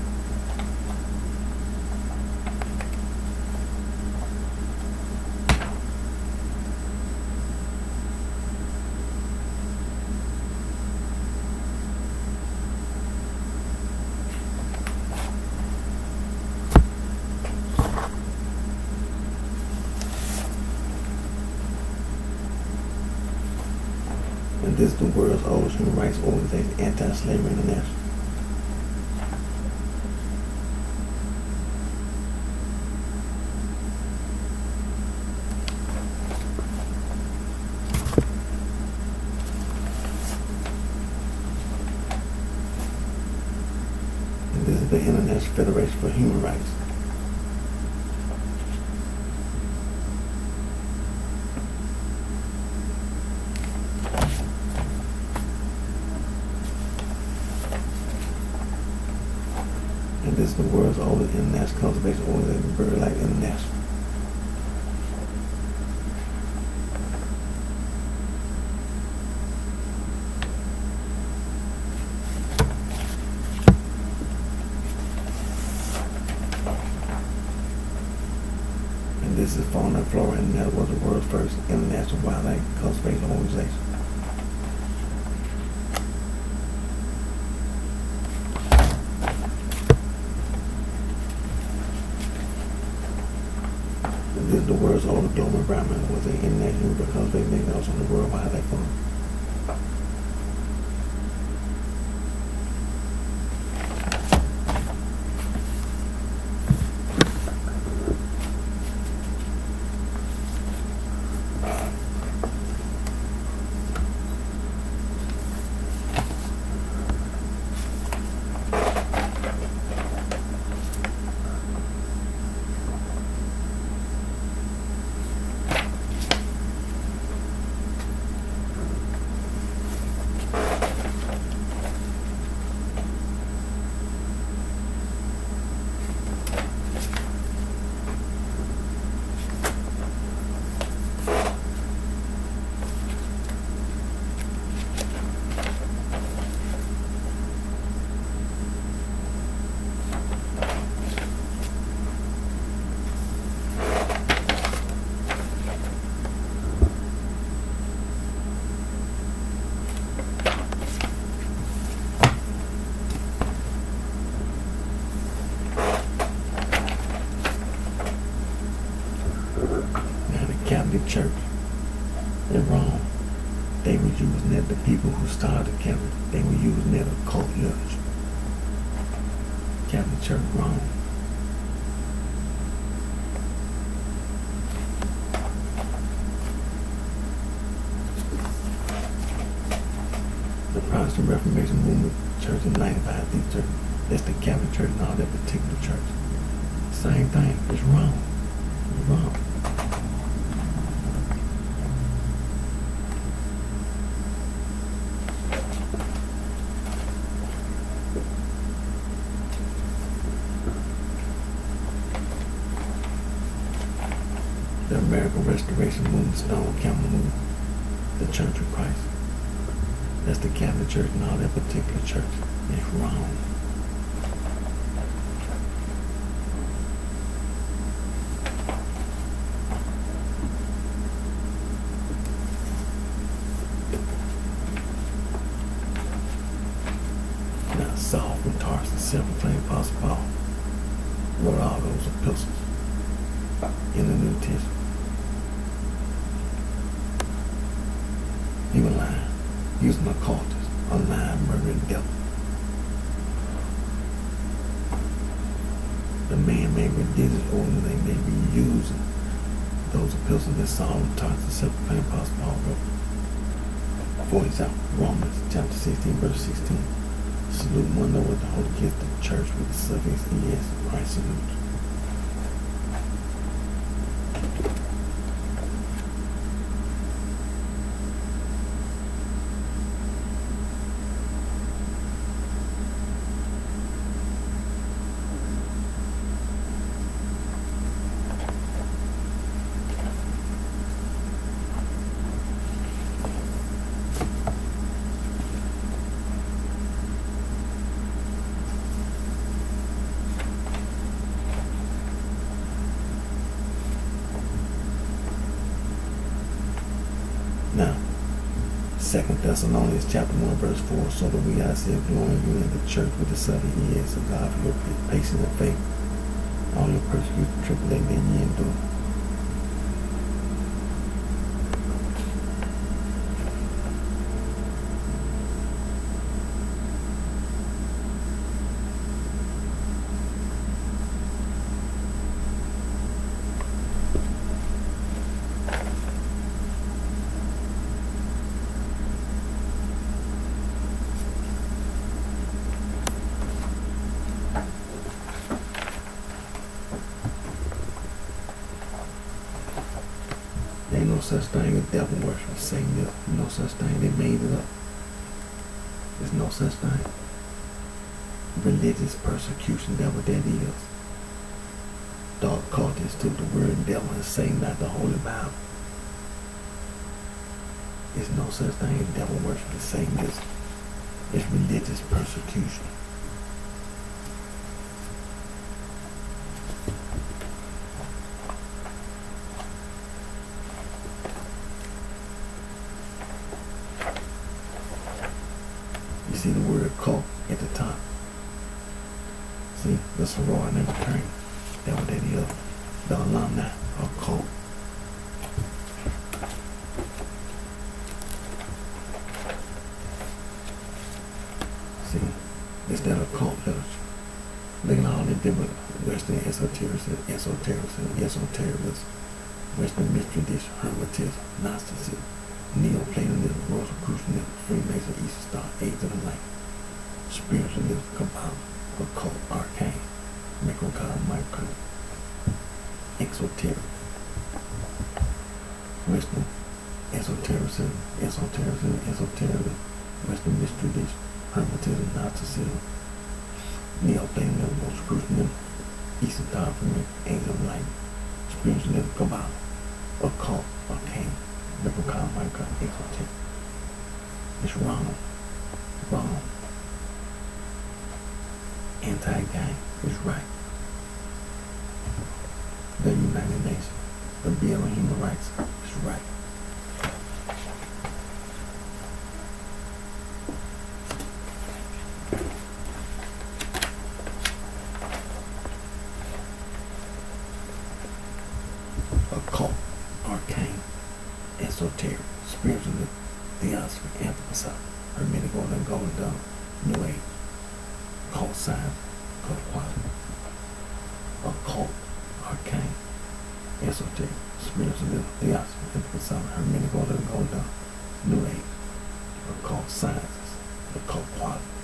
And this is the world's oldest human rights organization, Anti-Slavery International. And this is the International Federation for Human Rights. And this is the world's oldest international conservation organization, BirdLife International. And this is Fauna and Flora International, was the world's first international wildlife conservation organization. This is the world's oldest global environment, was an international conservation organization, also the World Wildlife Fund. Catholic Church. They're wrong. They were using that, the people who started the Catholic, they were using that occult literature. Catholic Church wrong. The Protestant Reformation movement church in 95 these churches. That's the Catholic Church and all that particular church. Same thing. It's wrong. It's wrong. The American Restoration Movement, Stone Campbell Movement, the Church of Christ. That's the Catholic Church and all that particular church. It's wrong. Now, Saul from Tarsus, self-proclaimed Apostle Paul, wrote all those epistles in the New Testament. He was lying. He was an occultist, a lying, murdering devil. The man-made religious organization, they be using those epistles that Saul of Tarsus, self-proclaimed Apostle Paul wrote. For example, Romans chapter 16, verse 16. Salute one another with the Holy Kiss, the church with the suffix ES, Christ salutes. Now, 2 Thessalonians chapter 1 verse 4, so that we ourselves join you in the church with the Son of years of God for your patience and faith, all your persecution, tribulation that ye endure. There ain't no such thing as devil worship, Satan. There's no such thing. They made it up. There's no such thing. Religious persecution, that's what that is. The occultists took the word devil and Satan out the Holy Bible. There's no such thing as devil worship, and Satan is. It's religious persecution. You see the word cult at the top. See, the sorority and fraternity. That's what that is. The alumni of cult. See, it's that occult literature. Look at all the different Western esotericism, Western mystery tradition, Hermetism, Gnosticism, Neoplatonism, Rosicrucianism, Freemason, Eastern Star, Age of the Light, Spiritualism, Kabbalah, Occult, Arcane, Microcosm, Microcosm, Exoteric, Western esotericism, Western mystery tradition, Hermetism, Gnosticism, Neoplatonism, Rosicrucianism, Eastern Star, Freemason, Age of the Light, Spiritualism, Kabbalah, Occult, Arcane, Microcosm, Microcosm, Exoteric. It's wrong. Wrong. Anti-gang is right. The United Nations, the Bill of Human Rights is right. Occult, arcane. south. Hermetic order going down. New Age. Occult science. Occult quality. Occult. Arcane. Esoteric. Spiritualism. Theosophy. Mythical science. Hermetic order going down. New Age. Occult sciences. Occult quality.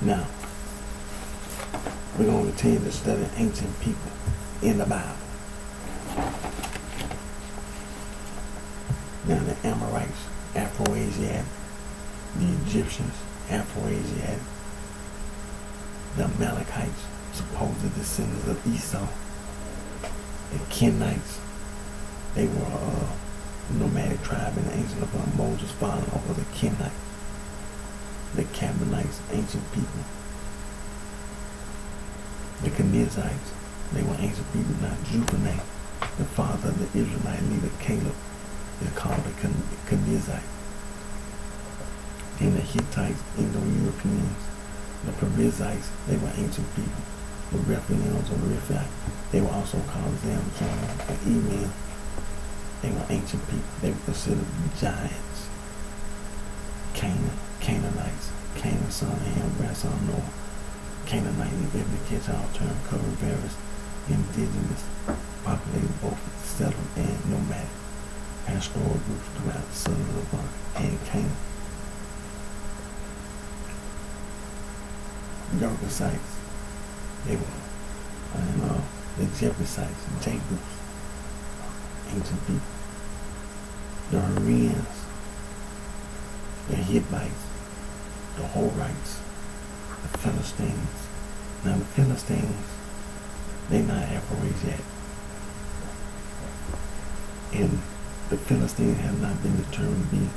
Now, we're going to continue to study ancient people in the Bible. Now, the Amorites, Afro-Asiatic, the Egyptians, Afro-Asiatic, the Amalekites, supposed descendants of Esau, the Kenites, they were a nomadic tribe in the ancient of Moses following over the Kenites, the Canaanites, ancient people, the Kenizzites, they were ancient people. Now Jupiter, the father of the Israelite leader Caleb, is called the Kenizzite. And the Hittites, Indo-Europeans, the Perizzites, they were ancient people. The Rephaimites or Rephaim, they were also called Zamzum or Emim. They were ancient people. They were considered giants. Canaanites, Canaan son of Ham, grandson of Noah. Canaanite, if you catch our term, cover various indigenous, populated both settled and nomadic pastoral groups throughout the southern Levant and Canaan. Gergesites, they were, the Jebusites, Jebus, ancient people. The Hurrians, the Hittites, the Horites, the Philistines. Now the Philistines, they're not Afro-Asiatic. And the Philistines have not been determined to be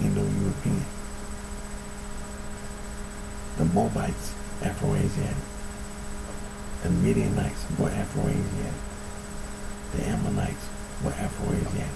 Indo-European. The Moabites, Afro-Asiatic. The Midianites were Afro-Asiatic. The Ammonites were Afro-Asiatic.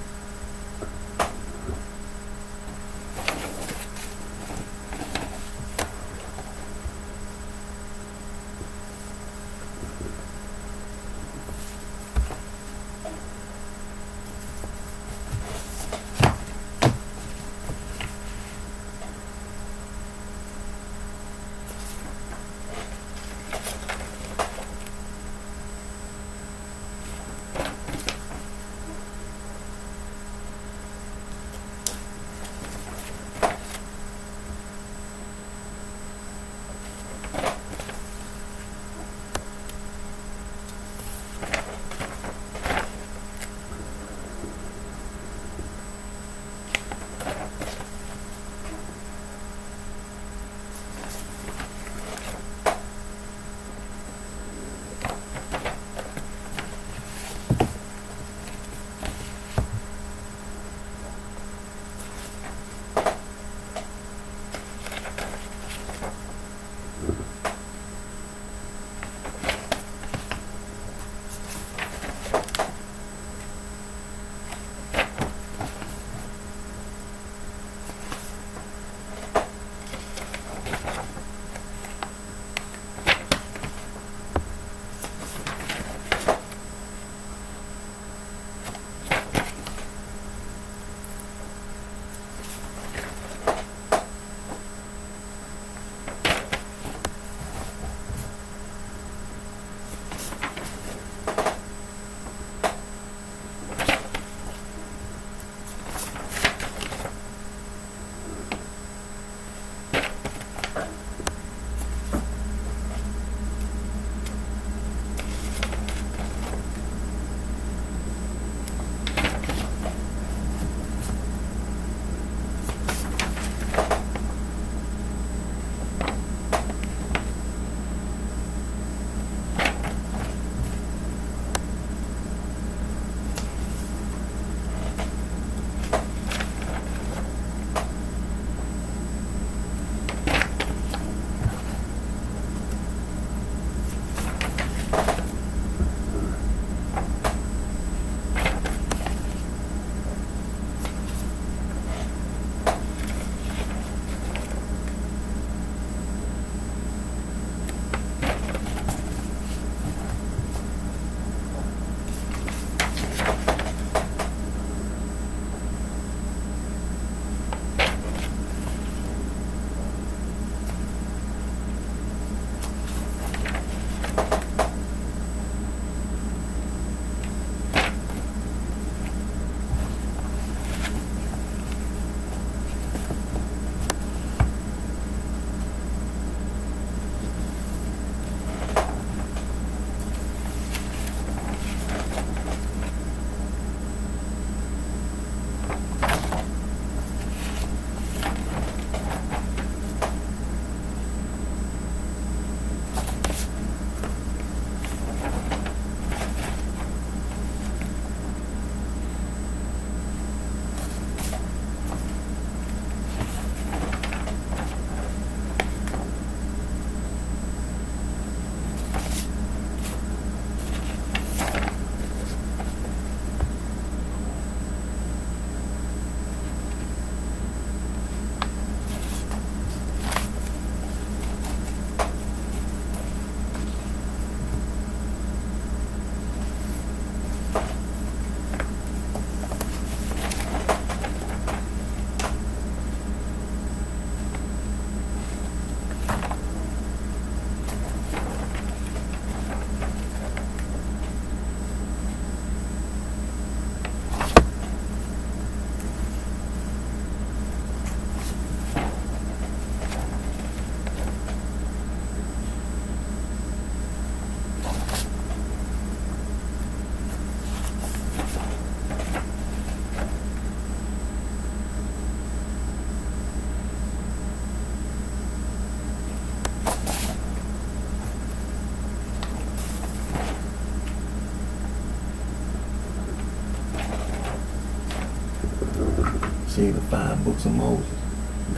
See, the 5 books of Moses.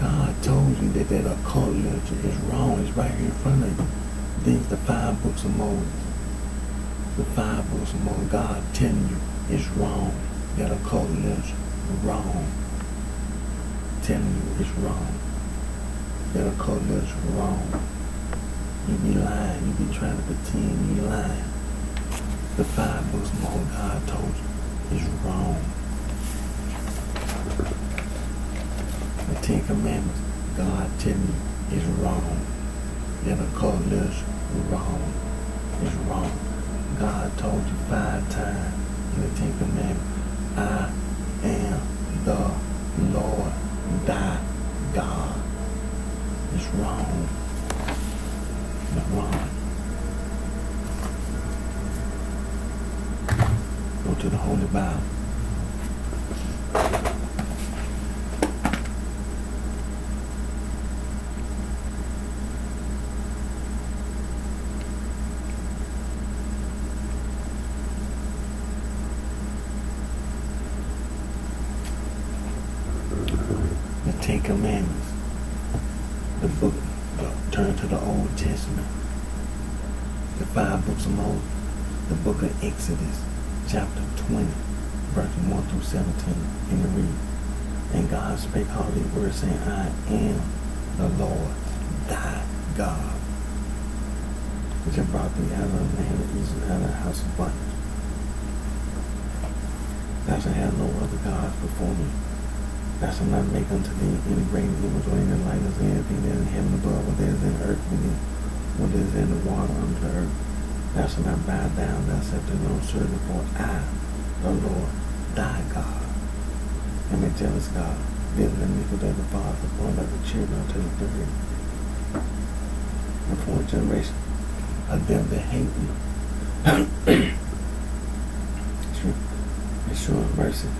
God told you that that occult literature is wrong. It's right here in front of you. These the 5 books of Moses. The 5 books of Moses. God telling you it's wrong. That occult literature wrong. Telling you it's wrong. That occult literature wrong. You be lying. You be trying to pretend you lying. The 5 books of Moses, God told you is wrong. The 10 Commandments, God telling you is wrong. That occult literature wrong. It's wrong. God told you 5 times in the 10 Commandments, I am the Lord thy God. It's wrong. It's wrong. Go to the Holy Bible. The 10 Commandments. The book. Turn to the Old Testament. The 5 books of Moses. The book of Exodus, chapter 20, verse 1 through 17. In the read. And God spake all these words, saying, I am the Lord thy God, which have brought thee out of the land of Israel, out of the house of bondage. Thou shalt have no other gods before me. Thou shalt not make unto thee any graven image or any likeness of anything that is in heaven above, what there is in the earth beneath, what is in the water under the earth. Thou shalt not bow down thyself to no certain, for I, the Lord, thy God, am a jealous God, visiting iniquity of the fathers upon the children unto the third and fourth generation of them that hate me. And show mercy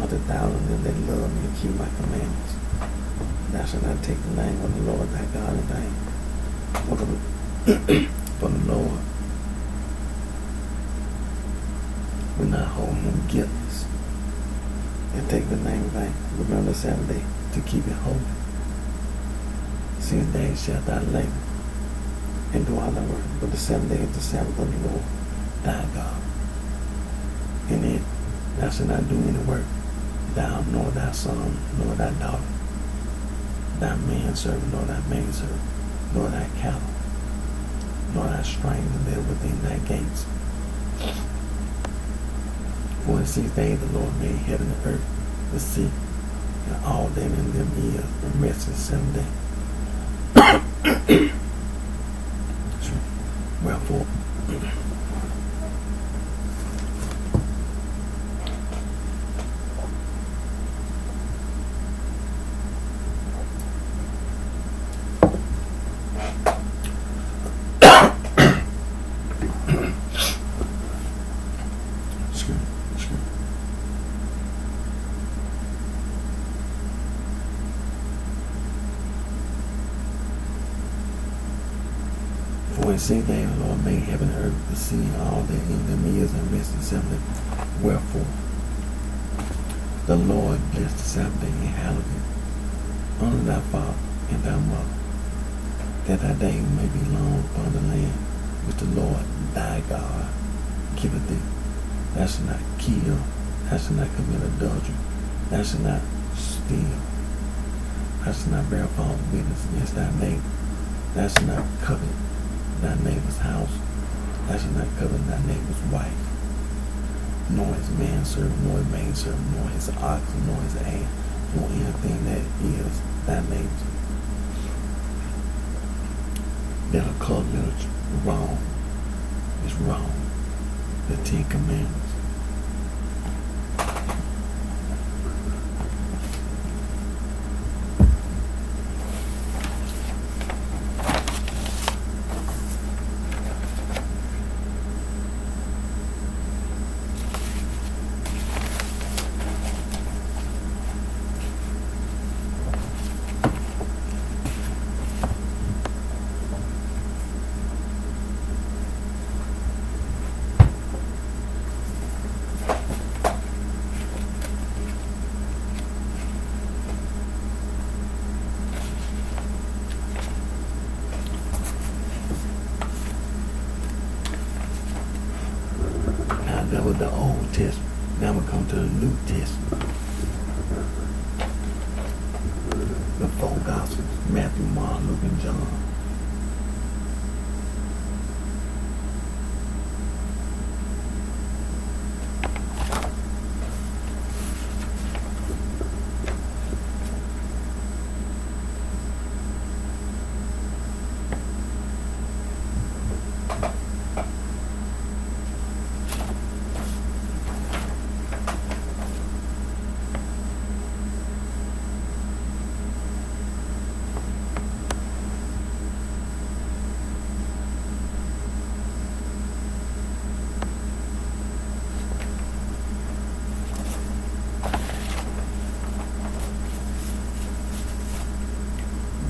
unto thousands of them that love me and keep my commandments. Thou shalt not take the name of the Lord thy God in vain. For the Lord will not hold him guiltless and take the name in vain. Remember the Sabbath day to keep it holy. 6 days shalt thou labor and do all thy work, but the 7th day is the Sabbath of the Lord thy God. In it thou shalt not do any work, thou, nor thy son, nor thy daughter, thy manservant, nor thy maidservant, nor thy cattle, nor thy stranger that within thy gates. For in 6 days the Lord made heaven and earth, the sea, and all that in them is, and rested 7 days. Wherefore, For in 6 days the Lord made heaven and earth, the sea, and all that in them is, and rested 7 days. Wherefore, the Lord blessed the Sabbath day and hallowed it. Honor thy father and thy mother, that thy days may be long upon the land which the Lord thy God giveth thee. Thou shalt not kill, thou shalt not commit adultery, thou shalt not steal, thou shalt not bear false witness against thy neighbor, thou shalt not covet thy neighbor's house, thou shalt not covet thy neighbor's wife, nor his manservant, nor his maidservant, nor his ox, nor his ass, nor anything that is thy neighbor's. That are called literature wrong. It's wrong. The 10 Commandments. That was the Old Testament. Now we come to the New Testament. The four Gospels: Matthew, Mark, Luke, and John.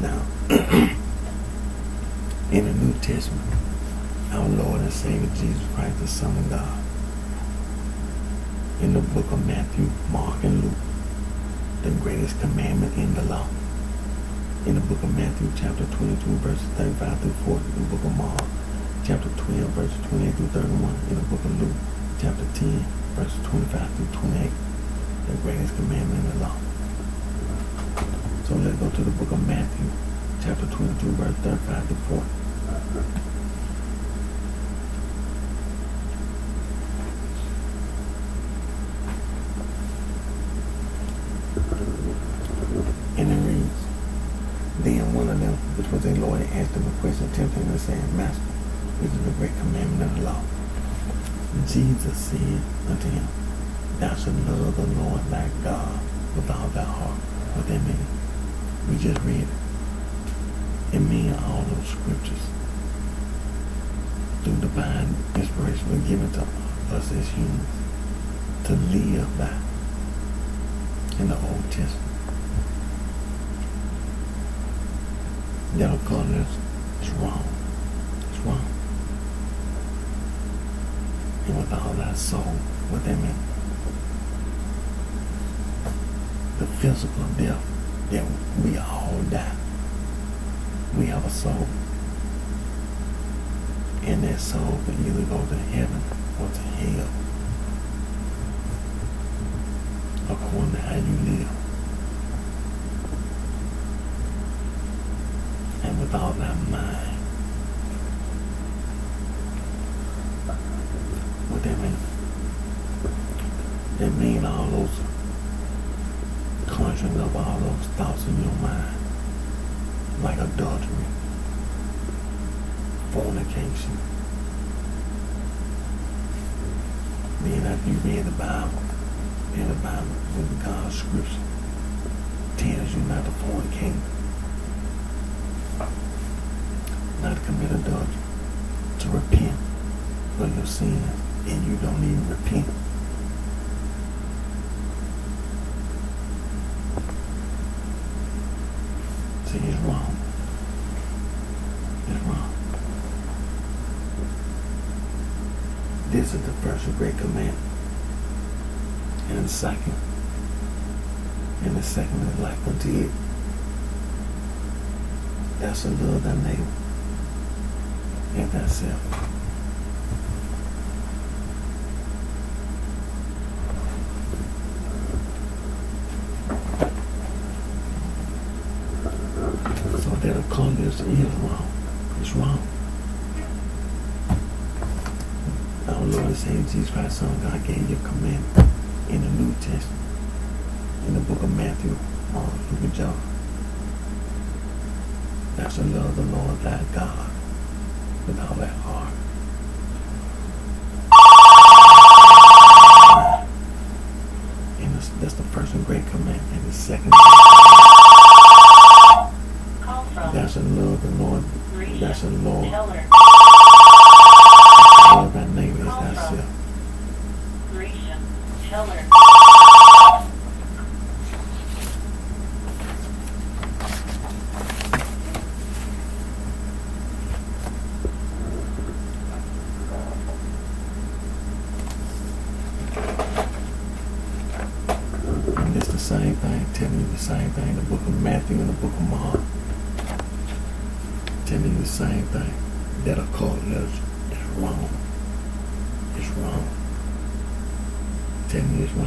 Now, in the New Testament, our Lord and Savior Jesus Christ, the Son of God, in the book of Matthew, Mark, and Luke, the greatest commandment in the law. In the book of Matthew, chapter 22, verses 35 through 40. In the book of Mark, chapter 12, verses 28 through 31. In the book of Luke, chapter 10, verses 25 through 28. The greatest commandment in the law. So let's go to the book of Matthew, chapter 22, verse 35 to 40. And it reads, Then one of them, which was a lawyer, asked him a question, tempting him and saying, Master, which is the great commandment of the law? Jesus said unto him, Thou shalt love the Lord thy God with all thy heart. What that means? We just read it. It means all those scriptures through divine inspiration were given to us as humans to live by in the Old Testament. That will call us, it's wrong. It's wrong. And with all thy soul, what that means? The physical death that we all die. We have a soul. And that soul can either go to heaven or to hell, according to how you live. And with all thy mind. What that mean? That mean all those conjuring up all those thoughts in your mind, like adultery, fornication. Then after you read the Bible with God's scripture tells you not to fornicate, not to commit adultery, to repent of your sins, and you don't even repent. See, it's wrong. It's wrong. This is the first great commandment. And the second is like unto it. That's to love thy neighbor and thyself. So that a conduct is wrong. It's wrong. Our Lord and Savior Jesus Christ, Son of God, gave you a commandment in the New Testament, in the book of Matthew, Mark, Luke, and John. Thou shalt love the Lord thy God with all thy heart. And that's the first and great commandment. And the second, thou shalt love the Lord. Thou shalt love thy neighbor as thyself. And it's the same thing, telling you the same thing in the book of Matthew and the book of Mark. Telling you the same thing. That occult is wrong. It's wrong. 10 minutes wrong.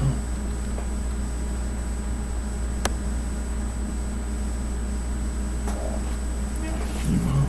You wrong.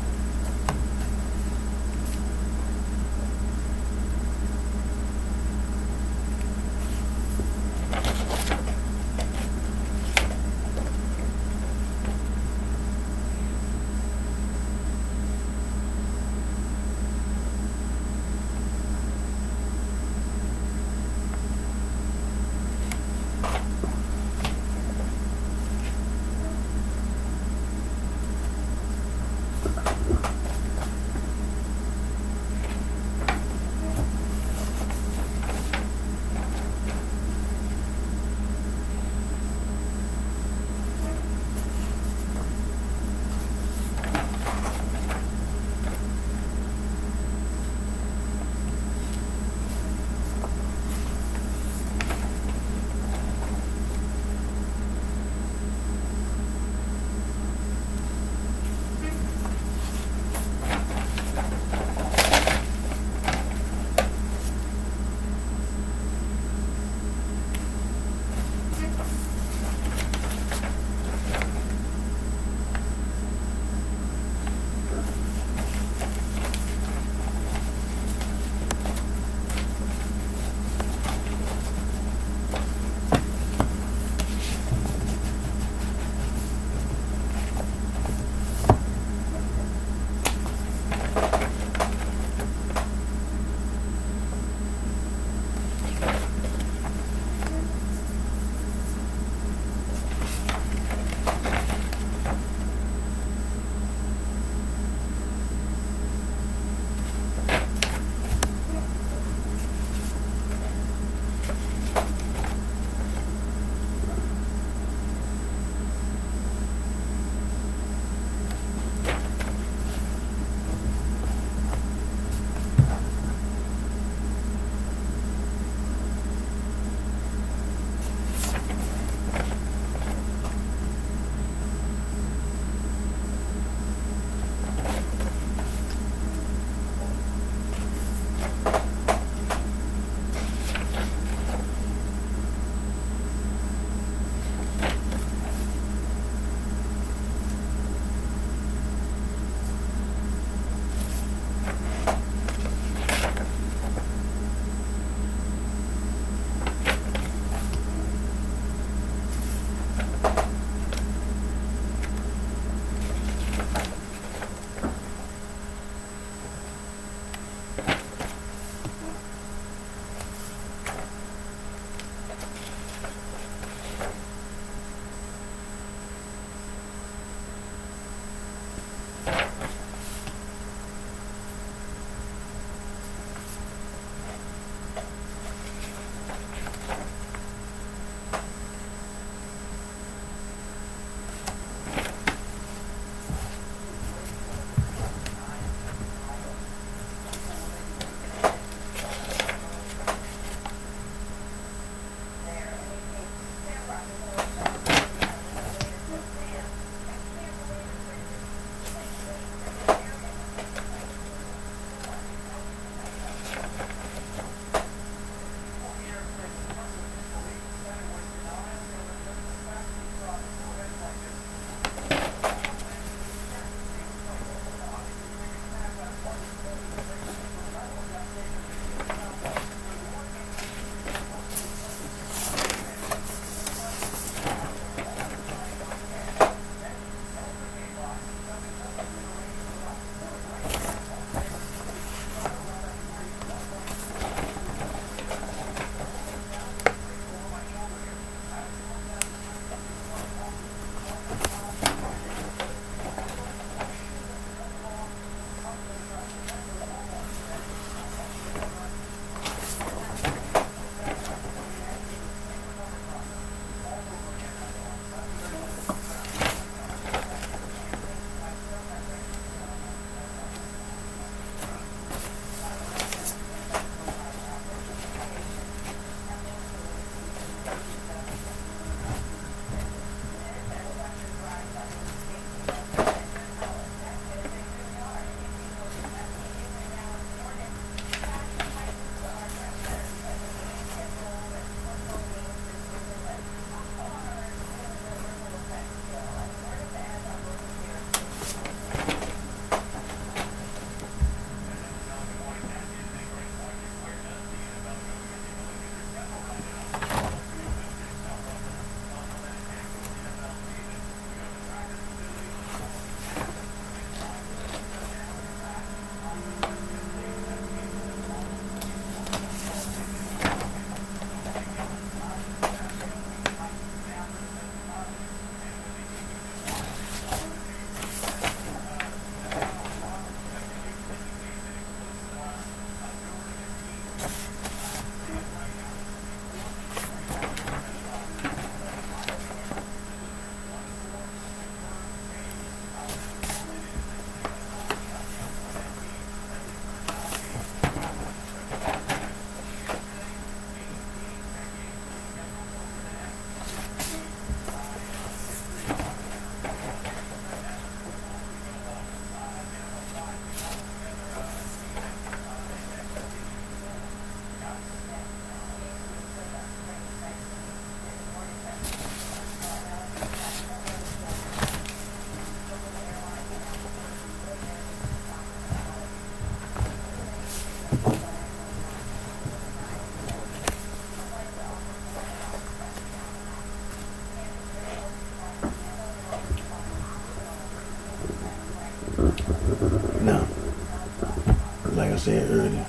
like I said earlier,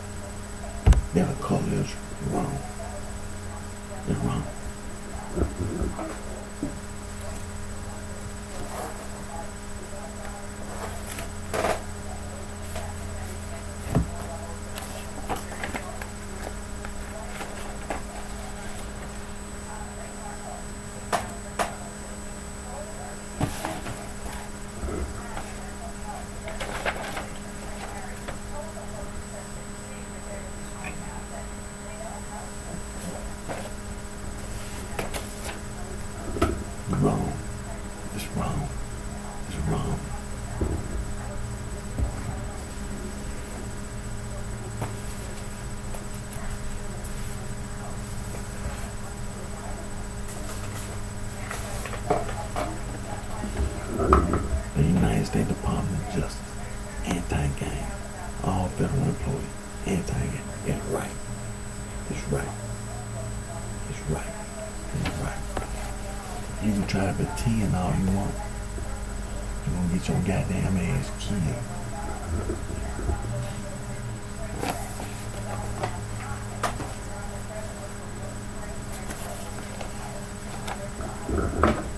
that a color is wrong. It's wrong. Wrong. It's wrong. It's wrong. The United States Department of Justice, anti-gang, all federal employees, anti-gang. It's right. It's right. It's right. It's right. You can try to pretend all you want. You're gonna get your goddamn ass killed.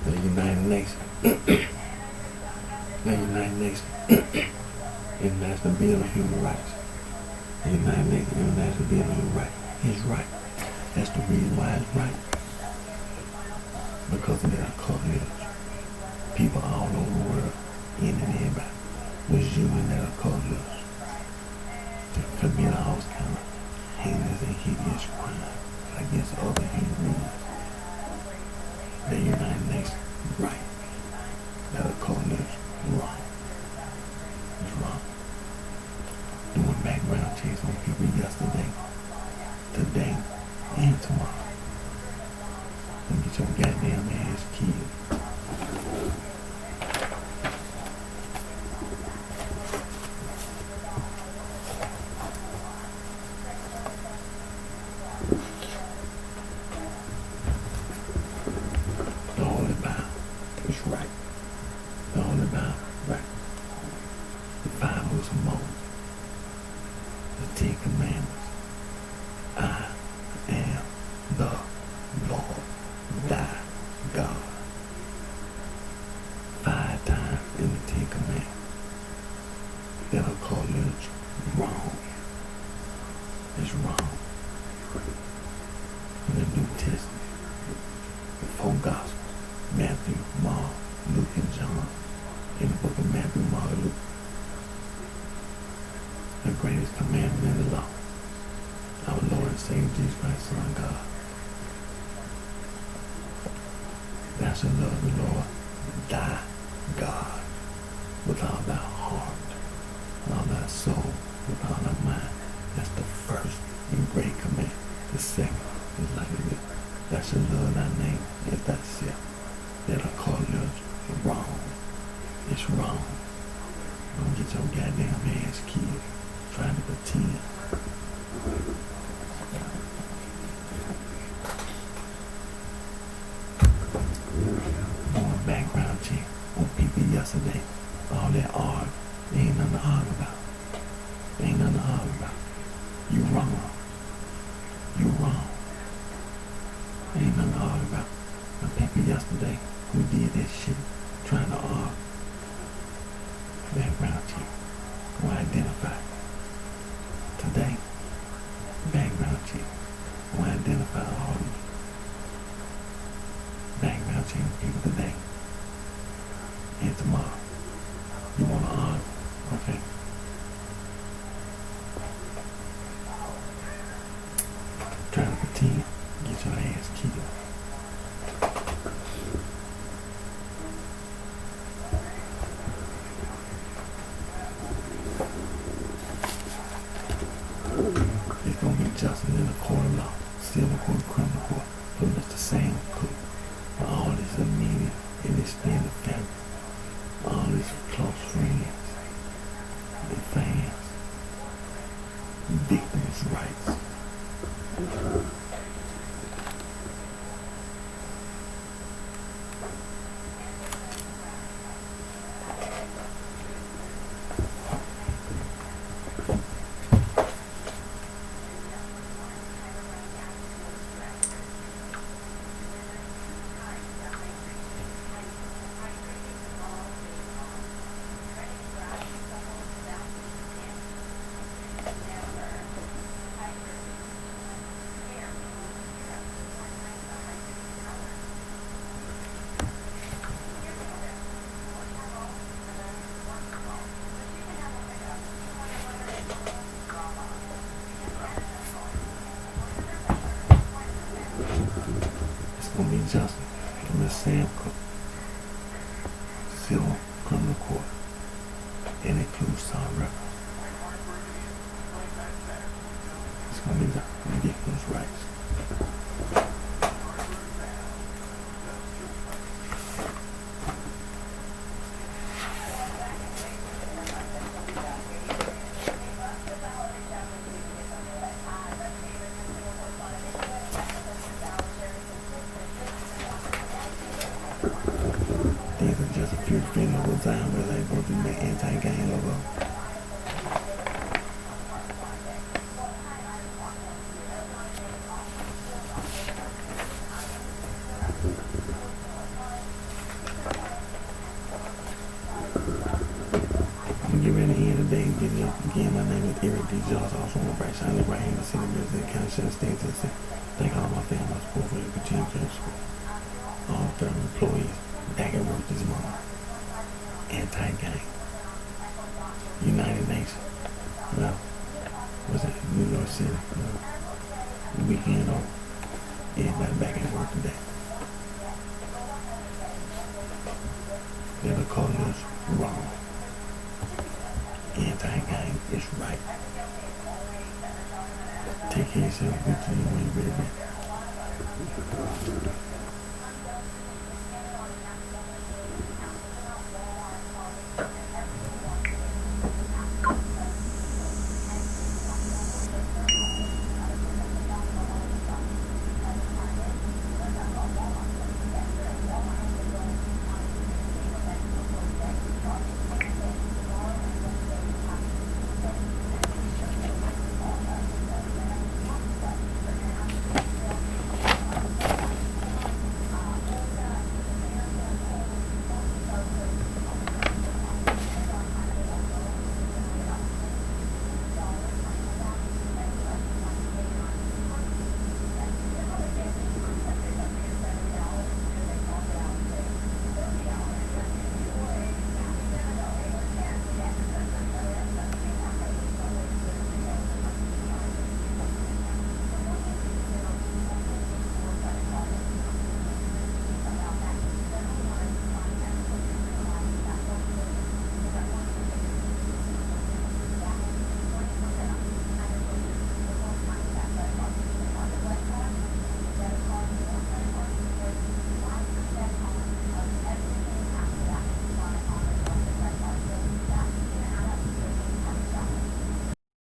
The United Nations. The United Nations. International Bill of Human Rights. The United Nations International Bill of Human Rights is right. That's the reason why it's right. Because of their culture. People all over the world, in and everybody, was using their culture to commit all kind of heinous and hideous crimes against other human beings. The United Nations, right. That culture is wrong. It's wrong. Doing background checks on people yesterday, today, and tomorrow. And get your goddamn ass killed. The Holy Bible is right. The Holy Bible, right. The five books of Moses. The Ten Commandments. I am the Lord thy God. 5 times in the Ten Commandments. That are called wrong. It's wrong. In the New Testament, the 4 Gospels, Matthew, Mark, Luke, and John. In the book of Matthew, Mark, and Luke. The greatest commandment in the law. Our Lord and Savior Jesus Christ, Son of God. Thou shalt love the Lord thy God with all thy heart, with all thy soul, with all thy mind. That's the first and great command. The second is like this. Thou shalt love thy neighbor as thyself. That are called wrong. It's wrong. Don't get your goddamn ass killed trying to pretend. Doing background check on people yesterday. All that art, there ain't nothing to argue about. There ain't nothing to argue about. You wrong. You wrong. There ain't nothing to argue about. The people yesterday who did that shit, trying to argue. Background check. Who identify. Today, background check. Who identify all of you. Background check people today. And tomorrow. You want to argue? Okay. Try to pretend. Get your ass killed. It's going to be justice in the court of law, civil court, criminal court, but it's the same court. For all this immediate and extended family, all these close friends, and fans, victims' rights. Johnson and Miss Sam Cook. Civil criminal court. And includes Star Records. It's gonna be the ridiculous rights. These are just a few things that was down where they go through the anti-gang logo. I'm gonna get ready to end today's video. Again, my name is Eric D. Jones, also on BrightShine, right here in the city of Mississippi, County, State, Tennessee. Thank all my family support for the continued care support. All federal employees back at work this morning. Anti-gang. United Nations. Well, was it New York City? The weekend over. Everybody back at work today. They'll call us wrong. Anti-gang is right. Take care of yourself. Good to you when you're ready.